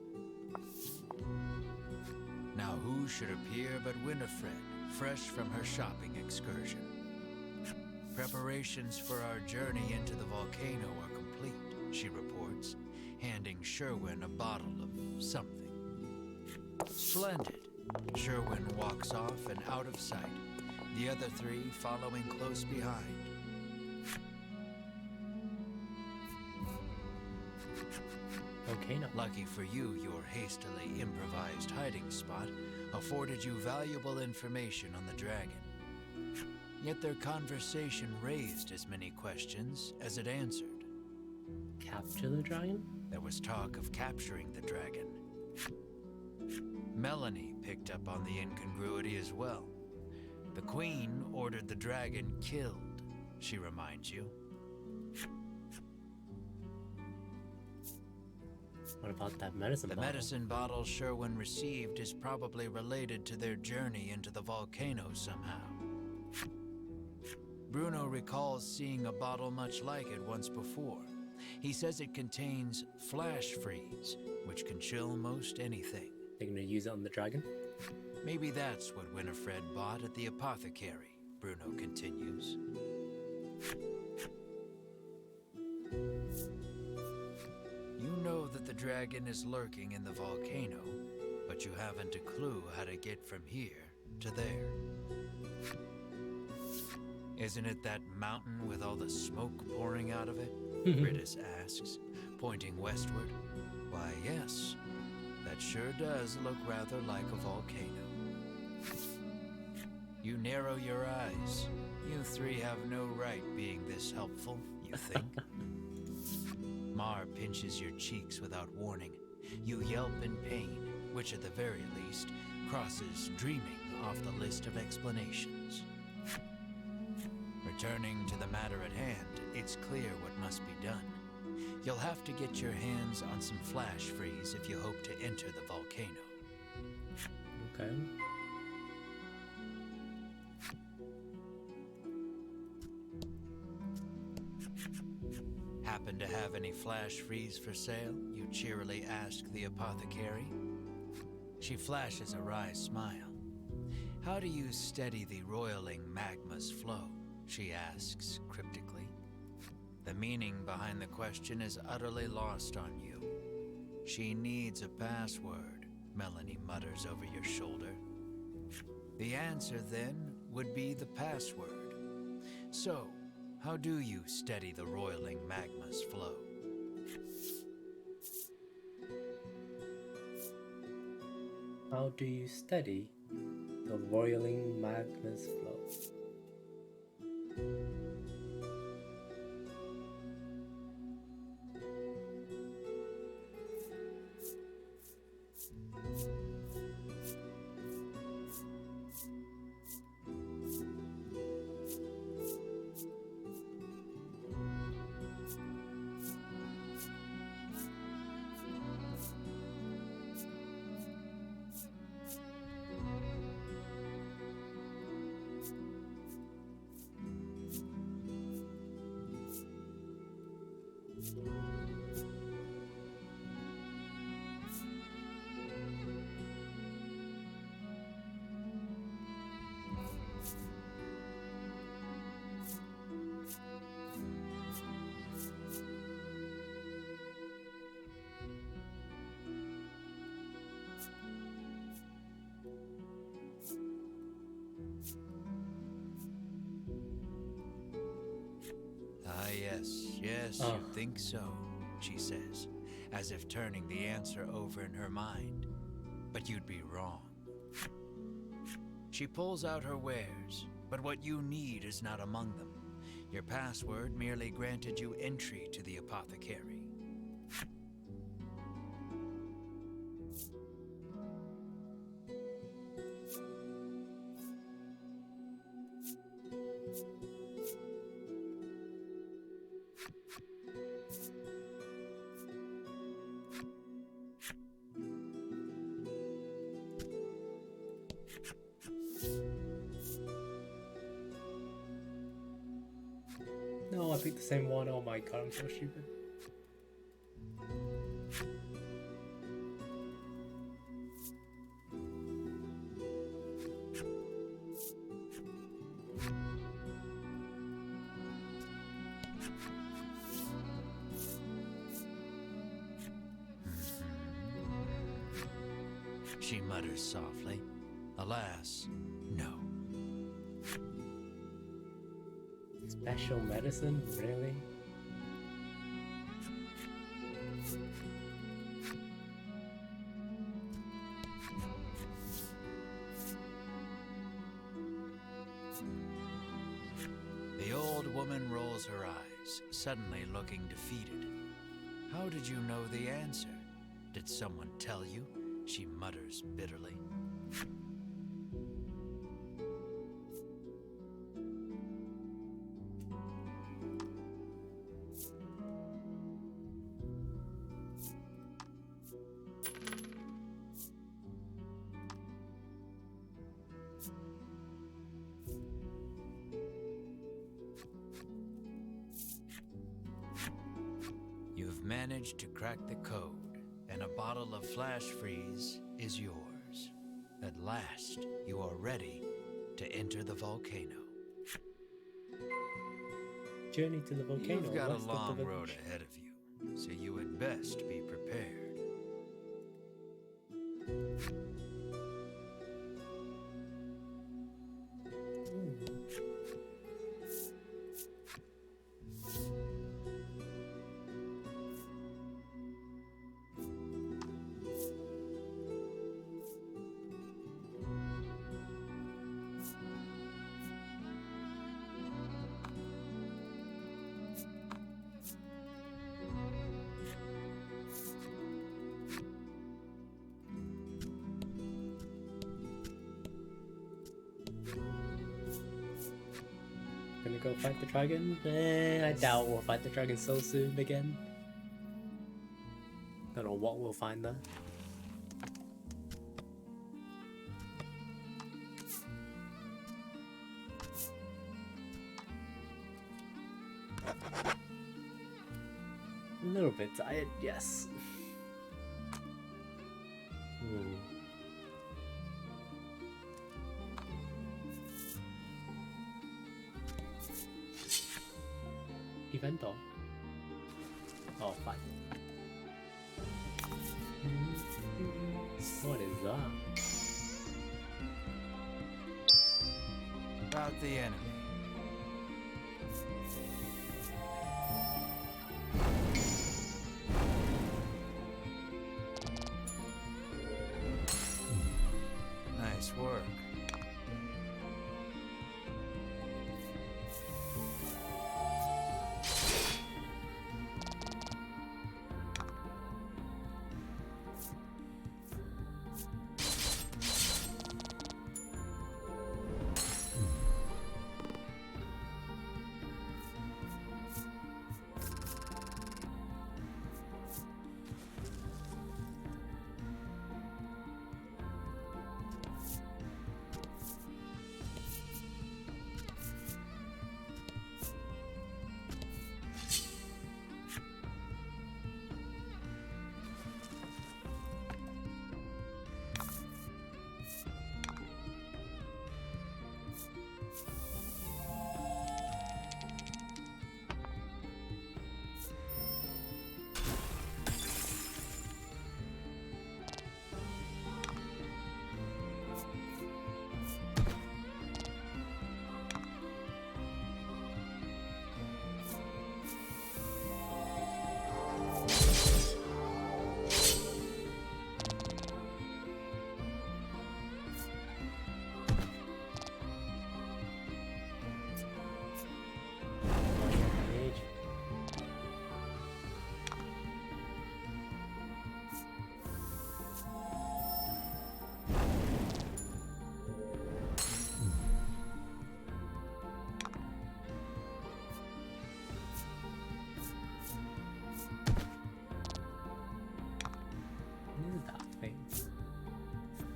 Now who should appear but Winifred, fresh from her shopping excursion. Preparations for our journey into the volcano are complete, she reports, handing Sherwin a bottle of something. Splendid. Sherwin walks off and out of sight, the other three following close behind. Volcano. Lucky for you, your hastily improvised hiding spot afforded you valuable information on the dragon. Yet their conversation raised as many questions as it answered. Capture the dragon? There was talk of capturing the dragon. Melanie picked up on the incongruity as well. The Queen ordered the dragon killed, she reminds you. What about that medicine bottle? The medicine bottle Sherwin received is probably related to their journey into the volcano somehow. Bruno recalls seeing a bottle much like it once before. He says it contains flash freeze, which can chill most anything. They're gonna use it on the dragon? Maybe that's what Winifred bought at the apothecary, Bruno continues. You know that the dragon is lurking in the volcano, but you haven't a clue how to get from here to there. Isn't it that mountain with all the smoke pouring out of it? Riddis asks, pointing westward. Why, yes, that sure does look rather like a volcano. You narrow your eyes. You three have no right being this helpful, you think? Mar pinches your cheeks without warning. You yelp in pain, which at the very least crosses dreaming off the list of explanations. Returning to the matter at hand, it's clear what must be done. You'll have to get your hands on some flash freeze if you hope to enter the volcano. Okay. Happen to have any flash freeze for sale? You cheerily ask the apothecary. She flashes a wry smile. How do you steady the roiling magma's flow? She asks cryptically. The meaning behind the question is utterly lost on you. She needs a password, Melanie mutters over your shoulder. The answer, then, would be the password. So, how do you steady the roiling magma's flow? How do you steady the roiling magma's flow? Yes, you think so, she says, as if turning the answer over in her mind. But you'd be wrong. She pulls out her wares, but what you need is not among them. Your password merely granted you entry to the apothecary. No, I picked the same one. Oh my god, I'm so stupid. She mutters softly. Alas, no. Special medicine? Really? The old woman rolls her eyes, suddenly looking defeated. How did you know the answer? Did someone tell you? She mutters bitterly. managed to crack the code, and a bottle of flash freeze is yours. At last, you are ready to enter the volcano. Journey to the volcano. You've got a west of long the road village. ahead of you, so you had best be prepared. Gonna go fight the dragon? I doubt we'll fight the dragon so soon again. Don't know what we'll find there. A little bit tired, yes. Evento. Oh, fine. What is that? About the enemy. Nice work.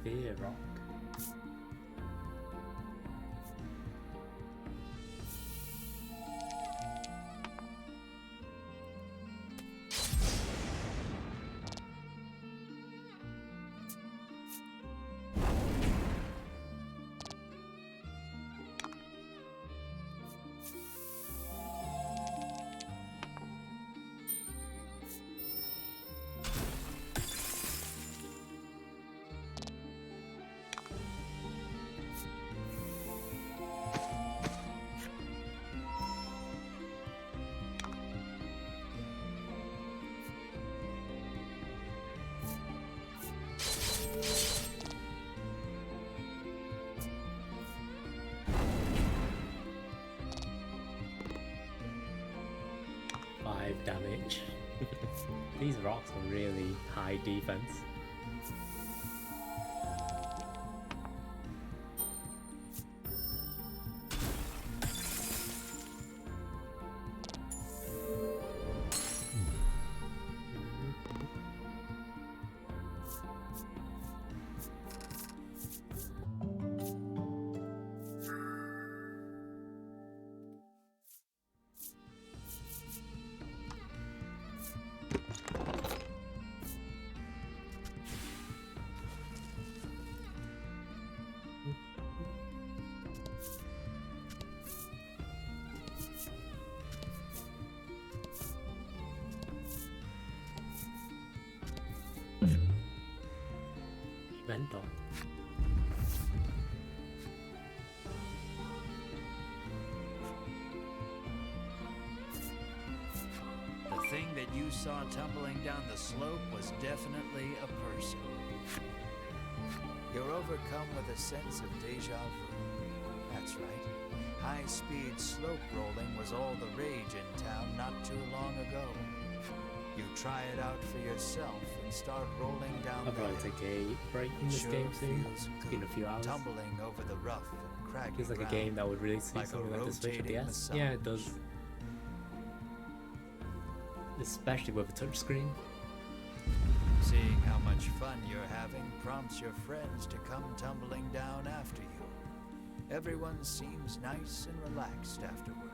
Fear rock. Damage. These rocks are really high defense. centaur. The thing that you saw tumbling down the slope was definitely a person. You're overcome with a sense of deja vu. That's right. High-speed slope rolling was all the rage in town not too long ago. You try it out for yourself and start rolling down I'll probably take a break in this game soon. It's been a few hours. Tumbling over the rough and craggy Feels like ground, a game that would really suit like something a like the Switch or rotating DS. Yeah, it massage. does. Especially with a touchscreen. Seeing how much fun you're having prompts your friends to come tumbling down after you. Everyone seems nice and relaxed afterward.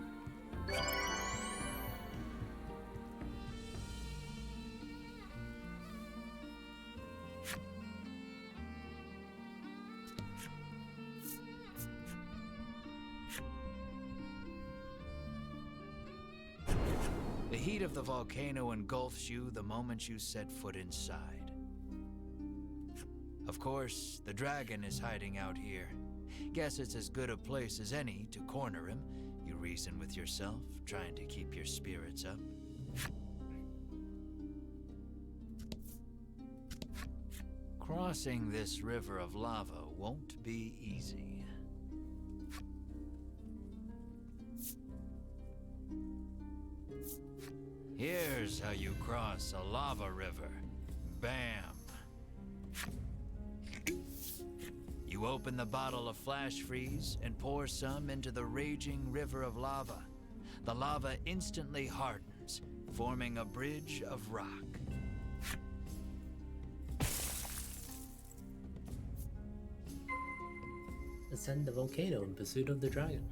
The heat of the volcano engulfs you the moment you set foot inside. Of course, the dragon is hiding out here. Guess it's as good a place as any to corner him, you reason with yourself, trying to keep your spirits up. Crossing this river of lava won't be easy. Here's how you cross a lava river. Bam! You open the bottle of Flash Freeze and pour some into the raging river of lava. The lava instantly hardens, forming a bridge of rock. Ascend the volcano in pursuit of the dragon.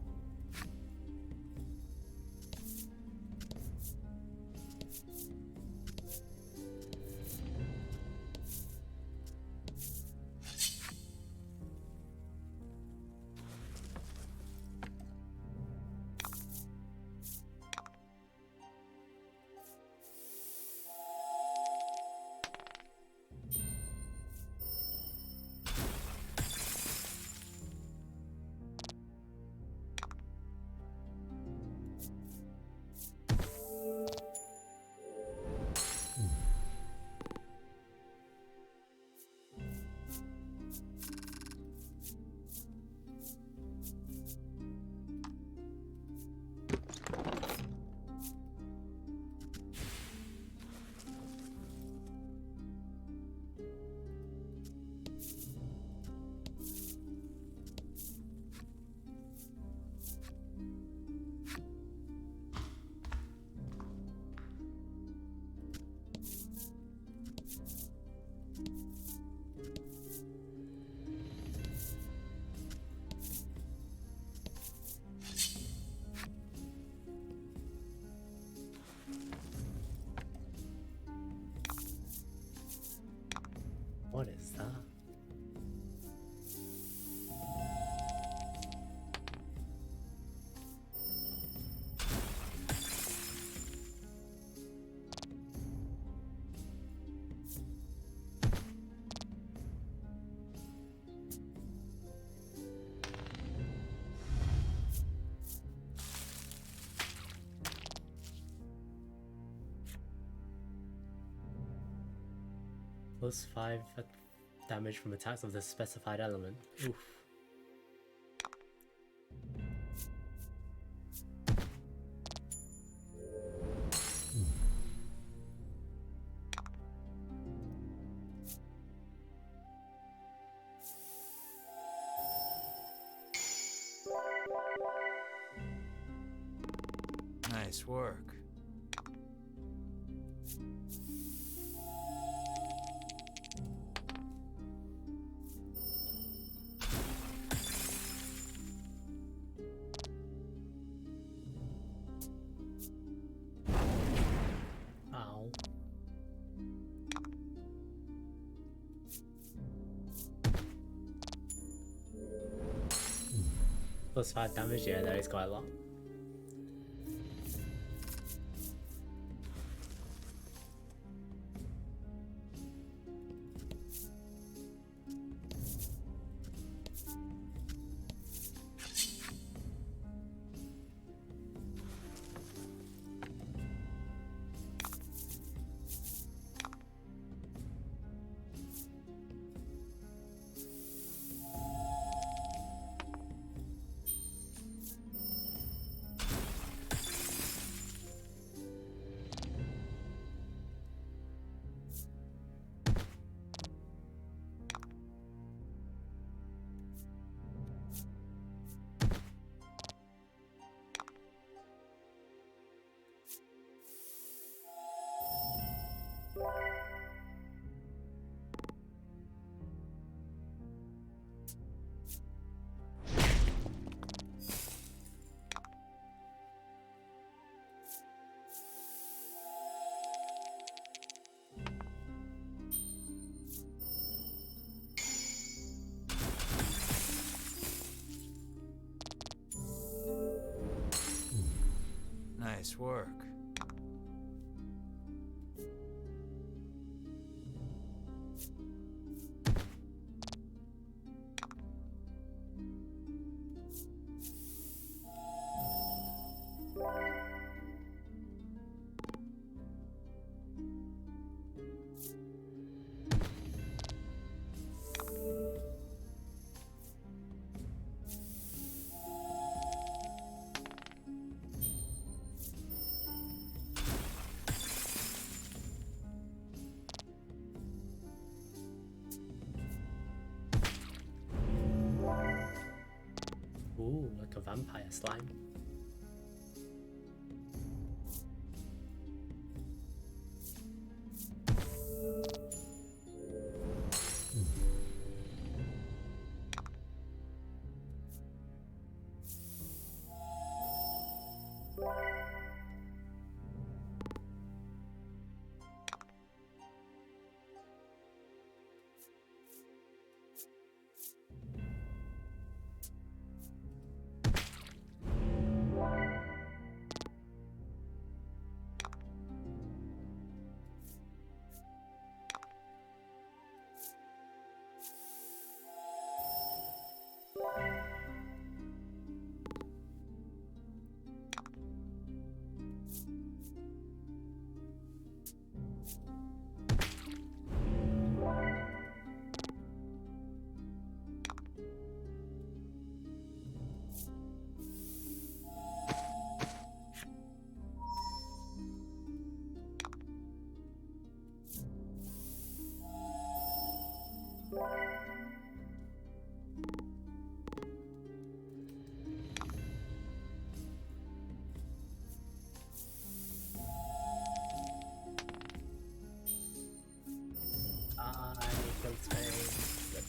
What is that? Plus 5 damage from attacks of the specified element. Oof. Nice work. Ow. Plus 5 damage, yeah, that is quite a lot. Nice work. Ooh, like a vampire slime. I killed space. Yep.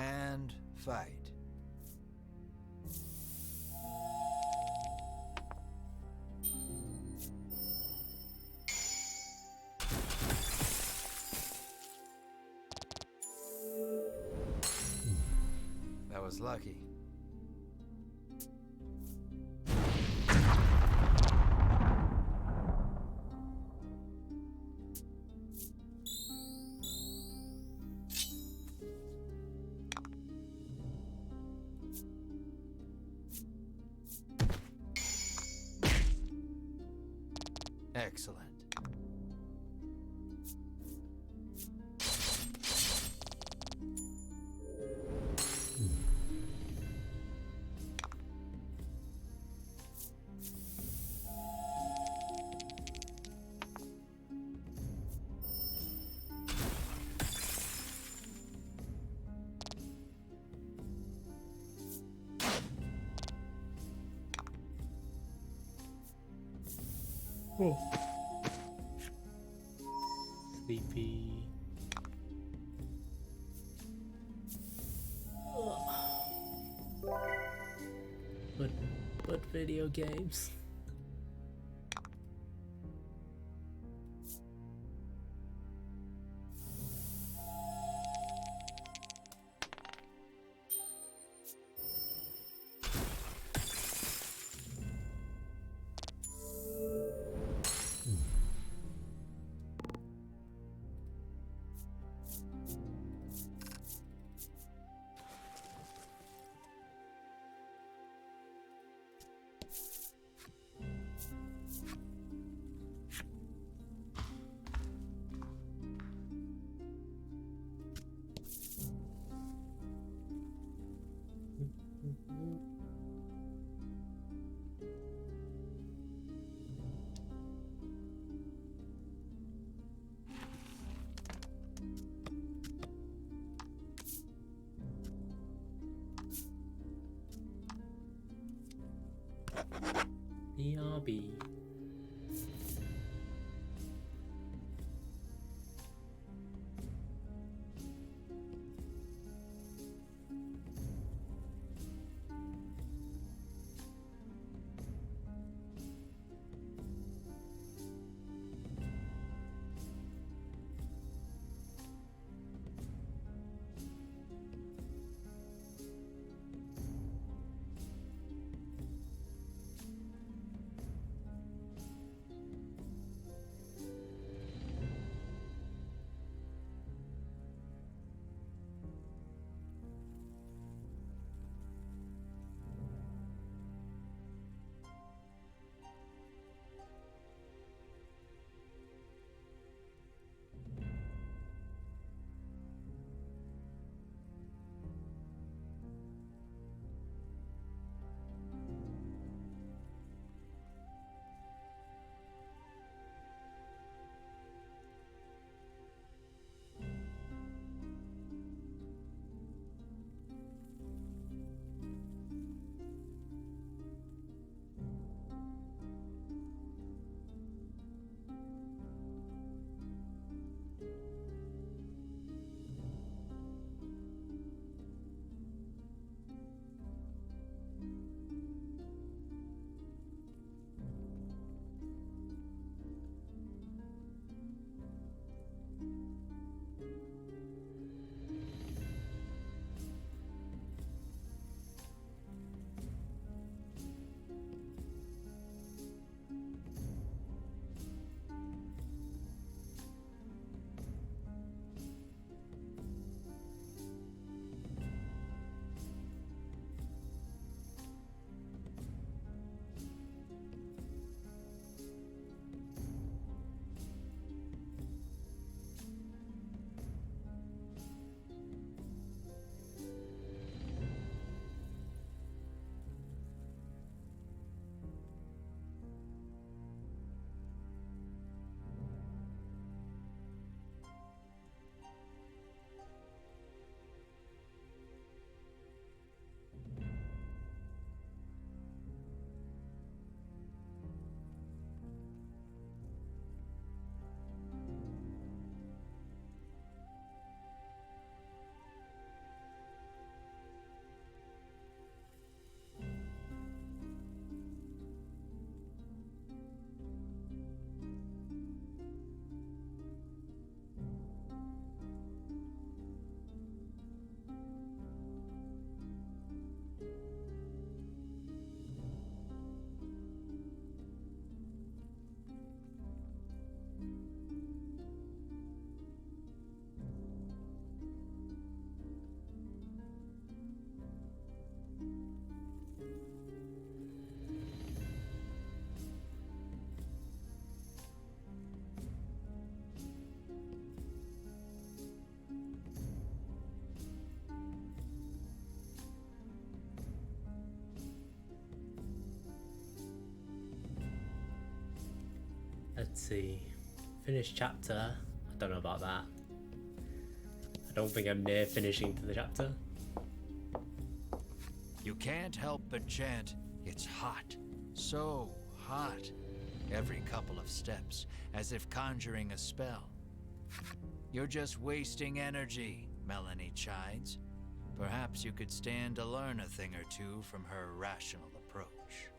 And fight. That was lucky. Excellent. Oh. Sleepy. But video games. BRB. Let's see. Finish chapter. I don't know about that. I don't think I'm near finishing to the chapter. You can't help but chant, "It's hot, so hot," every couple of steps, as if conjuring a spell. You're just wasting energy, Melanie chides. Perhaps you could stand to learn a thing or two from her rational approach.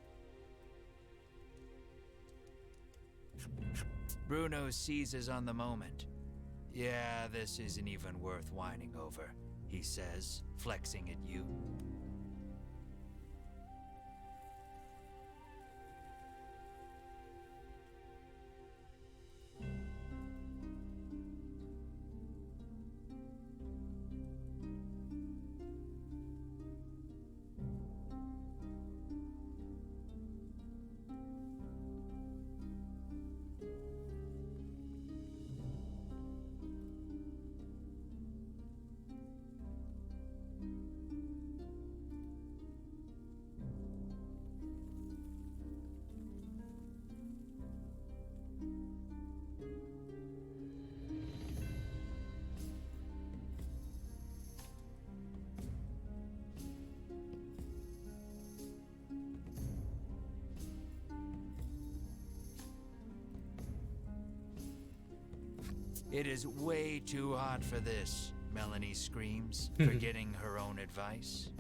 Bruno seizes on the moment. "Yeah, this isn't even worth whining over," he says, flexing at you. It is way too hot for this, Melanie screams, forgetting her own advice.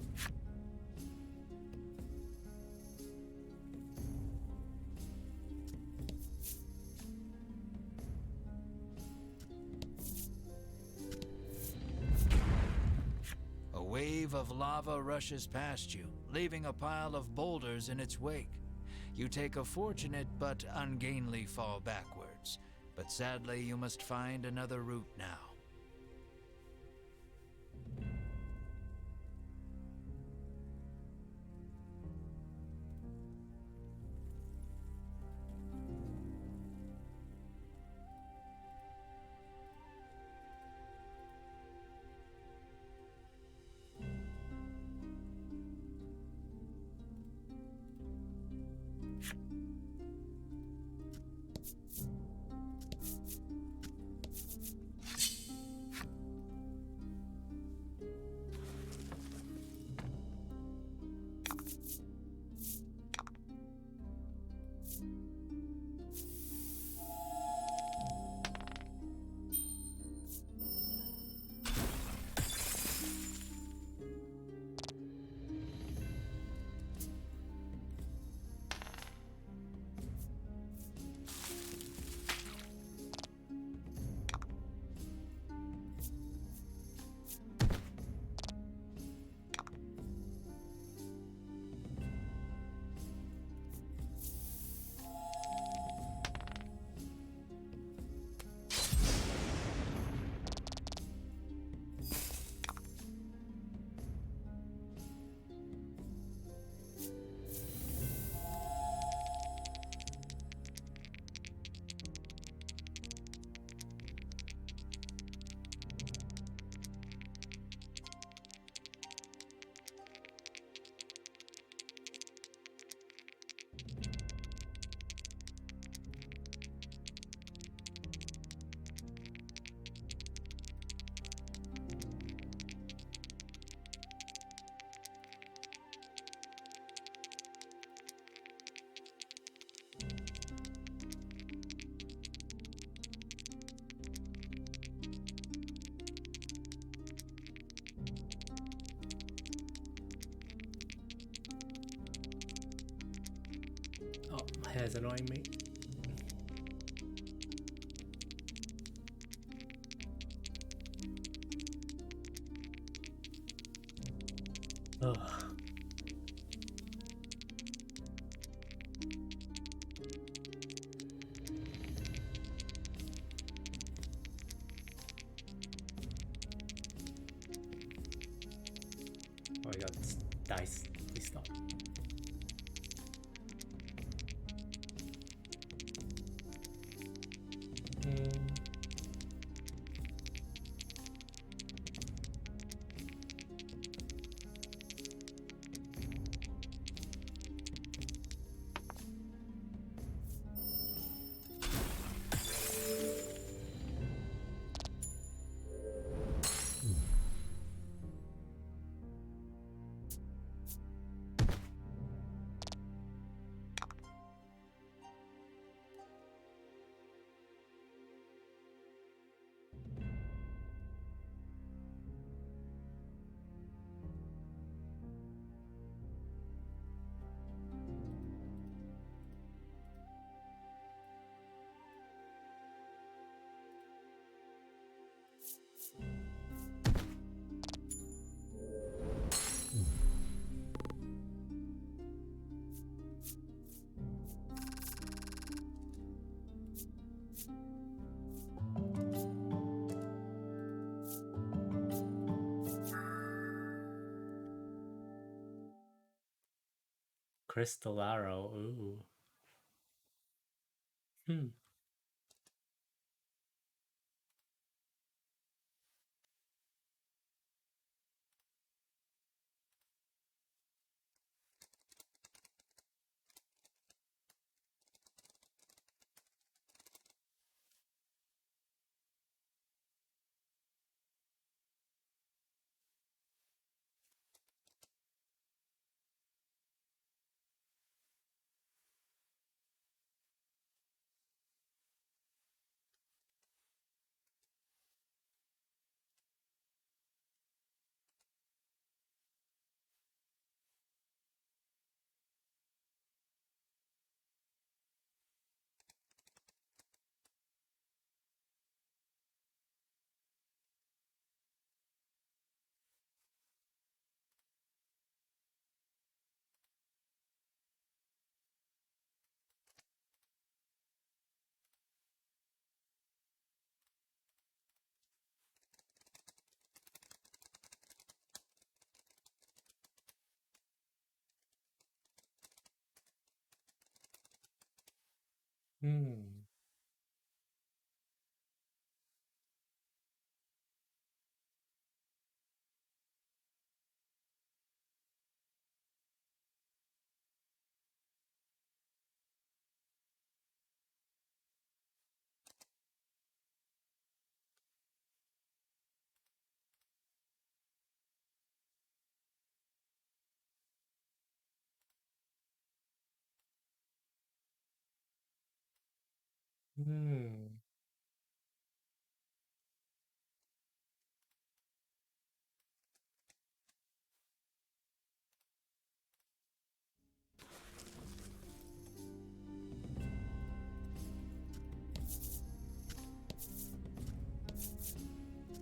A wave of lava rushes past you, leaving a pile of boulders in its wake. You take a fortunate but ungainly fall backwards, but sadly you must find another route now. Oh, my hair's annoying me. Ugh. Oh my god, dice. Please stop. Crystal arrow, ooh. Hmm. Hmm.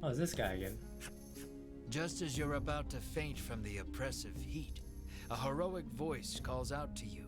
Oh, it's this guy again. Just as you're about to faint from the oppressive heat, a heroic voice calls out to you.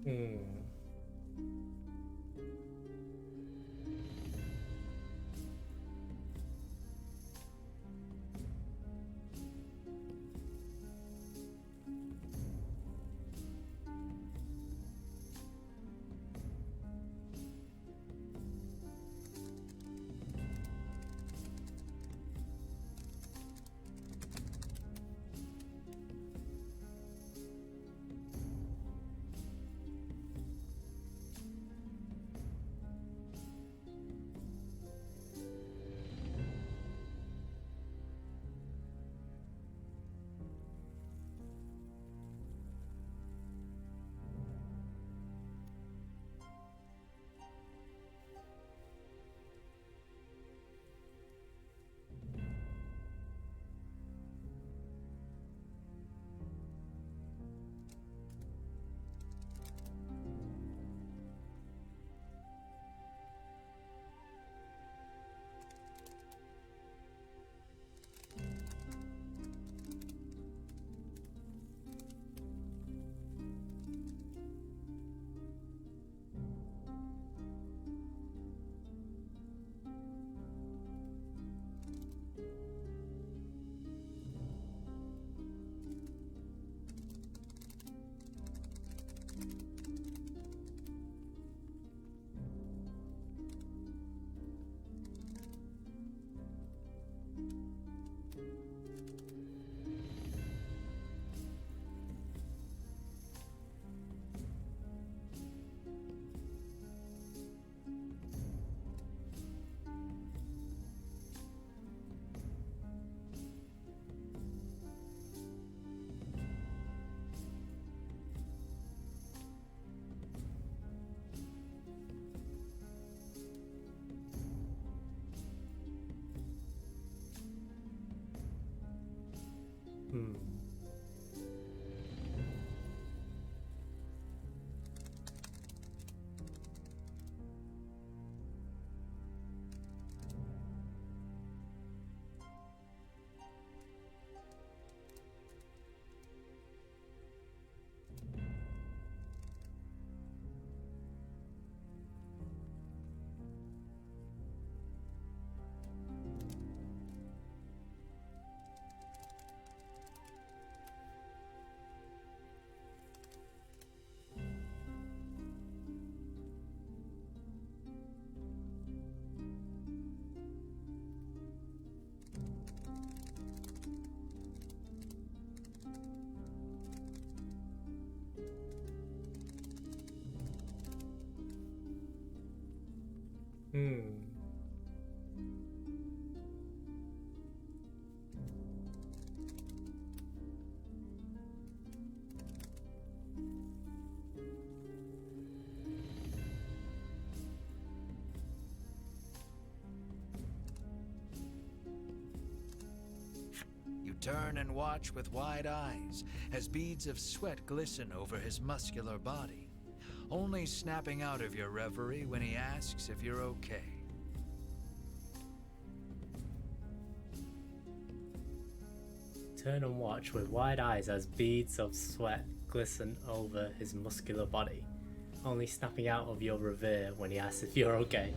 Hmm. turn and watch with wide eyes as beads of sweat glisten over his muscular body, only snapping out of your reverie when he asks if you're okay. Turn and watch with wide eyes as beads of sweat glisten over his muscular body, only snapping out of your reverie when he asks if you're okay.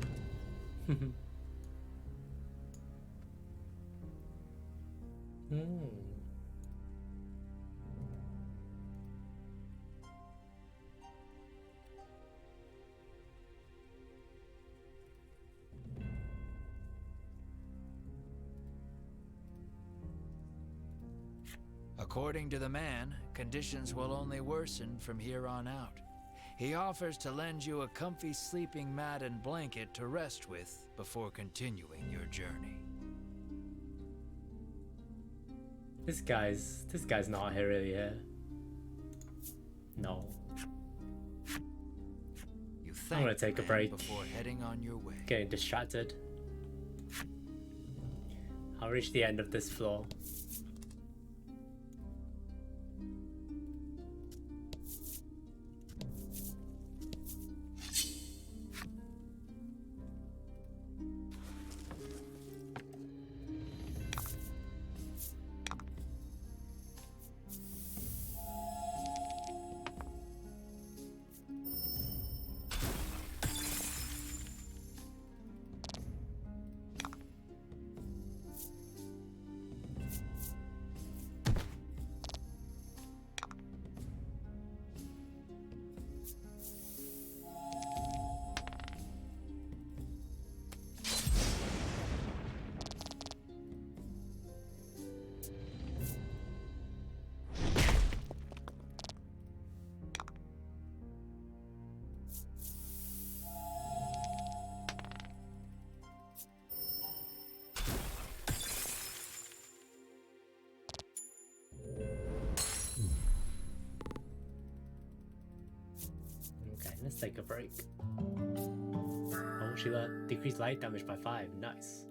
According to the man, conditions will only worsen from here on out. He offers to lend you a comfy sleeping mat and blanket to rest with before continuing your journey. This guy's not here really here. No. I'm gonna take a break before heading on your way. Getting distracted. I'll reach the end of this floor. Let's take a break. Oh, she decreased light damage by 5. Nice.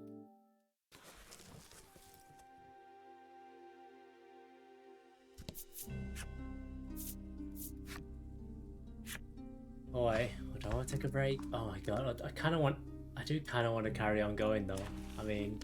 Boy, do I want to take a break? Oh my god, I do kind of want to carry on going though. I mean,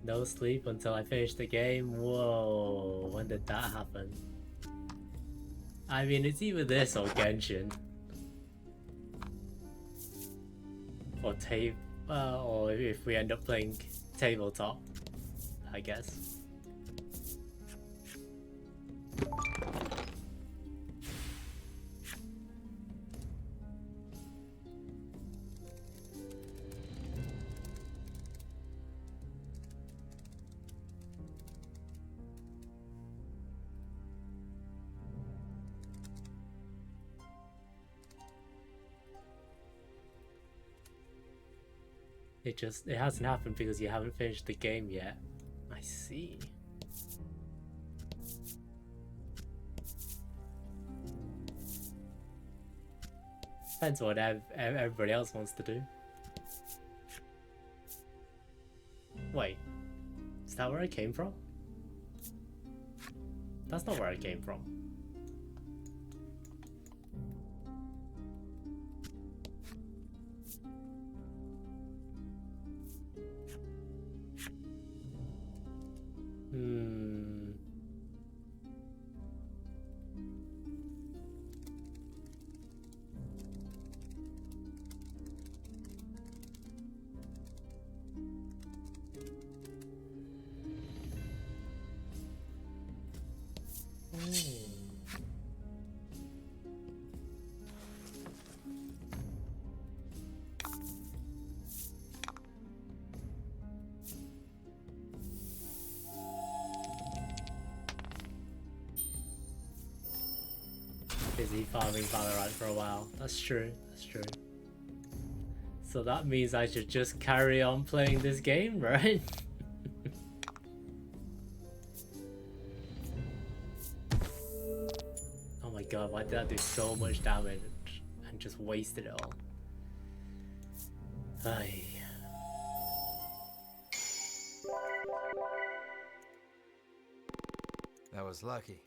no sleep until I finish the game. Whoa, when did that happen? I mean, it's either this or Genshin. Or or if we end up playing tabletop, I guess. It hasn't happened because you haven't finished the game yet. I see. Depends what everybody else wants to do. Wait, is that where I came from? That's not where I came from. busy farming Valorant for a while. That's true, that's true. So that means I should just carry on playing this game, right? Oh my god, why did I do so much damage and just wasted it all? Ay. That was lucky.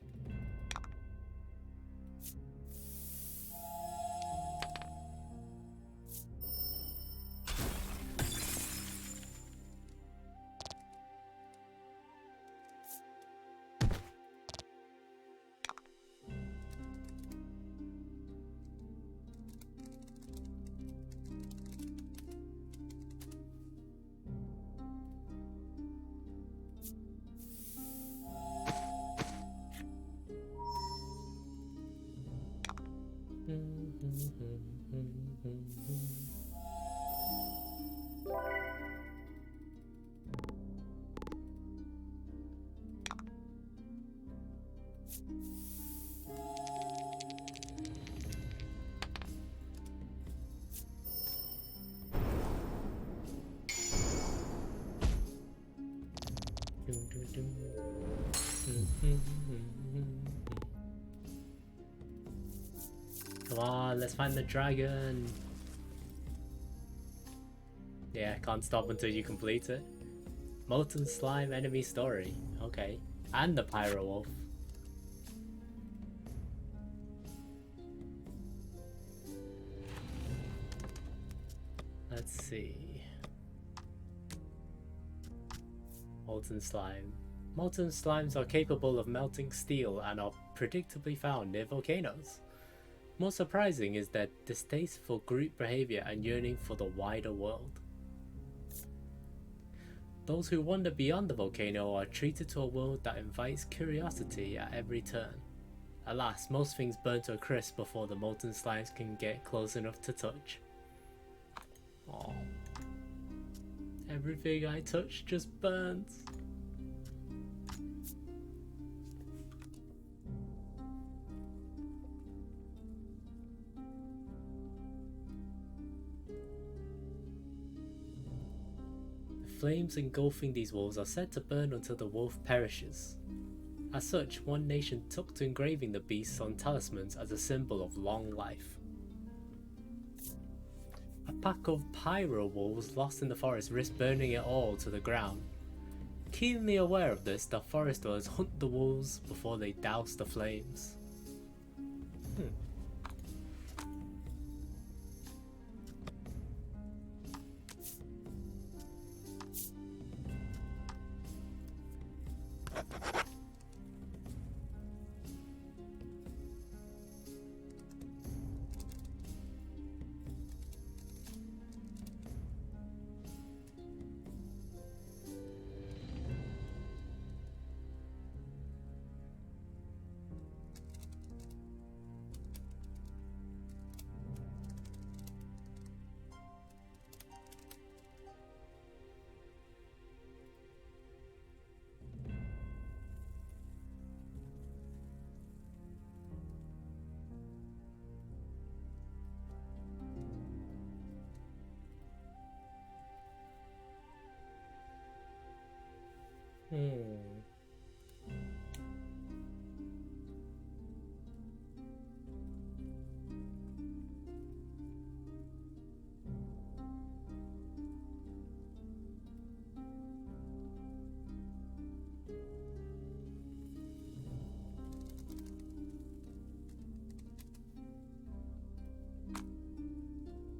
Come on, let's find the dragon. Yeah, can't stop until you complete it. Molten Slime enemy story. Okay. And the Pyro Wolf. Let's see. Molten Slime. Molten slimes are capable of melting steel and are predictably found near volcanoes. More surprising is their distaste for group behavior and yearning for the wider world. Those who wander beyond the volcano are treated to a world that invites curiosity at every turn. Alas, most things burn to a crisp before the molten slimes can get close enough to touch. Aww. Everything I touch just burns. Flames engulfing these wolves are said to burn until the wolf perishes. As such, one nation took to engraving the beasts on talismans as a symbol of long life. A pack of pyro wolves lost in the forest risk burning it all to the ground. Keenly aware of this, the forest dwellers hunt the wolves before they douse the flames.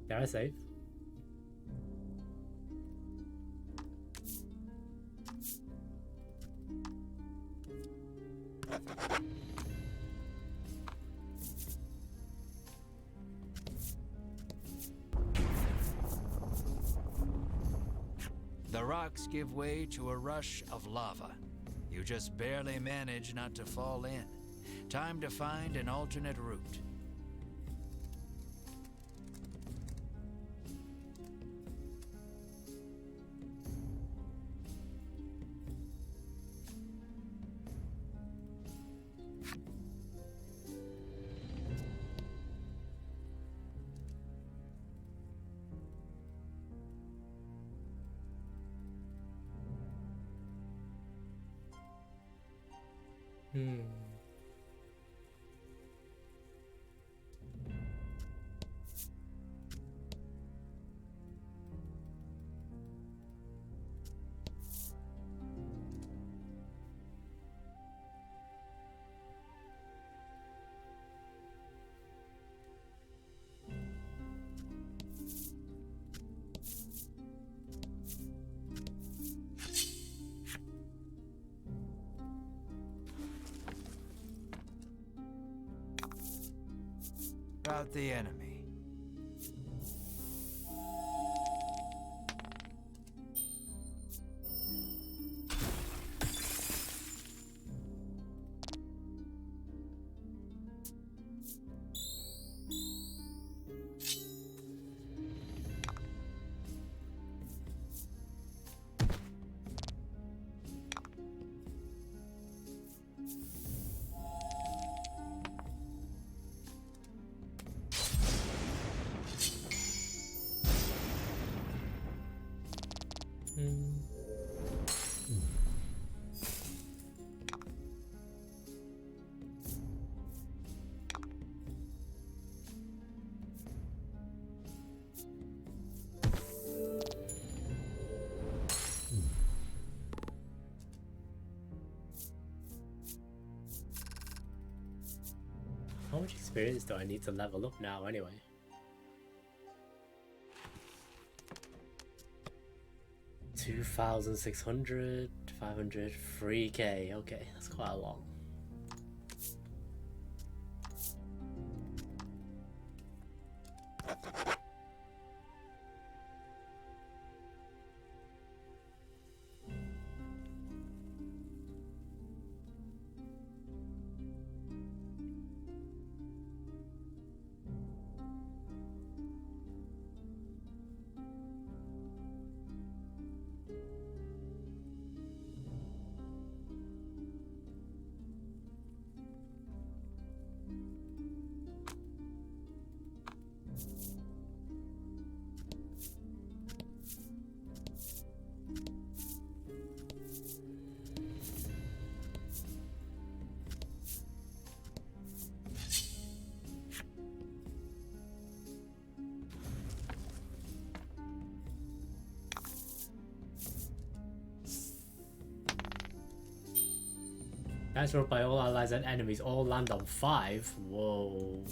Did I save? The rocks give way to a rush of lava. You just barely manage not to fall in. Time to find an alternate route. Hmm. About the enemy. How much experience do I need to level up now anyway? 2,600, 500, 3k. Okay, that's quite a lot. That's rolled by all allies and enemies all land on 5. Whoa.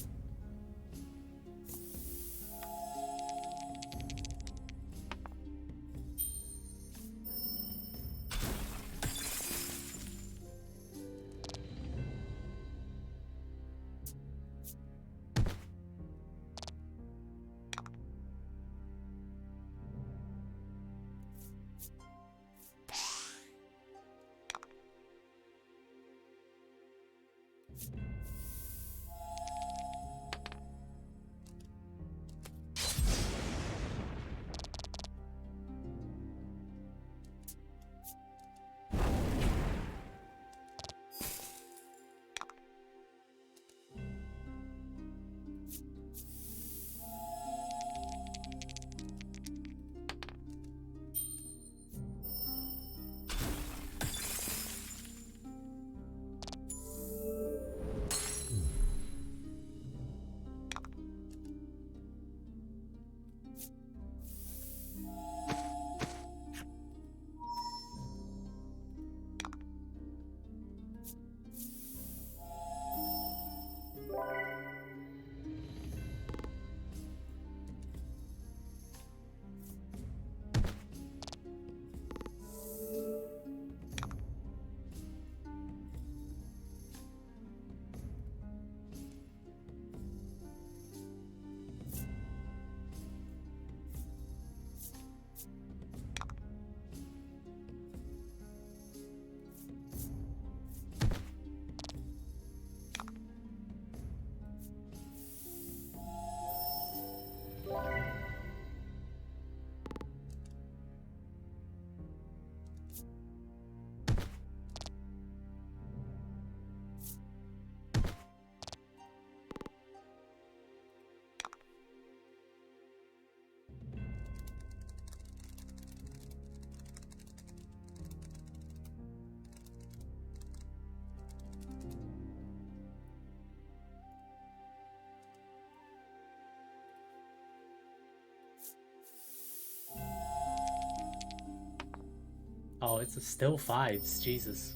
it's still 5s, Jesus.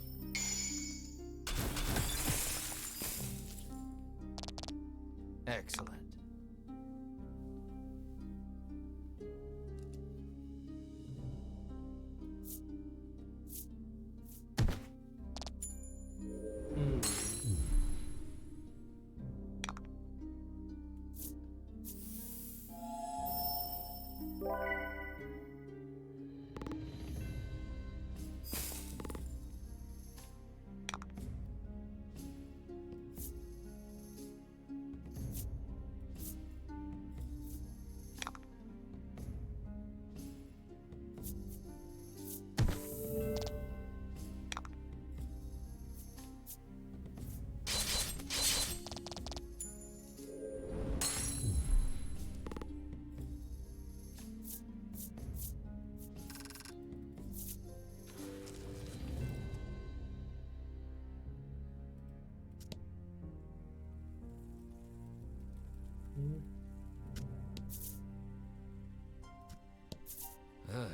Excellent.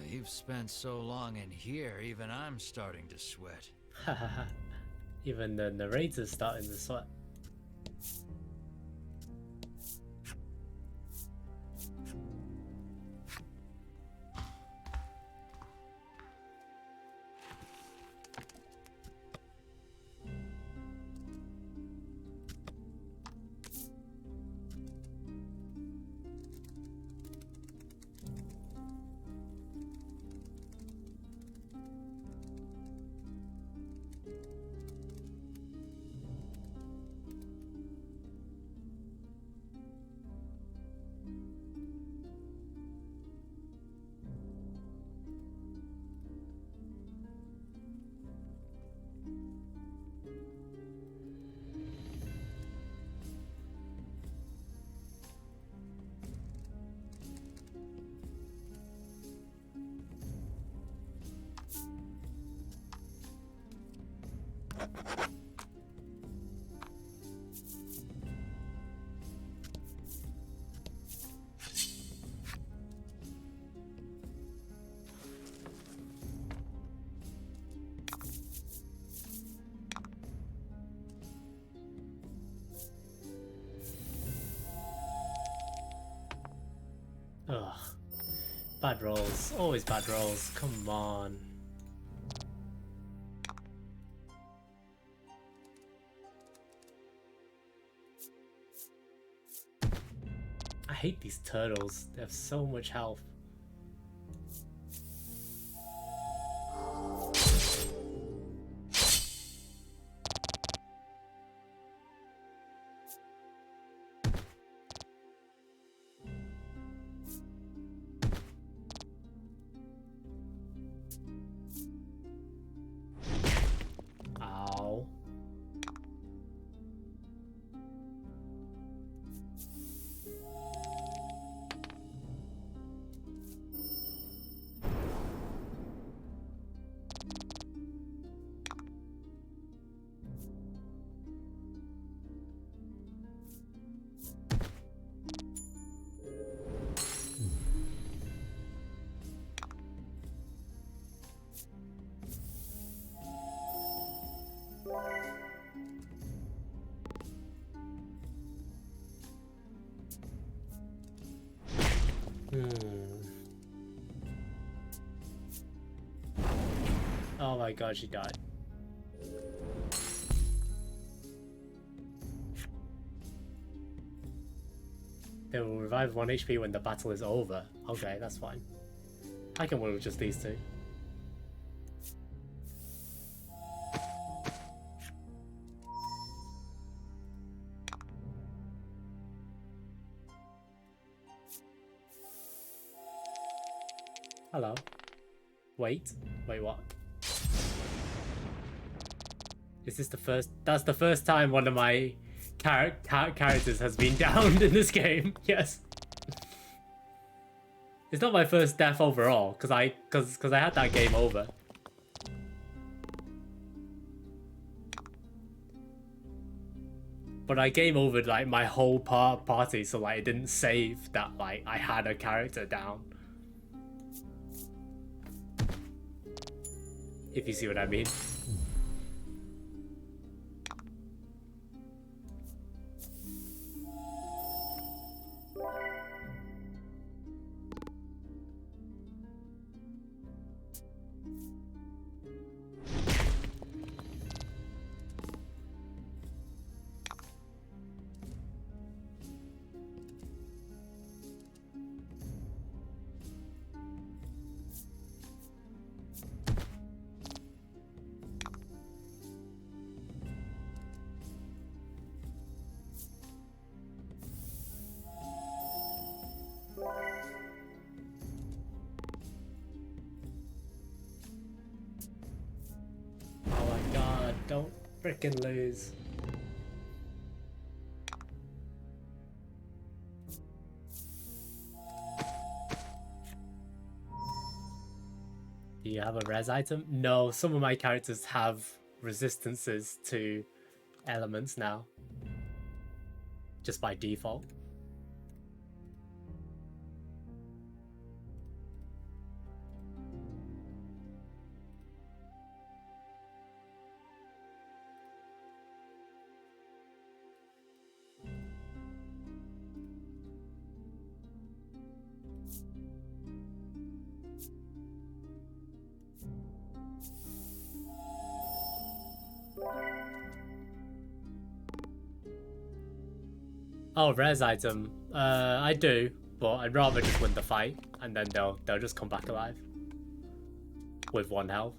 You've spent so long in here, even I'm starting to sweat. Even the narrator's starting to sweat. Ugh. Bad rolls. Always bad rolls. Come on. I hate these turtles. They have so much health. Ow. Oh my god, she died. They will revive 1 HP when the battle is over. Okay, that's fine. I can win with just these two. Hello. Wait, what? Is this the first? That's the first time one of my characters has been downed in this game. Yes. It's not my first death overall, because I had that game over. But I game overed like my whole party, so like it didn't save that like I had a character down. if you see what I mean. Oh my god, don't frickin' lose. Do you have a res item? No, some of my characters have resistances to elements now. Just by default. Oh, res item. I do, but I'd rather just win the fight, and then they'll just come back alive with 1 health.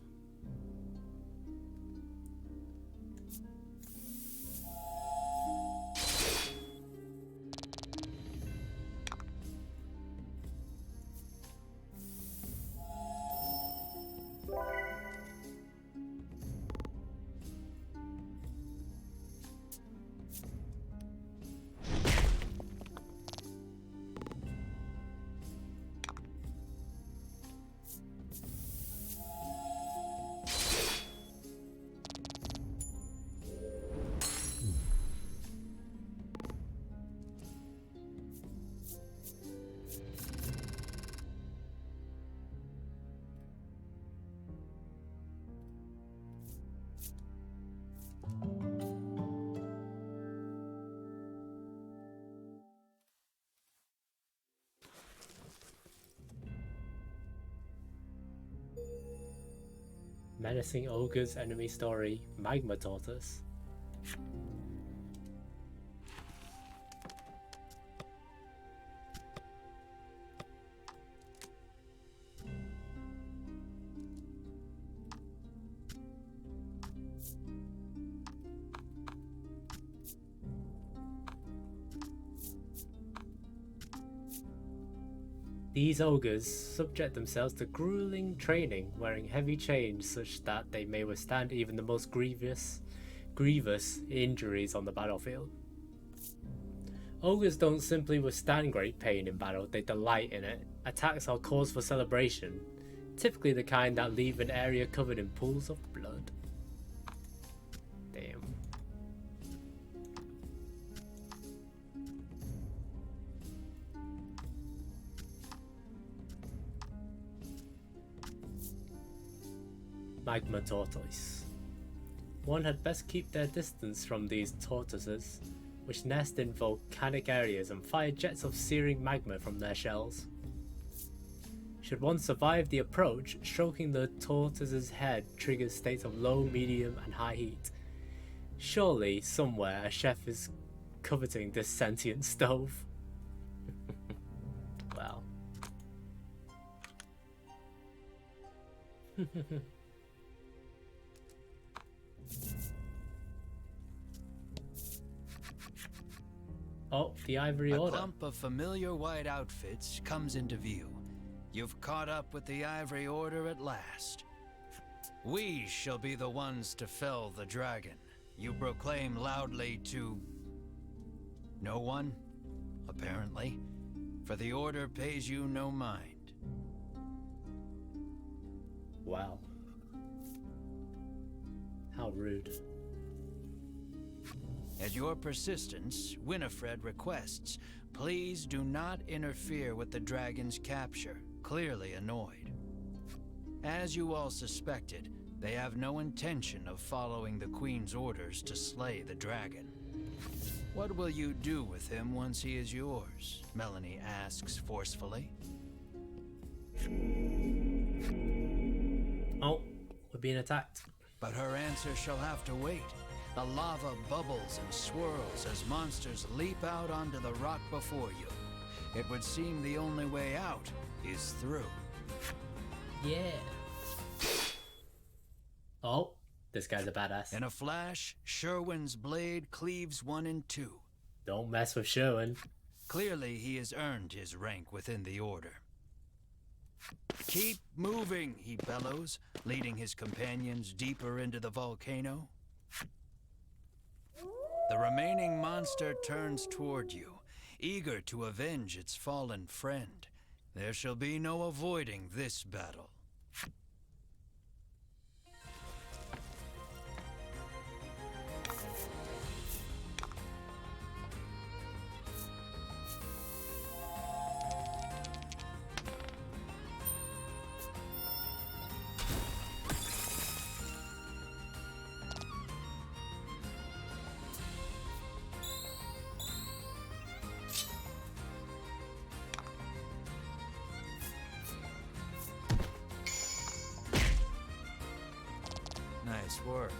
Menacing Ogres enemy story, Magma Tortoise. These ogres subject themselves to grueling training, wearing heavy chains such that they may withstand even the most grievous injuries on the battlefield. Ogres don't simply withstand great pain in battle, they delight in it. Attacks are cause for celebration, typically the kind that leave an area covered in pools of blood. Damn. Magma Tortoise. One had best keep their distance from these tortoises, which nest in volcanic areas and fire jets of searing magma from their shells. Should one survive the approach, stroking the tortoise's head triggers states of low, medium, and high heat. Surely, somewhere, a chef is coveting this sentient stove. Wow. Oh, the Ivory Order. A clump of familiar white outfits comes into view. You've caught up with the Ivory Order at last. We shall be the ones to fell the dragon. You proclaim loudly to... no one, apparently, for the Order pays you no mind. Wow. How rude. At your persistence, Winifred requests, please do not interfere with the dragon's capture, clearly annoyed. As you all suspected, They have no intention of following the Queen's orders to slay the dragon. What will you do with him once he is yours? Melanie asks forcefully. Oh, we're being attacked. But her answer shall have to wait. The lava bubbles and swirls as monsters leap out onto the rock before you. It would seem the only way out is through. Yeah. Oh, this guy's a badass. In a flash, Sherwin's blade cleaves one in two. Don't mess with Sherwin. Clearly, he has earned his rank within the Order. Keep moving, he bellows, leading his companions deeper into the volcano. The remaining monster turns toward you, eager to avenge its fallen friend. There shall be no avoiding this battle. Nice work.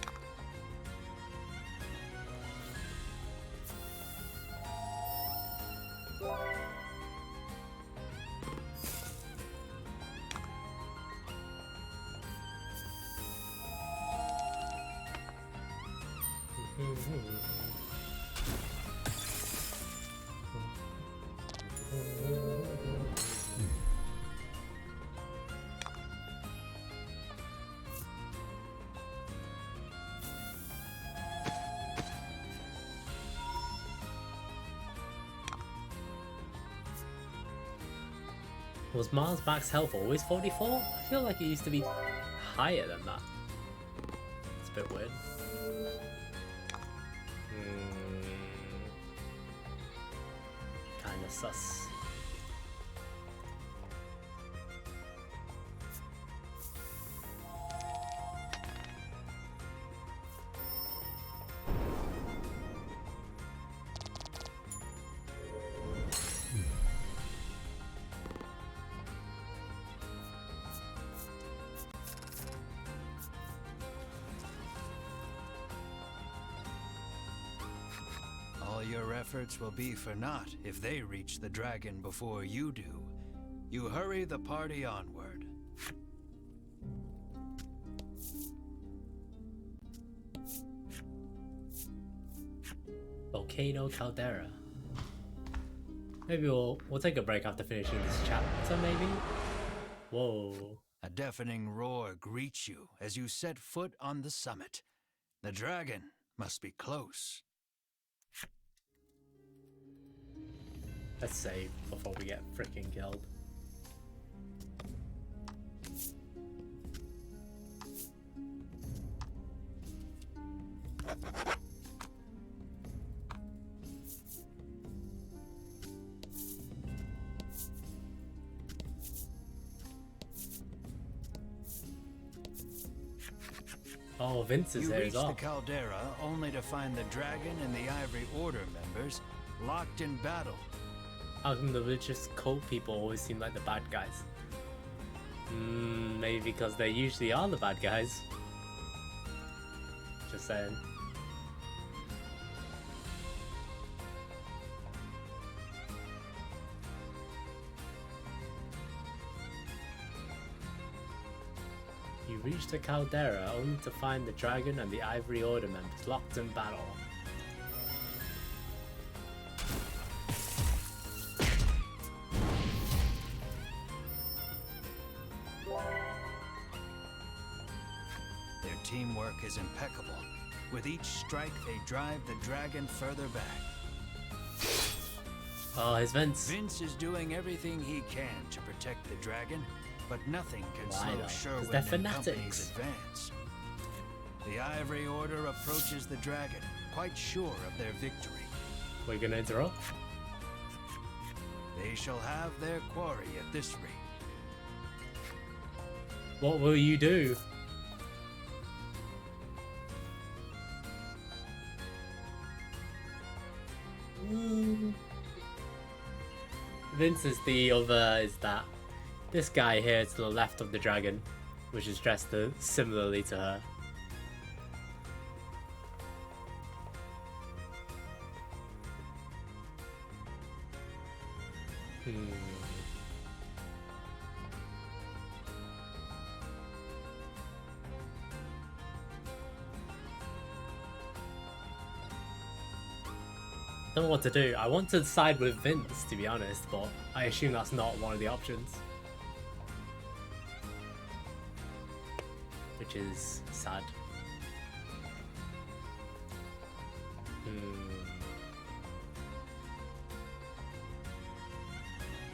Was Mars max health always 44? I feel like it used to be higher than that. It's a bit weird. Kinda sus. All your efforts will be for naught if they reach the dragon before you do. You hurry the party onward. Volcano Caldera. Maybe we'll take a break after finishing this chapter, maybe? Whoa. A deafening roar greets you as you set foot on the summit. The dragon must be close. Let's save before we get freaking killed. Oh, Vince is You there reach as well. the caldera only to find the dragon and the Ivory Order members locked in battle. How come the religious cult people always seem like the bad guys? Maybe because they usually are the bad guys. Just saying. You reach the caldera only to find the dragon and the Ivory Order members locked in battle. Their teamwork is impeccable. With each strike, they drive the dragon further back. Oh, his Vince. Vince is doing everything he can to protect the dragon, but nothing can Why slow though? 'Cause Sherwin they're and fanatics. company's advance. The Ivory Order approaches the dragon, quite sure of their victory. We're gonna interrupt. They shall have their quarry at this rate. What will you do? Vince is the other, is that this guy here to the left of the dragon, which is dressed similarly to her. Don't know what to do. I want to side with Vince, to be honest, but I assume that's not one of the options. Which is sad.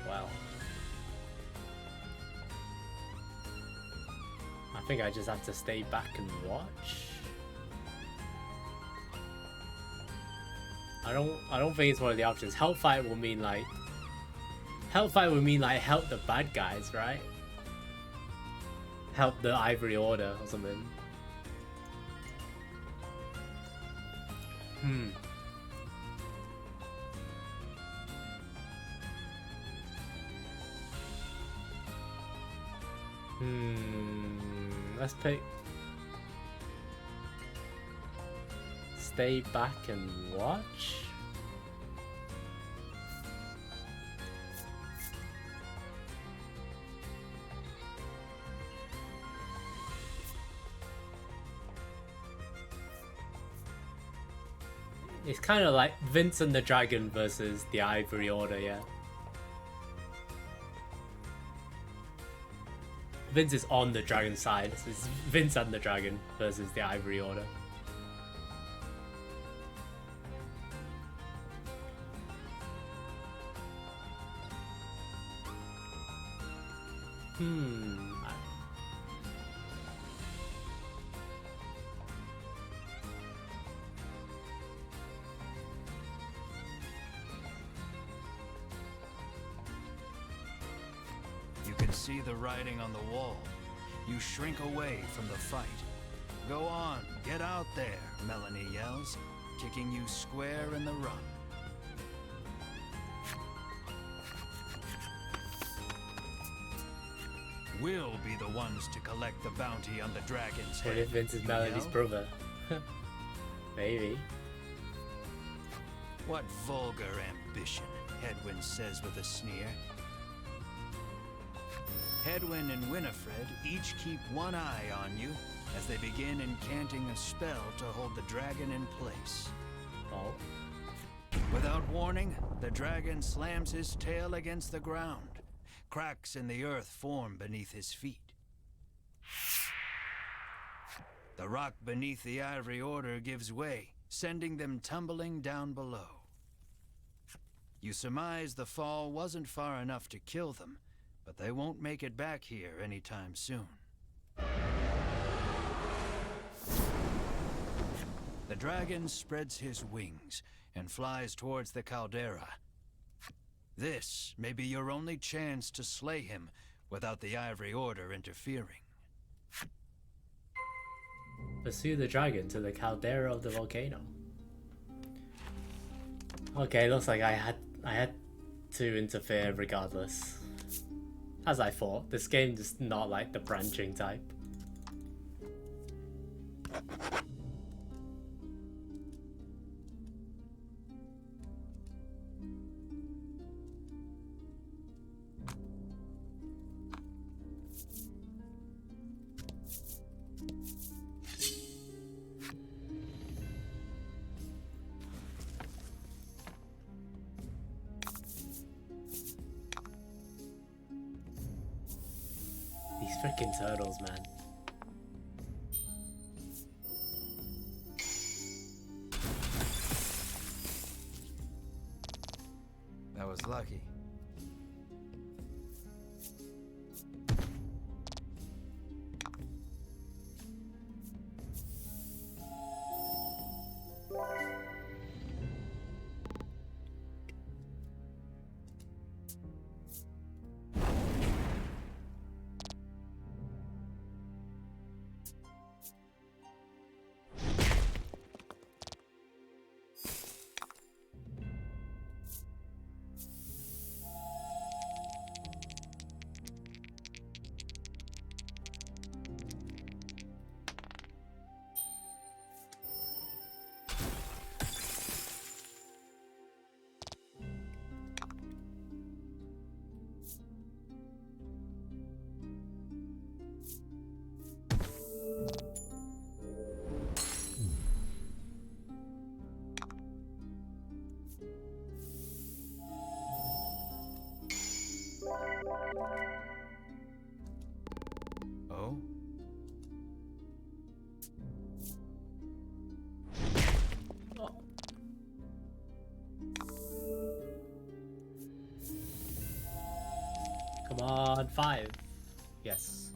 Well. I think I just have to stay back and watch. I don't think it's one of the options. Help fight will mean like help the bad guys, right? Help the Ivory Order or something. Let's pick stay back and watch. It's kind of like Vince and the Dragon versus the Ivory Order, yeah. Vince is on the Dragon side, so it's Vince and the Dragon versus the Ivory Order. You can see the writing on the wall. You shrink away from the fight. Go on, get out there, Melanie yells, kicking you square in the run. We'll be the ones to collect the bounty on the dragon's head. What if Vince is Melanie's brother? Maybe. What vulgar ambition, Hedwyn says with a sneer. Hedwyn and Winifred each keep one eye on you as they begin incanting a spell to hold the dragon in place. Oh. Without warning, the dragon slams his tail against the ground. Cracks in the earth form beneath his feet. The rock beneath the Ivory Order gives way, sending them tumbling down below. You surmise the fall wasn't far enough to kill them, but they won't make it back here anytime soon. The dragon spreads his wings and flies towards the caldera. This may be your only chance to slay him without the Ivory Order interfering. Pursue the dragon to the caldera of the volcano. Okay, looks like I had to interfere regardless. As I thought, this game is not like the branching type. These freaking turtles, man. That was lucky. Come on, 5. Yes.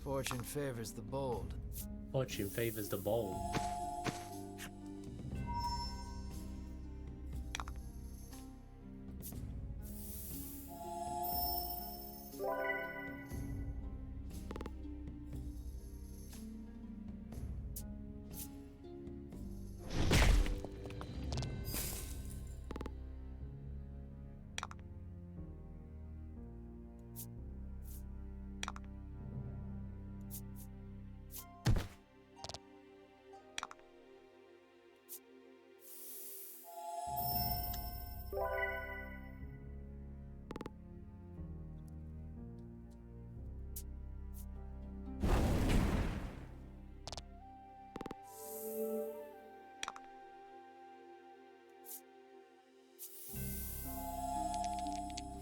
Fortune favors the bold. Fortune favors the bold.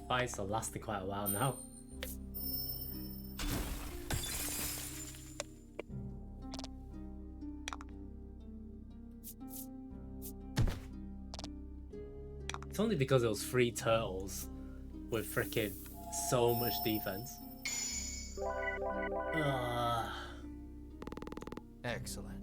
Fights are lasting quite a while now. It's only because it was 3 turtles with freaking so much defense. Excellent.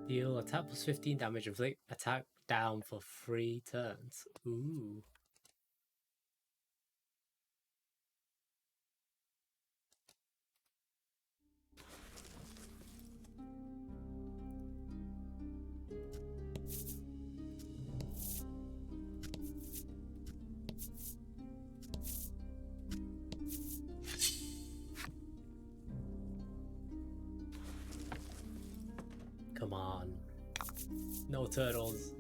Deal attack plus 15 damage, inflict attack down for 3 turns. Ooh. Come on. No turtles.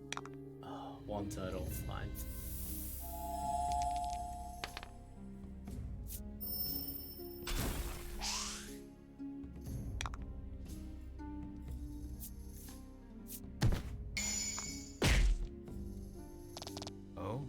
Oh, 1 turtle, fine. Oh?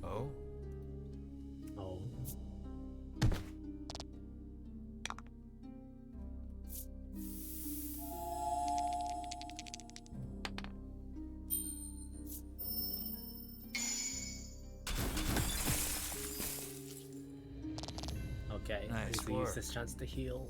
Oh? Oh. Okay, Nice I need to work. use this chance to heal.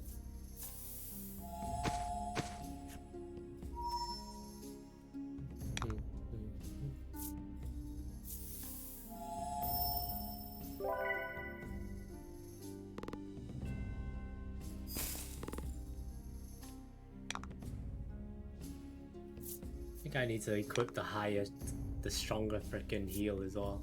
think I need to equip the stronger freaking heal as well.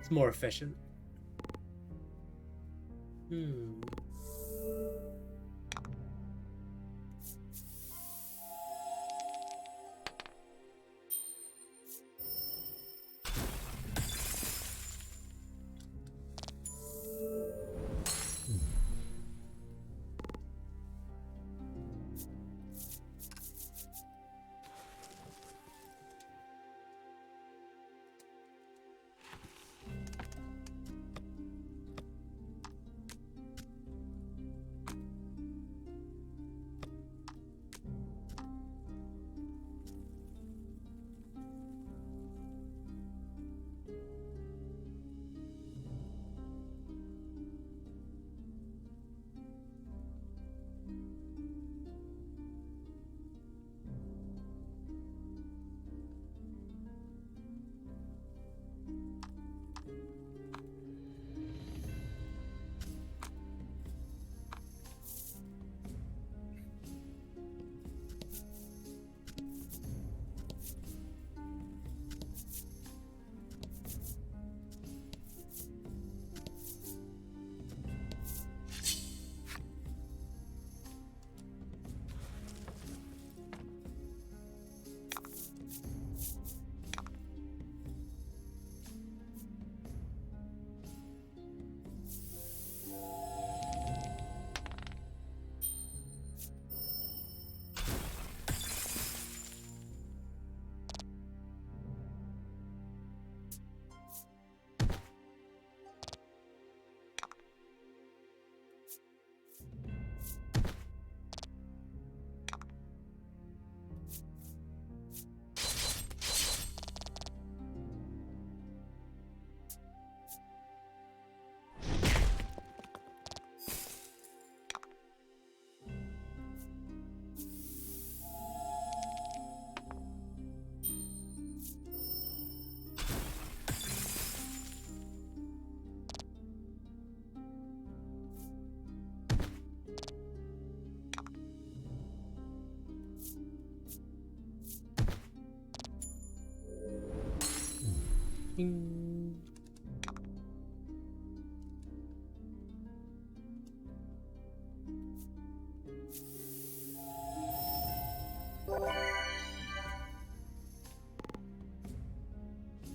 It's more efficient.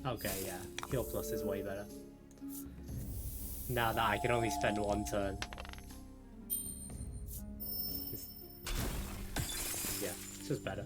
Okay, yeah. Heal Plus is way better. Now that I can only spend one turn. Yeah, it's just better.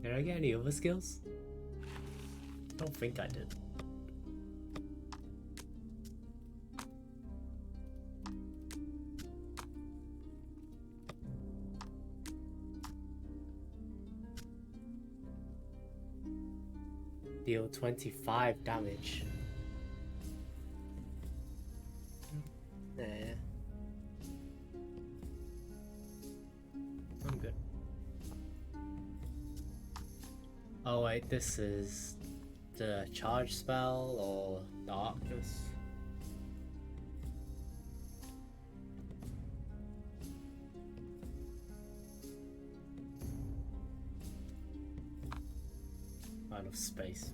Did I get any other skills? I don't think I did. Deal 25 damage. Nah. I'm good. Oh wait, this is the charge spell or darkness? Out of space.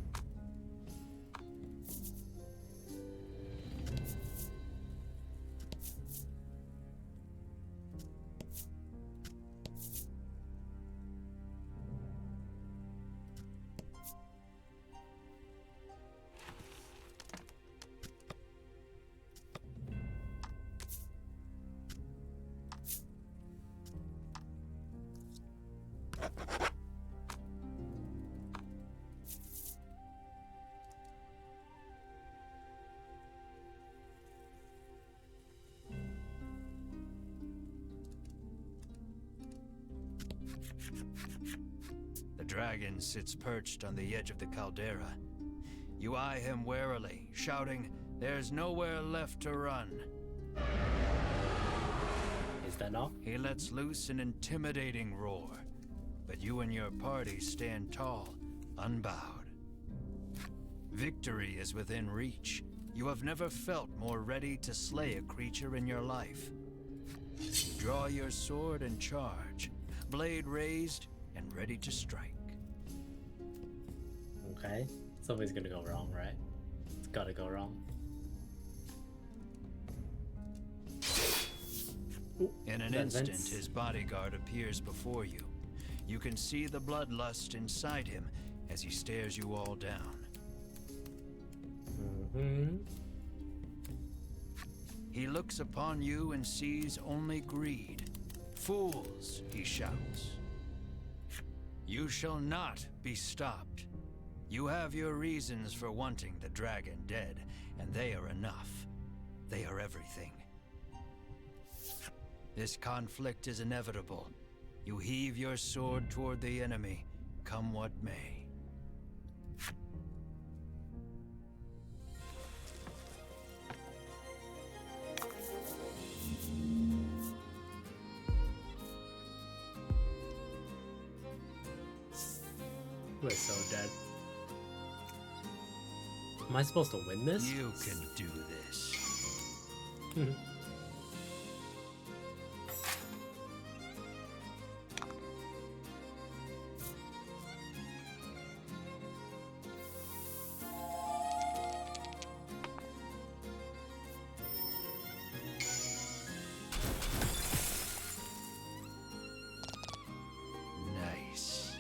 The dragon sits perched on the edge of the caldera. You eye him warily, shouting, "There's nowhere left to run." Is that not? He lets loose an intimidating roar, but you and your party stand tall, unbowed. Victory is within reach. You have never felt more ready to slay a creature in your life. You draw your sword and charge, blade raised and ready to strike. Okay. Something's gonna go wrong, right? It's gotta go wrong. Ooh, In an instant, his bodyguard appears before you. You can see the bloodlust inside him as he stares you all down. He looks upon you and sees only greed. "Fools," he shouts. "You shall not be stopped. You have your reasons for wanting the dragon dead, and they are enough. They are everything. This conflict is inevitable. You heave your sword toward the enemy, come what may." We're so dead. Am I supposed to win this? You can do this. Nice.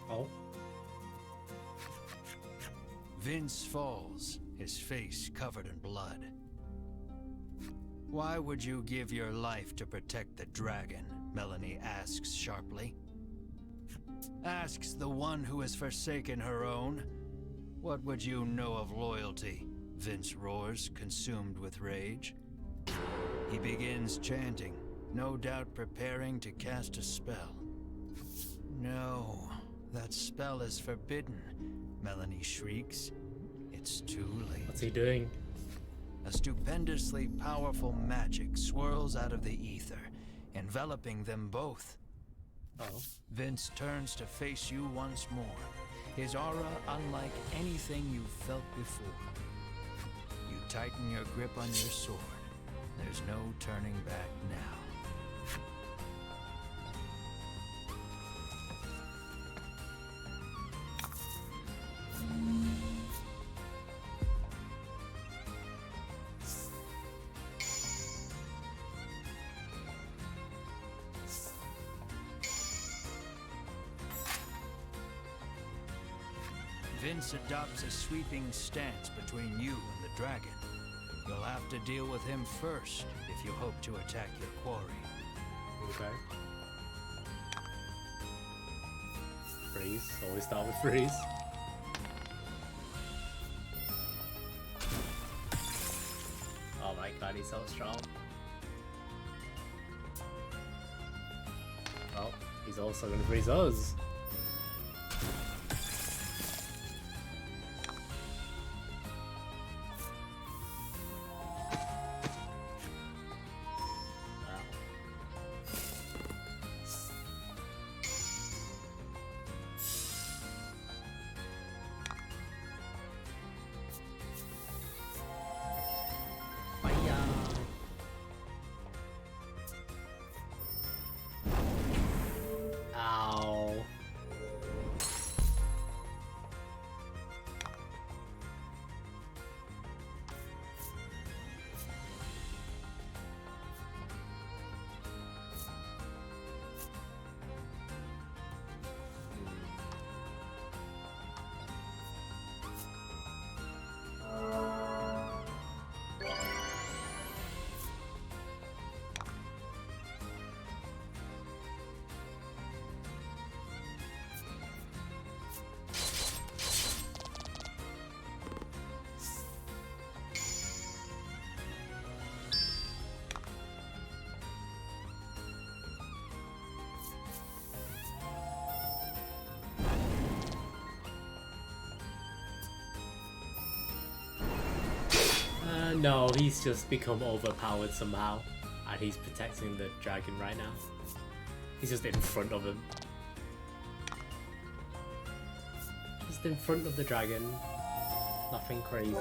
Oh. Vince falls, his face covered in blood. "Why would you give your life to protect the dragon?" Melanie asks sharply. Asks the one who has forsaken her own. "What would you know of loyalty?" Vince roars, consumed with rage. He begins chanting, no doubt preparing to cast a spell. "No, that spell is forbidden," Melanie shrieks. It's too late. What's he doing? A stupendously powerful magic swirls out of the ether, enveloping them both. Oh. Vince turns to face you once more, his aura unlike anything you've felt before. You tighten your grip on your sword. There's no turning back now. Vince adopts a sweeping stance between you and the dragon. You'll have to deal with him first if you hope to attack your quarry. Okay. Freeze. Always start with freeze. Oh my god, he's so strong. Well, he's also gonna freeze us. No, he's just become overpowered somehow, and he's protecting the dragon right now. He's just in front of him. Just in front of the dragon. Nothing crazy.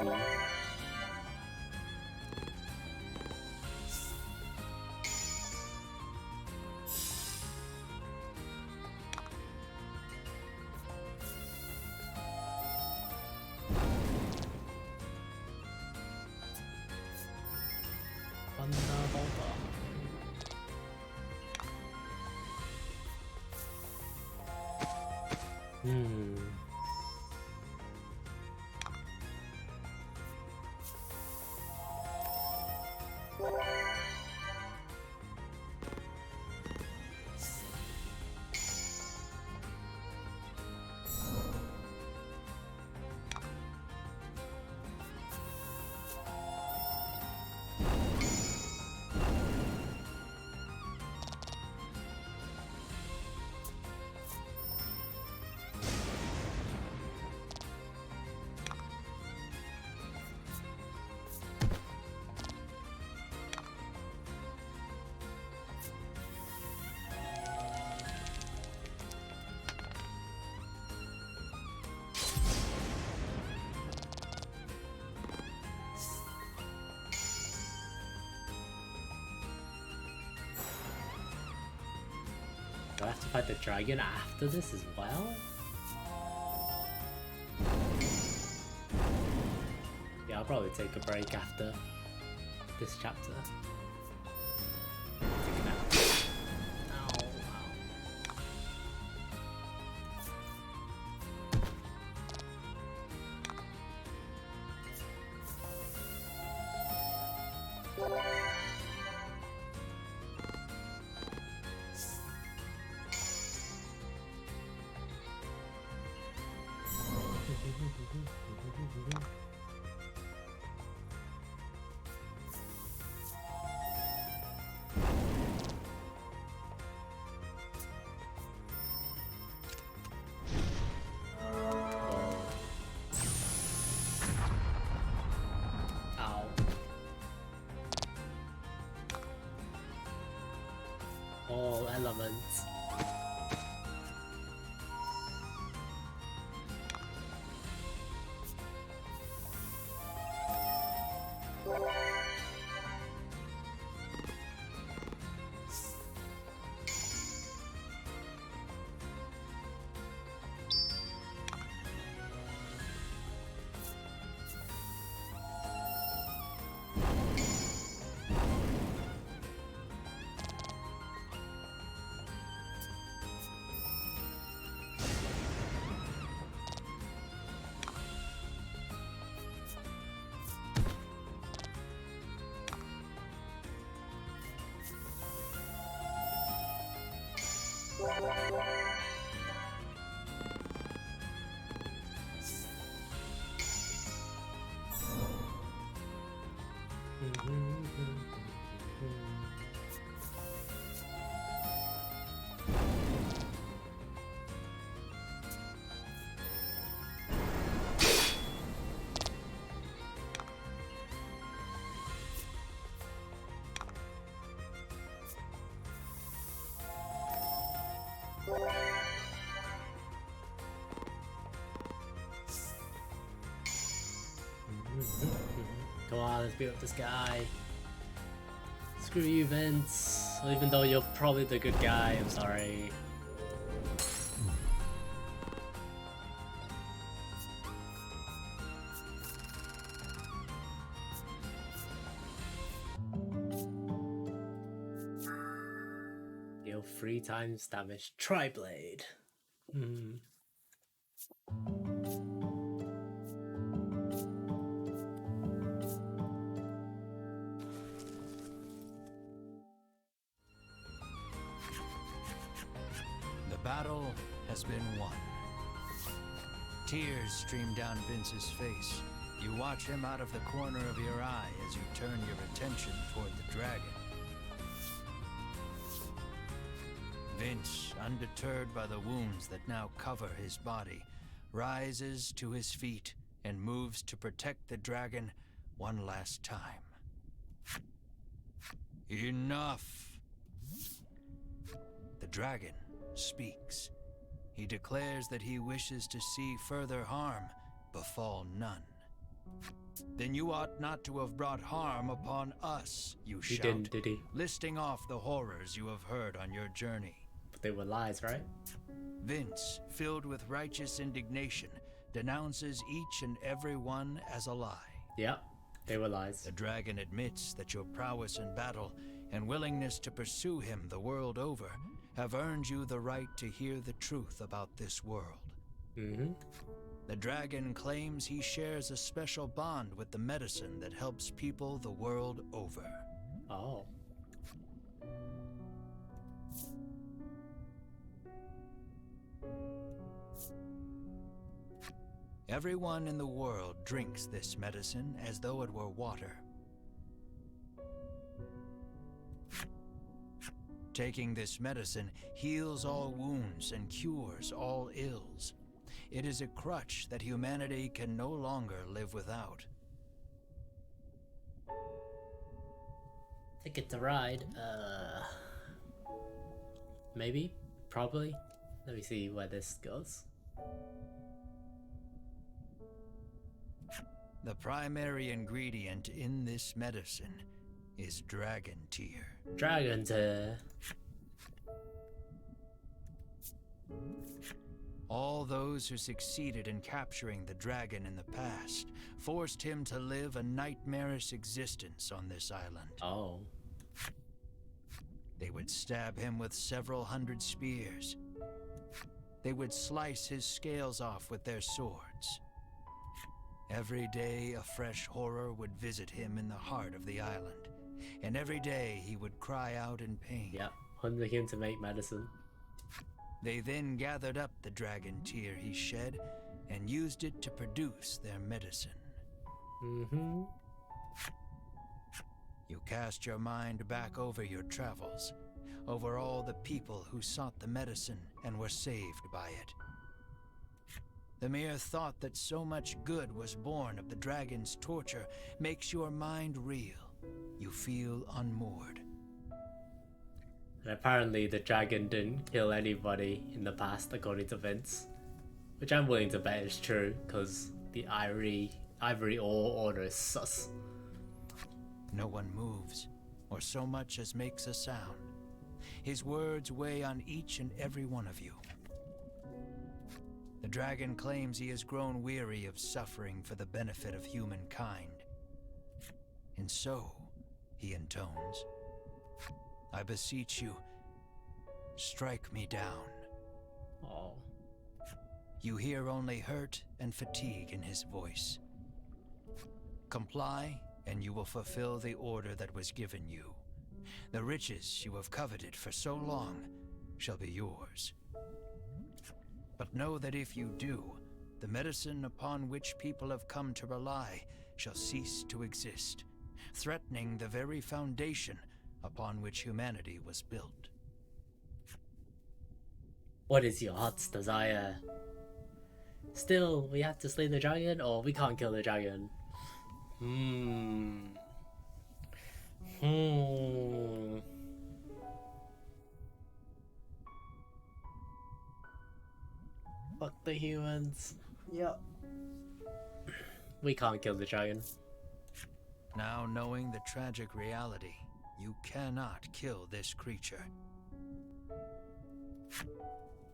Do I have to fight the dragon after this as well? Yeah, I'll probably take a break after this chapter. Take a nap. Ow, ow. All elements. Come on, let's beat up this guy. Screw you, Vince. Even though you're probably the good guy, I'm sorry. Deal 3 times damage. Tri-blade. The battle has been won. Tears stream down Vince's face. You watch him out of the corner of your eye as you turn your attention toward the dragon. Vince, undeterred by the wounds that now cover his body, rises to his feet and moves to protect the dragon one last time. Enough! The dragon speaks. He declares that he wishes to see further harm befall none. Then you ought not to have brought harm upon us, you shout, didn't, did he? listing off the horrors you have heard on your journey. But they were lies, right? Vince, filled with righteous indignation, denounces each and every one as a lie. Yeah, they were lies. The dragon admits that your prowess in battle and willingness to pursue him the world over have earned you the right to hear the truth about this world. Mm-hmm. The dragon claims he shares a special bond with the medicine that helps people the world over. Oh. Everyone in the world drinks this medicine as though it were water. Taking this medicine heals all wounds and cures all ills. It is a crutch that humanity can no longer live without. Ticket to ride. Maybe? Probably? Let me see where this goes. The primary ingredient in this medicine is dragon tear. Dragon tear. All those who succeeded in capturing the dragon in the past forced him to live a nightmarish existence on this island. Oh. They would stab him with several hundred spears. They would slice his scales off with their swords. Every day a fresh horror would visit him in the heart of the island, and every day he would cry out in pain. Yep, hunting him to make medicine. They then gathered up the dragon tear he shed and used it to produce their medicine. Mm-hmm. You cast your mind back over your travels, over all the people who sought the medicine and were saved by it. The mere thought that so much good was born of the dragon's torture makes your mind reel. You feel unmoored. And apparently the dragon didn't kill anybody in the past, according to Vince. Which I'm willing to bet is true, because the Ivory Ore Order is sus. No one moves, or so much as makes a sound. His words weigh on each and every one of you. The dragon claims he has grown weary of suffering for the benefit of humankind. And so, he intones, I beseech you, strike me down. Oh. You hear only hurt and fatigue in his voice. Comply, and you will fulfill the order that was given you. The riches you have coveted for so long shall be yours. But know that if you do, the medicine upon which people have come to rely shall cease to exist, threatening the very foundation upon which humanity was built. What is your heart's desire? Still, we have to slay the dragon, or we can't kill the dragon? Fuck the humans. Yep. We can't kill the dragon. Now knowing the tragic reality, you cannot kill this creature.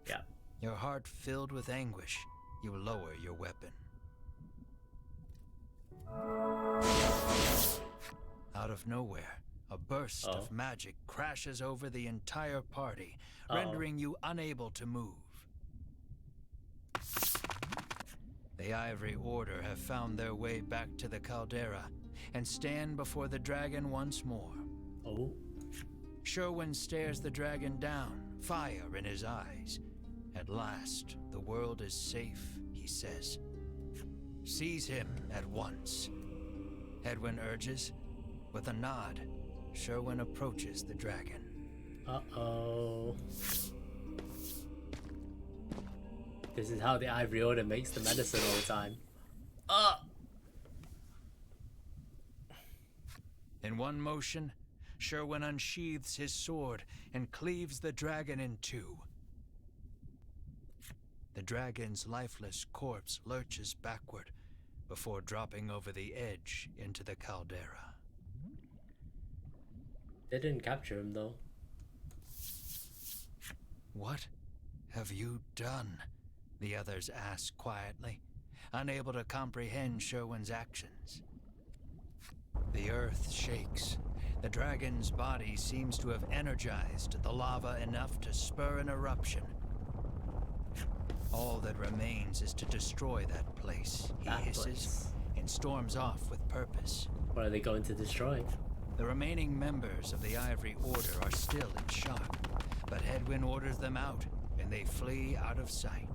Yeah. Your heart filled with anguish, you lower your weapon. Out of nowhere, a burst of magic crashes over the entire party, rendering you unable to move. The Ivory Order have found their way back to the caldera and stand before the dragon once more. Oh. Sherwin stares the dragon down, fire in his eyes. At last, the world is safe, he says. Seize him at once. Edwin urges. With a nod, Sherwin approaches the dragon. Uh-oh. This is how the Ivory Order makes the medicine all the time. In one motion, Sherwin unsheathes his sword and cleaves the dragon in two. The dragon's lifeless corpse lurches backward before dropping over the edge into the caldera. They didn't capture him though. What have you done? The others ask quietly, unable to comprehend Sherwin's actions. The earth shakes. The dragon's body seems to have energized the lava enough to spur an eruption. All that remains is to destroy that place, he hisses, and storms off with purpose. What are they going to destroy? The remaining members of the Ivory Order are still in shock, but Hedwyn orders them out, and they flee out of sight.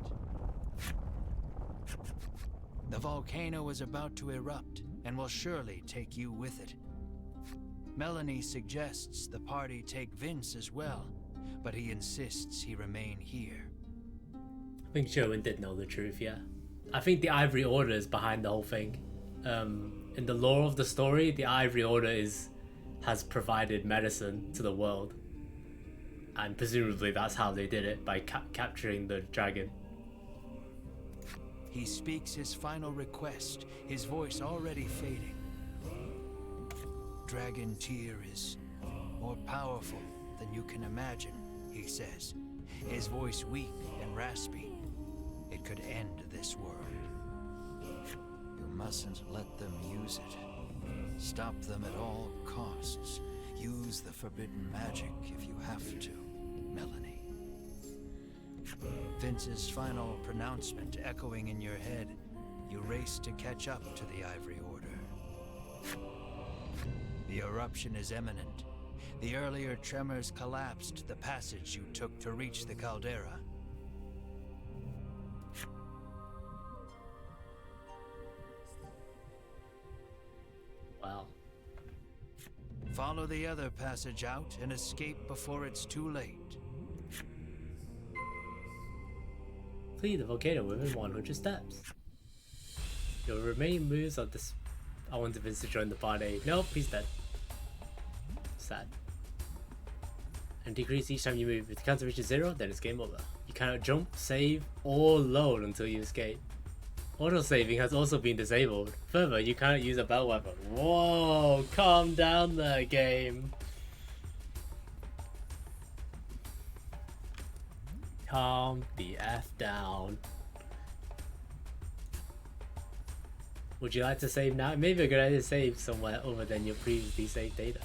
The volcano is about to erupt, and will surely take you with it. Melanie suggests the party take Vince as well, but he insists he remain here. I think Sherwin did know the truth, yeah. I think the Ivory Order is behind the whole thing. In the lore of the story, the Ivory Order has provided medicine to the world. And presumably that's how they did it, by capturing the dragon. He speaks his final request, his voice already fading. Dragon Tear is more powerful than you can imagine, he says, his voice weak and raspy. It could end this world. You mustn't let them use it. Stop them at all costs. Use the forbidden magic if you have to, Melanie. Vince's final pronouncement echoing in your head, you race to catch up to the Ivory Order. The eruption is imminent. The earlier tremors collapsed the passage you took to reach the caldera. Wow. Follow the other passage out and escape before it's too late. Flee the volcano within 100 steps. Your remaining moves are this. I wanted Vince to join the party. Nope, he's dead. Sad. And decrease each time you move. If the counter reaches 0, then it's game over. You cannot jump, save, or load until you escape. Auto-saving has also been disabled. Further, you cannot use a belt weapon. Whoa, calm down there, game. Calm the F down. Would you like to save now? Maybe a good idea to save somewhere other than your previously saved data.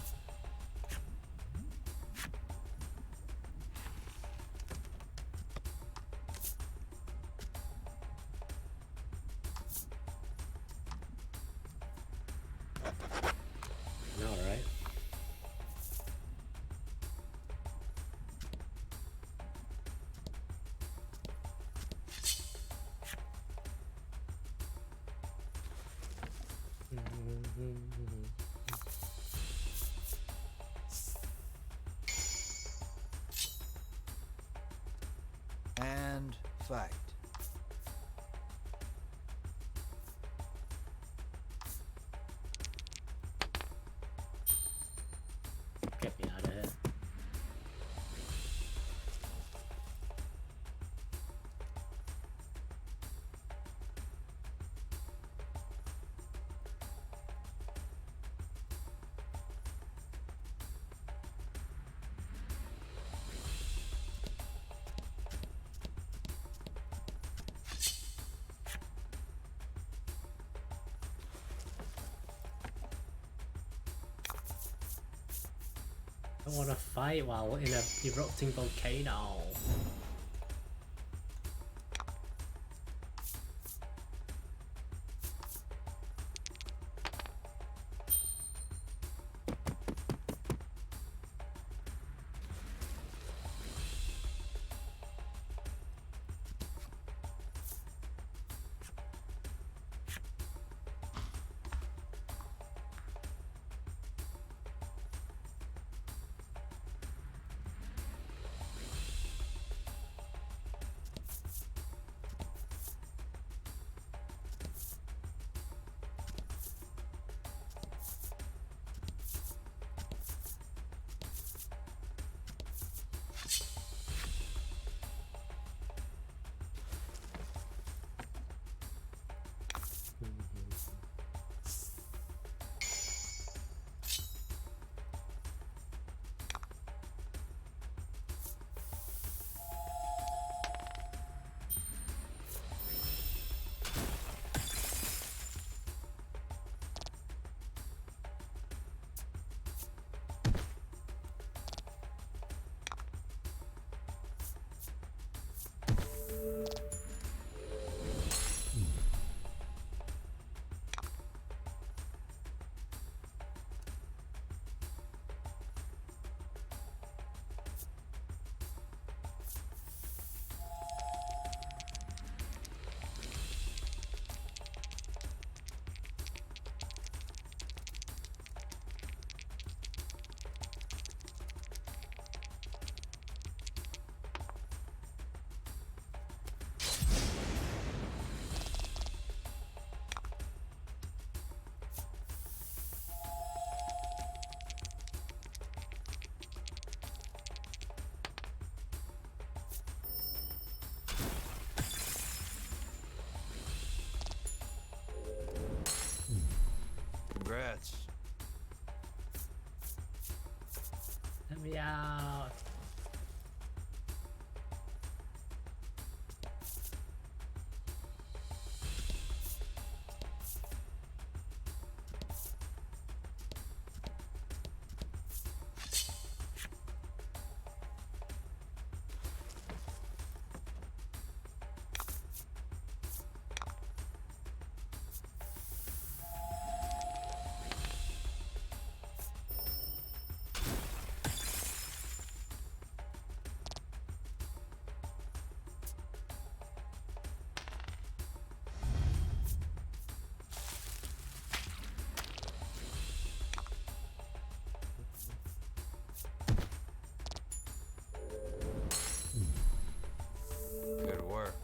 Alright. And fight. Get me out of here. I don't want to fight while in an erupting volcano. Let me out. Good work.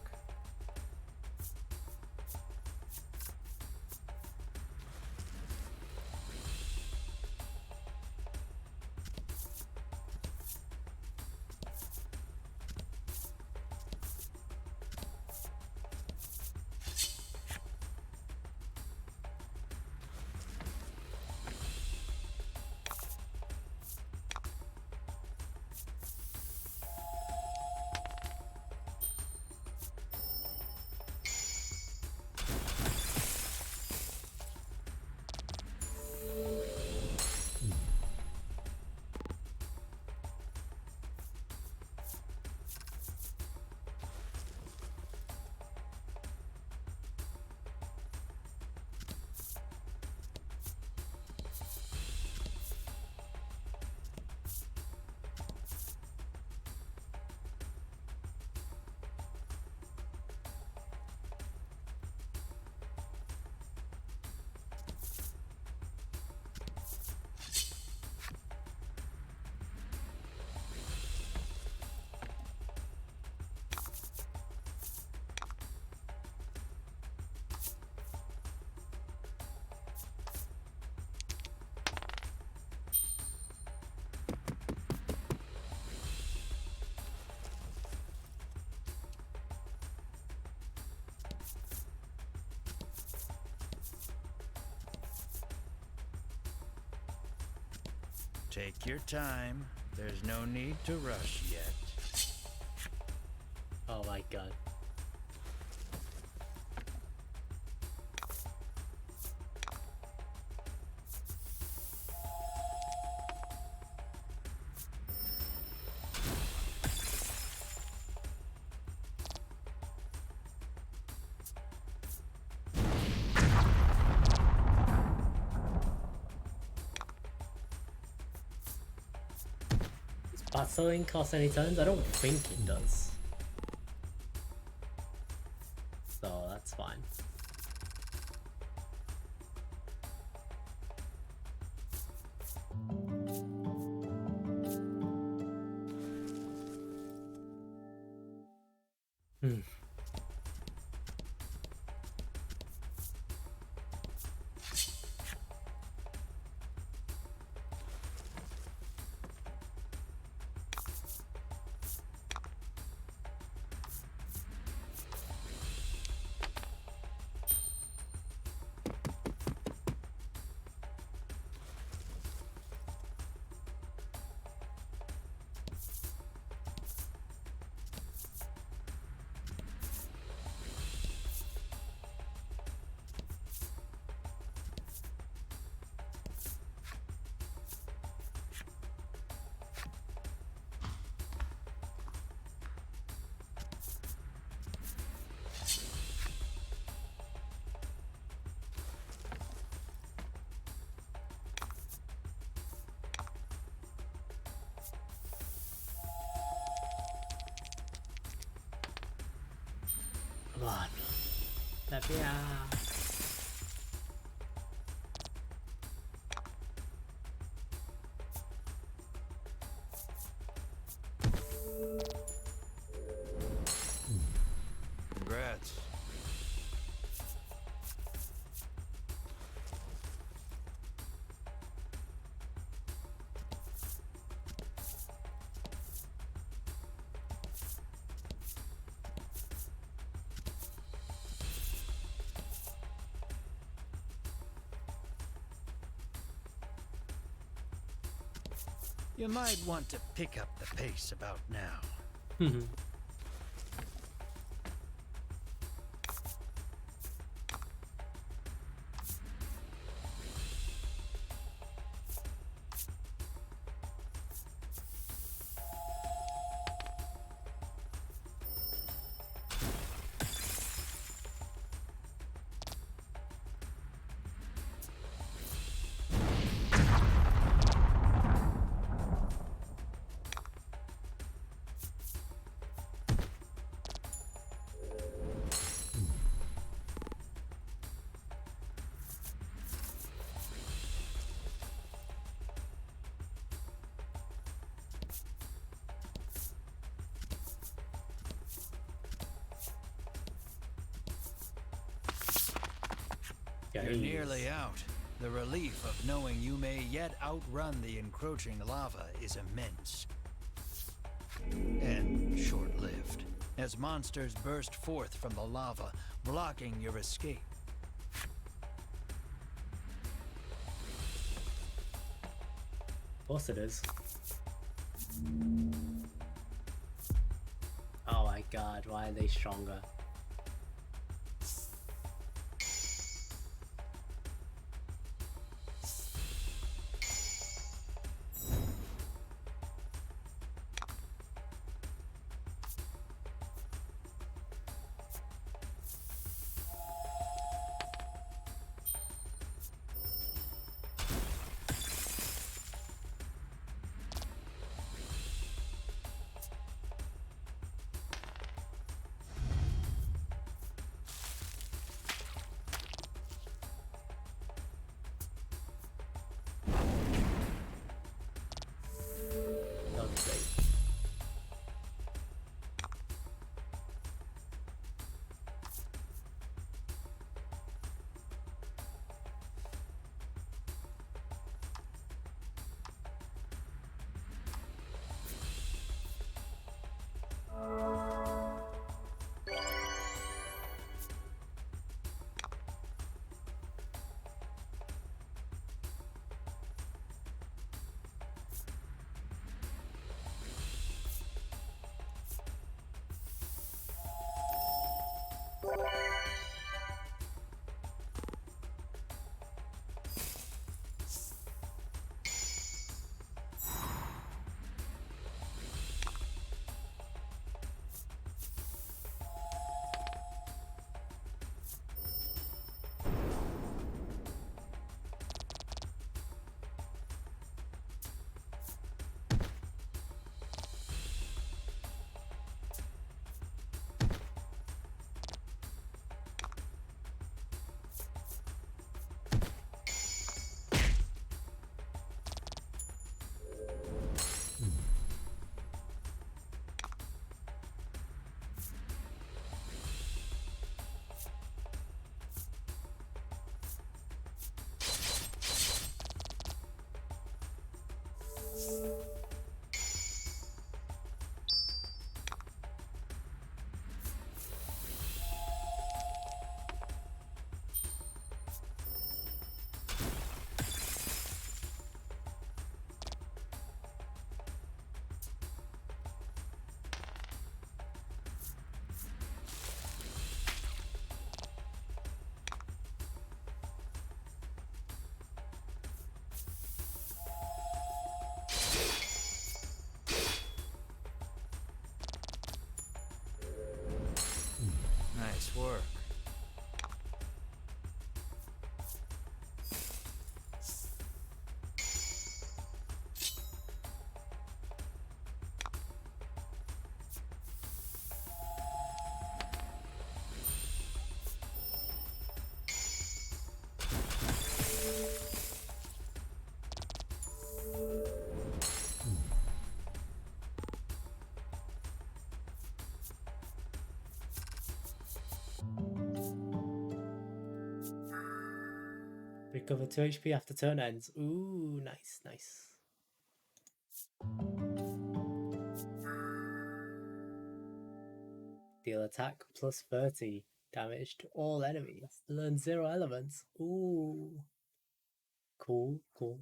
Take your time. There's no need to rush yet. Oh my god. Bustling cost any turns? I don't think it does. So that's fine. Come on. Let me out. Congrats. You might want to pick up the pace about now. You're nearly out. The relief of knowing you may yet outrun the encroaching lava is immense. And short-lived, as monsters burst forth from the lava, blocking your escape. Of course it is. Oh my god, why are they stronger? Nice work. Recover 2 HP after turn ends. Ooh, nice, nice. Deal attack plus 30 damage to all enemies. Learn 0 elements. Ooh. Cool, cool.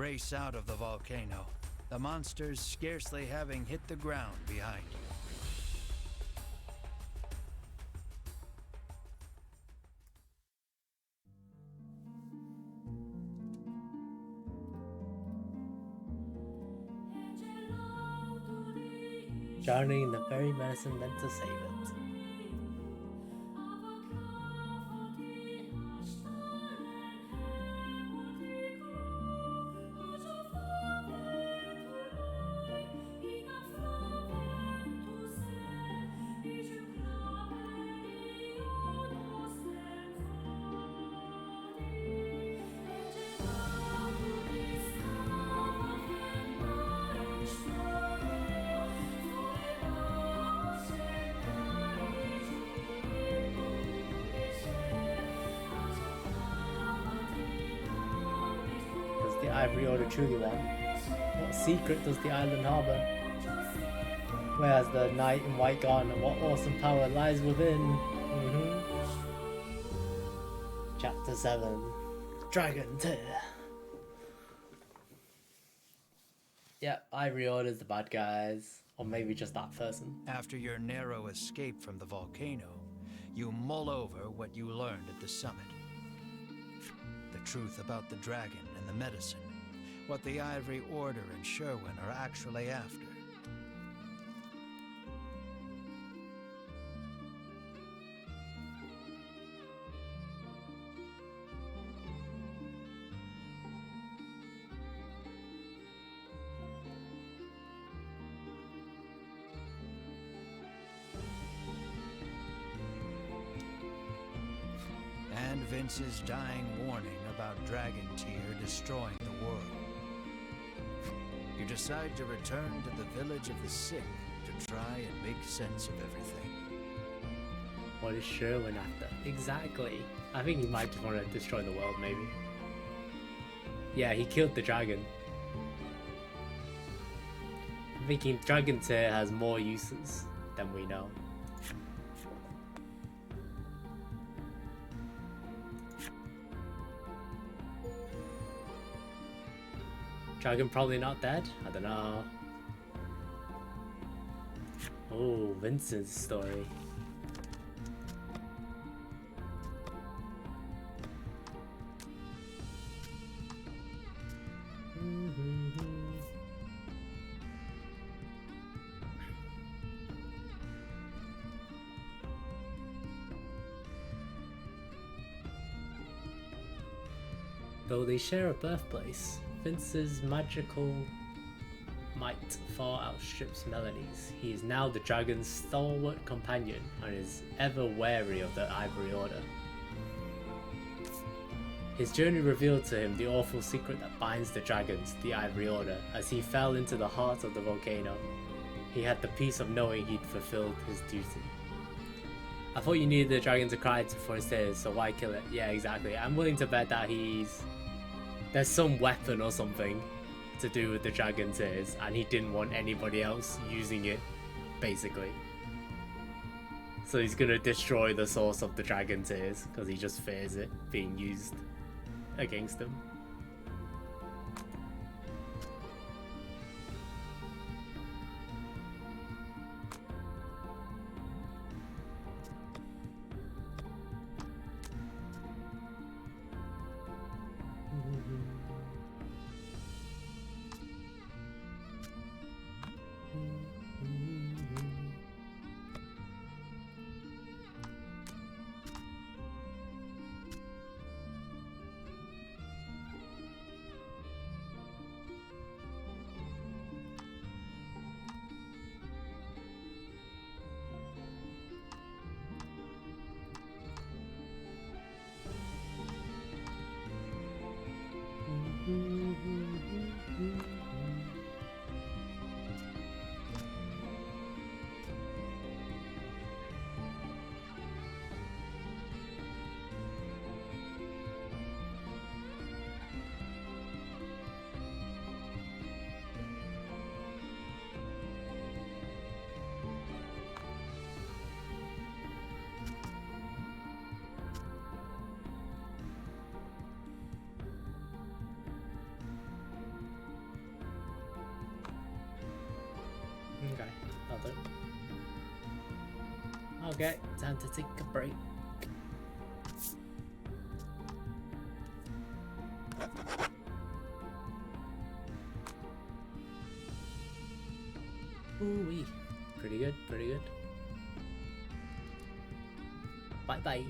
race out of the volcano, the monsters scarcely having hit the ground behind you. Drowning in the very medicine meant to save it. The Ivory Order truly won? What secret does the island harbour? Where has the knight in white gone, and what awesome power lies within? Chapter 7, Dragon Tear. Yep, Ivory Order's the bad guys, or maybe just that person. After your narrow escape from the volcano, you mull over what you learned at the summit. The truth about the dragon and the medicine, what the Ivory Order and Sherwin are actually after. And Vince's dying warning about Dragon Tear destroying the world. You decide to return to the village of the sick to try and make sense of everything. What is Sherwin after? Exactly. I think he might just want to destroy the world, maybe. Yeah, he killed the dragon. I'm thinking Dragon Tear has more uses than we know. Dragon probably not dead? I don't know. Oh, Vincent's story. Though they share a birthplace, Vince's magical might far outstrips Melanie's. He is now the dragon's stalwart companion and is ever wary of the Ivory Order. His journey revealed to him the awful secret that binds the dragons, the Ivory Order. As he fell into the heart of the volcano, he had the peace of knowing he'd fulfilled his duty. I thought you needed the dragon to cry for his tears, so why kill it? Yeah, exactly. I'm willing to bet that there's some weapon or something to do with the dragon tears, and he didn't want anybody else using it, basically. So he's gonna destroy the source of the dragon tears, because he just fears it being used against him. Okay, time to take a break. Ooh-wee. Pretty good, pretty good. Bye-bye.